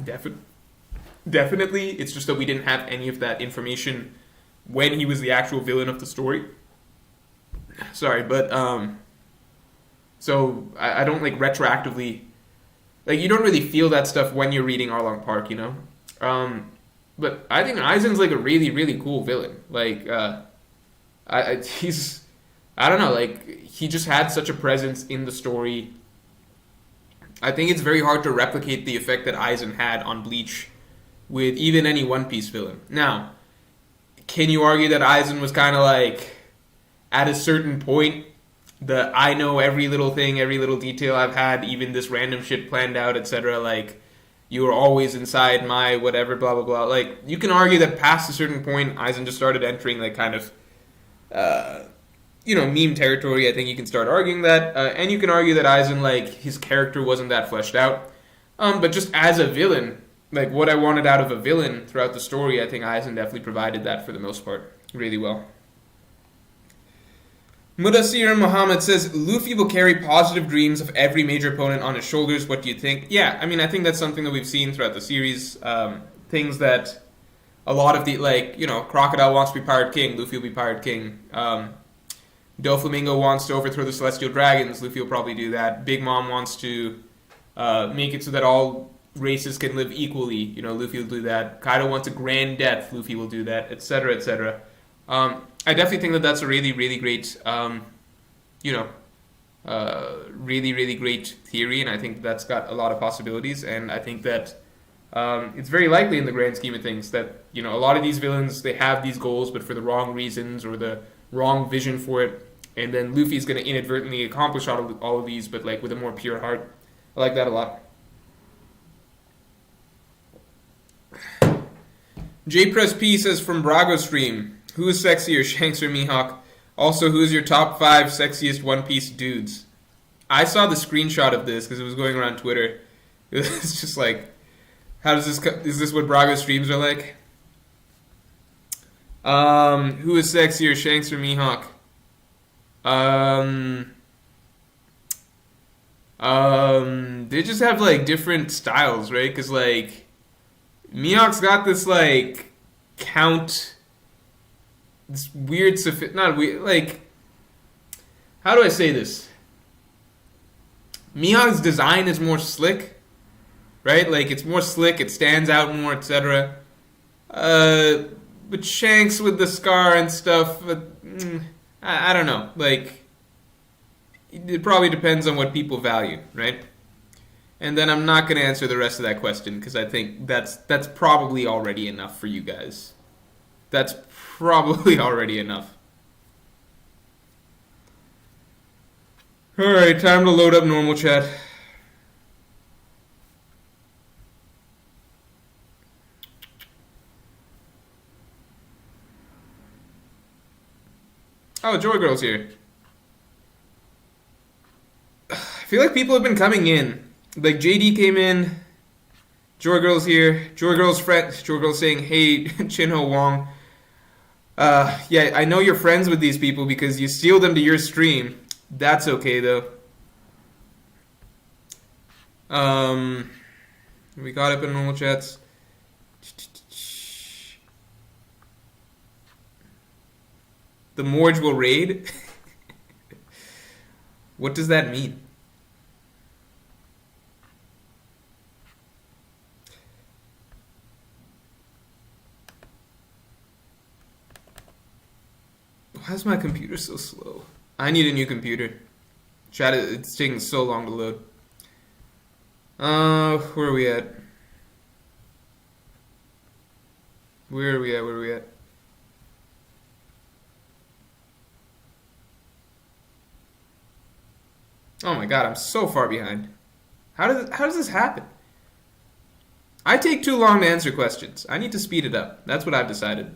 S1: Definitely. It's just that we didn't have any of that information when he was the actual villain of the story. Sorry, but, so I don't, like, retroactively, like, you don't really feel that stuff when you're reading Arlong Park, but I think Aizen's, like, a really, really cool villain. Like, he's, I don't know, like, he just had such a presence in the story. I think it's very hard to replicate the effect that Aizen had on Bleach with even any One Piece villain. Now, can you argue that Aizen was kind of like, at a certain point, I know every little thing, every little detail I've had, even this random shit planned out, etc. Like, you were always inside my whatever, blah, blah, blah. Like, you can argue that past a certain point, Aizen just started entering, like, kind of, meme territory. I think you can start arguing that. And you can argue that Aizen, like, his character wasn't that fleshed out. But just as a villain, like, what I wanted out of a villain throughout the story, I think Aizen definitely provided that for the most part. really well. Mudassir Muhammad says, Luffy will carry positive dreams of every major opponent on his shoulders. What do you think? Yeah, I mean, I think that's something that we've seen throughout the series. Things that a lot of the, like, Crocodile wants to be Pirate King, Luffy will be Pirate King. Doflamingo wants to overthrow the Celestial Dragons, Luffy will probably do that. Big Mom wants to make it so that all races can live equally, Luffy will do that. Kaido wants a grand death, Luffy will do that, etc., etc. I definitely think that that's a really, really great, really, really great theory, and I think that's got a lot of possibilities, and I think that it's very likely in the grand scheme of things that, a lot of these villains, they have these goals, but for the wrong reasons or the wrong vision for it, and then Luffy's going to inadvertently accomplish all of these, but like with a more pure heart. I like that a lot. JPress P says from Brago stream, who is sexier, Shanks or Mihawk? Also, who is your top 5 sexiest One Piece dudes? I saw the screenshot of this because it was going around Twitter. It's just like, how does this? Is this what Brago streams are like? Who is sexier, Shanks or Mihawk? They just have like different styles, right? Because like Mihawk's got this like this weird, not weird, like, how do I say this? Mihawk's design is more slick, right? Like it's more slick, it stands out more, etc. But Shanks with the scar and stuff, I don't know. Like, it probably depends on what people value, right? And then I'm not going to answer the rest of that question because I think that's probably already enough for you guys. That's probably already enough. Alright, time to load up normal chat. Oh, Joy Girl's here. I feel like people have been coming in. Like JD came in. Joy Girl's here. Joy Girl's saying, hey, Chinho Wong. Yeah, I know you're friends with these people because you steal them to your stream. That's okay, though. We got up in normal chats. The Morge will raid? What does that mean? Why is my computer so slow? I need a new computer. Chat, it's taking so long to load. Where are we at? Where are we at? Oh my god, I'm so far behind. How does this happen? I take too long to answer questions. I need to speed it up. That's what I've decided.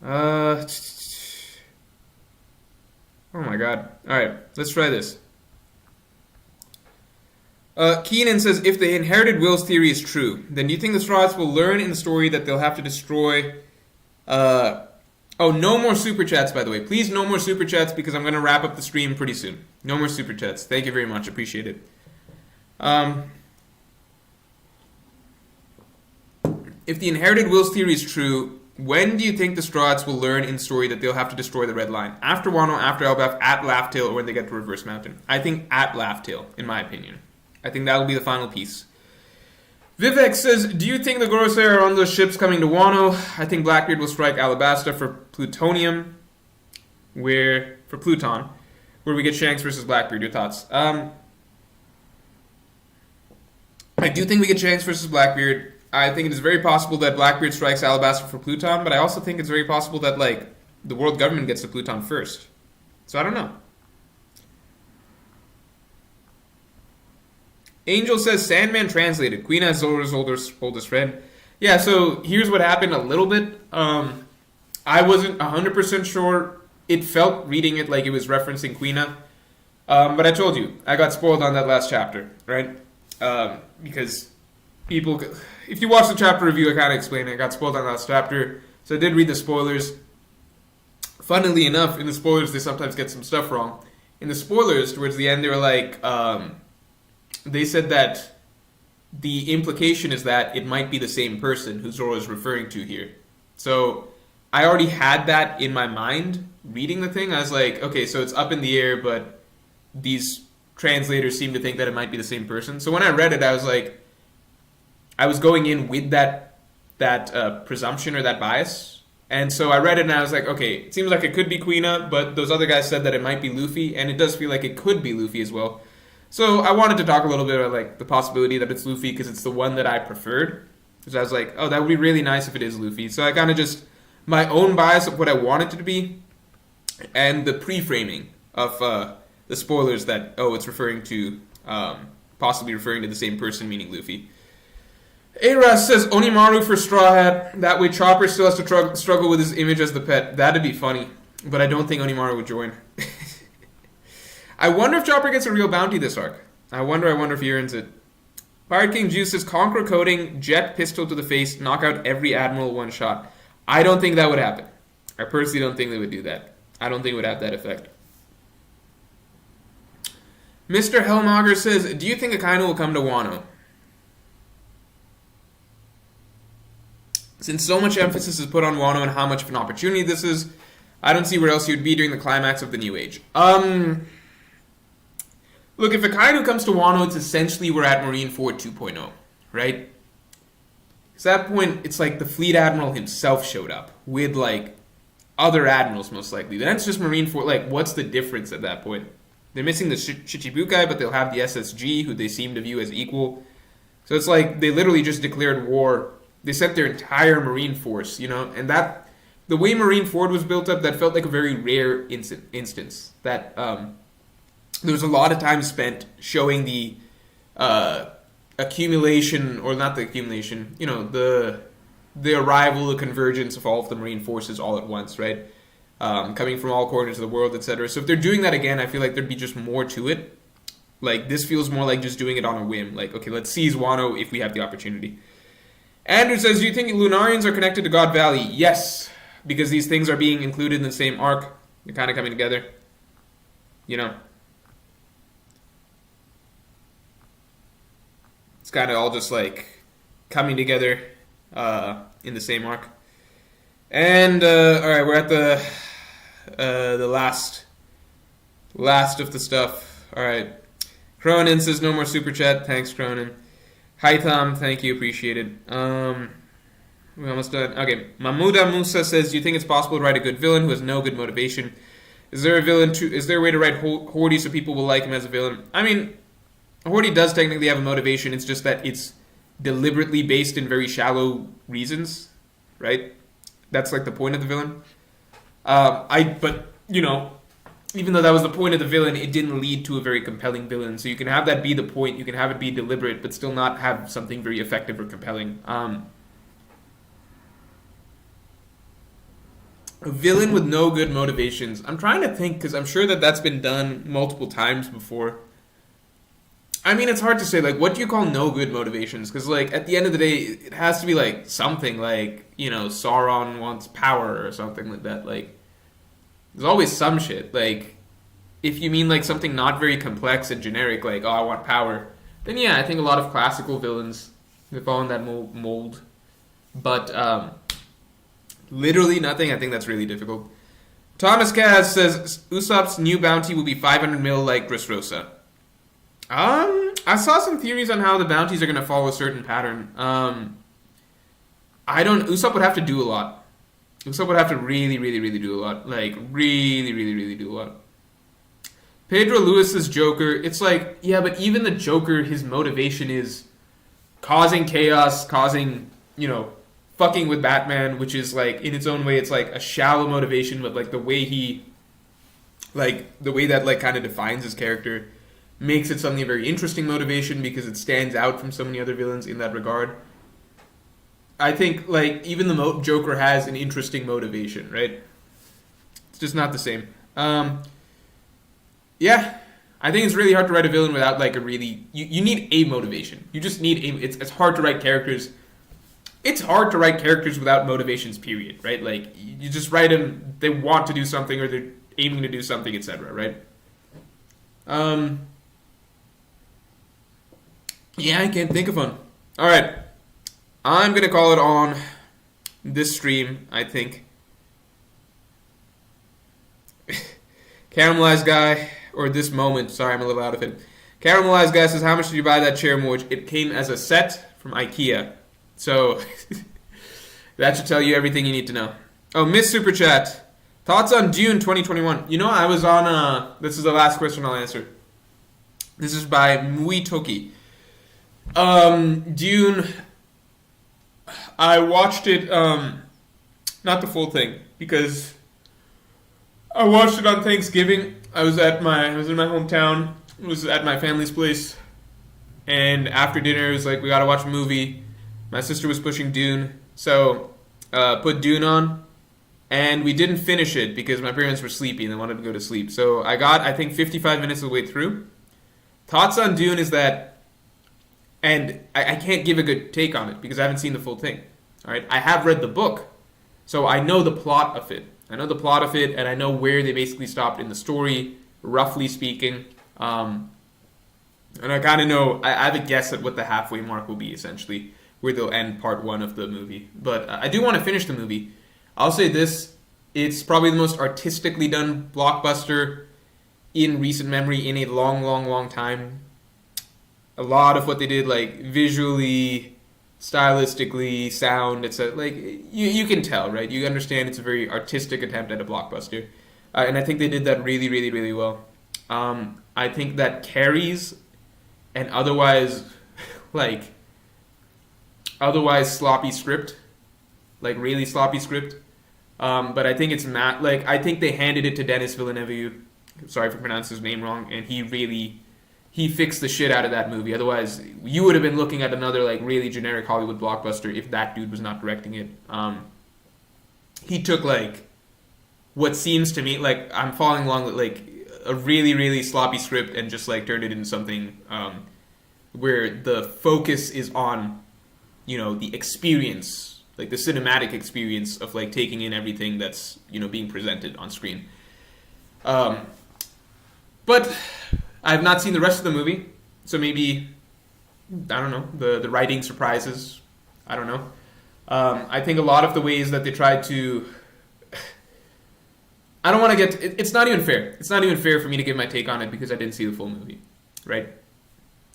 S1: Oh my god. Alright, let's try this. Keenan says, if the inherited wills theory is true, then do you think the Straw Hats will learn in the story that they'll have to destroy... Oh, no more super chats, by the way. Please, no more super chats because I'm going to wrap up the stream pretty soon. No more super chats. Thank you very much. Appreciate it. If the inherited wills theory is true, when do you think the Straw Hats will learn in the story that they'll have to destroy the Red Line? After Wano, after Elbaf, at Laugh Tale, or when they get to Reverse Mountain? I think at Laugh Tale, in my opinion. I think that'll be the final piece. Vivek says, do you think the Gorosei are on those ships coming to Wano? I think Blackbeard will strike Alabasta for Plutonium, for Pluton, where we get Shanks versus Blackbeard. Your thoughts? I do think we get Shanks versus Blackbeard. I think it is very possible that Blackbeard strikes Alabasta for Pluton, but I also think it's very possible that, like, the world government gets to Pluton first. So I don't know. Angel says, Sandman translated. Queen as Zoro's oldest friend. Yeah, so here's what happened a little bit. I wasn't 100% sure. It felt, reading it, like it was referencing Quina. But I told you, I got spoiled on that last chapter, right? Because people... If you watch the chapter review, I kind of explained it. I got spoiled on that last chapter. So I did read the spoilers. Funnily enough, in the spoilers, they sometimes get some stuff wrong. In the spoilers, towards the end, they were like, they said that the implication is that it might be the same person who Zoro is referring to here. So I already had that in my mind reading the thing. I was like, okay, so it's up in the air, but these translators seem to think that it might be the same person. So when I read it, I was like, I was going in with that presumption or that bias. And so I read it and I was like, okay, it seems like it could be Kuina, but those other guys said that it might be Luffy, and it does feel like it could be Luffy as well. So I wanted to talk a little bit about like the possibility that it's Luffy because it's the one that I preferred. Because I was like, oh, that would be really nice if it is Luffy. So I kind of just, my own bias of what I want it to be, and the pre-framing of the spoilers that, oh, it's referring to, possibly referring to the same person, meaning Luffy. Aras says Onimaru for Straw Hat. That way Chopper still has to struggle with his image as the pet. That'd be funny. But I don't think Onimaru would join. I wonder if Chopper gets a real bounty this arc. I wonder if he earns it. Pirate King Juice says Conqueror Coding, jet pistol to the face, knock out every admiral one shot. I don't think that would happen. I personally don't think they would do that. I don't think it would have that effect. Mr. Helmauger says, do you think Akainu will come to Wano? Since so much emphasis is put on Wano and how much of an opportunity this is, I don't see where else he would be during the climax of the New Age. Look, if Akainu comes to Wano, it's essentially we're at Marineford 2.0, right? Because at that point, it's like the Fleet Admiral himself showed up with, like, other admirals, most likely. Then it's just Marineford. Like, what's the difference at that point? They're missing the Shichibukai, but they'll have the SSG, who they seem to view as equal. So it's like they literally just declared war. They sent their entire Marine force, you know? And that, the way Marineford was built up, that felt like a very rare instance. That, there was a lot of time spent showing the accumulation, or not the accumulation, you know, the arrival, the convergence of all of the Marine forces all at once, right? Coming from all corners of the world, etc. So if they're doing that again, I feel like there'd be just more to it. Like, this feels more like just doing it on a whim. Like, okay, let's seize Wano if we have the opportunity. Andrew says, do you think Lunarians are connected to God Valley? Yes, because these things are being included in the same arc. They're kind of coming together. You know. It's kind of all just, like, coming together in the same arc. And, alright, we're at the last of the stuff. Alright. Cronin says, no more super chat. Thanks, Cronin. Hi, Tom. Thank you. Appreciate it. We almost done. Okay. Mahmouda Musa says, do you think it's possible to write a good villain who has no good motivation? Is there a way to write Hordy so people will like him as a villain? I mean, Hordy does technically have a motivation. It's just that it's deliberately based in very shallow reasons, right? That's like the point of the villain. But you know, even though that was the point of the villain, it didn't lead to a very compelling villain. So you can have that be the point, you can have it be deliberate, but still not have something very effective or compelling. A villain with no good motivations. I'm trying to think, because I'm sure that that's been done multiple times before. I mean, it's hard to say, like, what do you call no good motivations? Because, like, at the end of the day, it has to be, like, something like, you know, Sauron wants power or something like that. Like, there's always some shit. Like, if you mean, like, something not very complex and generic, like, oh, I want power, then yeah, I think a lot of classical villains, they fall in that mold. But, literally nothing, I think that's really difficult. Thomas Kaz says, Usopp's new bounty will be 500 mil like Dressrosa. I saw some theories on how the bounties are going to follow a certain pattern. Usopp would have to do a lot. Usopp would have to really, really, really do a lot. Like, really, really, really do a lot. Pedro Lewis's Joker, it's like, yeah, but even the Joker, his motivation is causing chaos, causing, you know, fucking with Batman, which is, like, in its own way, it's like a shallow motivation, but, like, the way that, like, kind of defines his character makes it suddenly a very interesting motivation because it stands out from so many other villains in that regard. I think, like, even the Joker has an interesting motivation, right? It's just not the same. Yeah, I think it's really hard to write a villain without, like, a really... You need a motivation. You just need a... It's hard to write characters it's hard to write characters without motivations, period, right? Like, you just write them, they want to do something or they're aiming to do something, etc., right? Yeah, I can't think of one. All right. I'm going to call it on this stream, I think. Caramelized Guy, or this moment, sorry, I'm a little out of it. Caramelized Guy says, how much did you buy that chair, Morge? It came as a set from IKEA. So, that should tell you everything you need to know. Oh, Miss Super Chat. Thoughts on Dune 2021? You know, I was on, this is the last question I'll answer. This is by Mui Toki. Dune, I watched it, not the full thing, because I watched it on Thanksgiving. I was in my hometown, was at my family's place, and after dinner, it was like, we gotta watch a movie. My sister was pushing Dune, so, put Dune on, and we didn't finish it because my parents were sleepy and they wanted to go to sleep. So I got, I think, 55 minutes of the way through. Thoughts on Dune is that, and I can't give a good take on it because I haven't seen the full thing. All right, I have read the book, so I know the plot of it. I know the plot of it, and I know where they basically stopped in the story, roughly speaking. And I kind of know, I have a guess at what the halfway mark will be, essentially, where they'll end part one of the movie. But I do want to finish the movie. I'll say this, it's probably the most artistically done blockbuster in recent memory in a long, long, long time. A lot of what they did, like, visually, stylistically, sound, etc. Like, you can tell, right? You understand it's a very artistic attempt at a blockbuster. And I think they did that really, really, really well. I think that carries an otherwise sloppy script. Like, really sloppy script. But I think it's not, like, I think they handed it to Denis Villeneuve. Sorry for pronouncing his name wrong. And he fixed the shit out of that movie. Otherwise, you would have been looking at another, like, really generic Hollywood blockbuster if that dude was not directing it. He took, like, what seems to me, like, I'm following along with, like, a really, really sloppy script and just, like, turned it into something where the focus is on, you know, the experience, like, the cinematic experience of, like, taking in everything that's, you know, being presented on screen. But I have not seen the rest of the movie, so maybe, I don't know, the writing surprises. I don't know. I think a lot of the ways that they tried to... I don't want to get... It's not even fair. It's not even fair for me to give my take on it because I didn't see the full movie, right?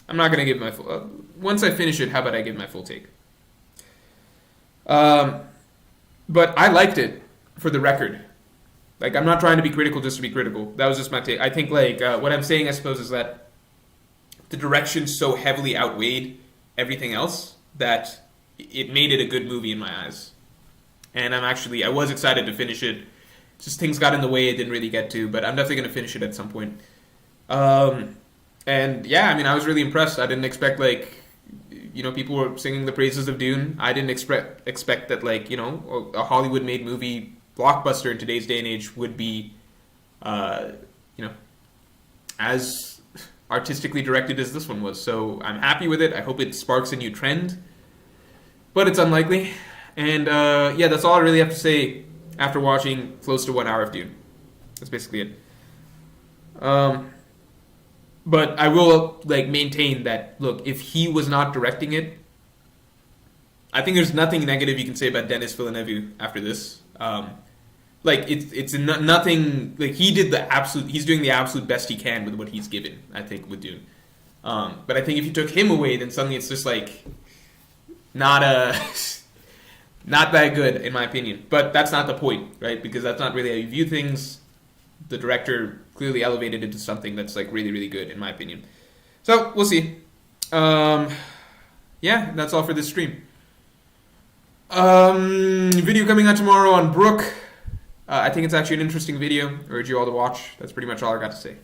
S1: I'm not going to give my full... once I finish it, how about I give my full take? But I liked it, for the record. Like, I'm not trying to be critical just to be critical. That was just my take. I think, like, what I'm saying, I suppose, is that the direction so heavily outweighed everything else that it made it a good movie in my eyes. And I was excited to finish it. Just things got in the way, it didn't really get to, but I'm definitely going to finish it at some point. And, yeah, I mean, I was really impressed. I didn't expect, like, you know, people were singing the praises of Dune. I didn't expect that, like, you know, a Hollywood-made movie blockbuster in today's day and age would be, you know, as artistically directed as this one was. So I'm happy with it. I hope it sparks a new trend, but it's unlikely. And yeah, that's all I really have to say after watching close to 1 hour of Dune. That's basically it. But I will, like, maintain that, look, if he was not directing it, I think there's nothing negative you can say about Denis Villeneuve after this. Like, it's nothing, like, he's doing the absolute best he can with what he's given, I think, with Dune. But I think if you took him away, then suddenly it's just, like, not that good, in my opinion. But that's not the point, right? Because that's not really how you view things. The director clearly elevated it to something that's, like, really, really good, in my opinion. So, we'll see. Yeah, that's all for this stream. Video coming out tomorrow on Brook. I think it's actually an interesting video. I urge you all to watch. That's pretty much all I got to say.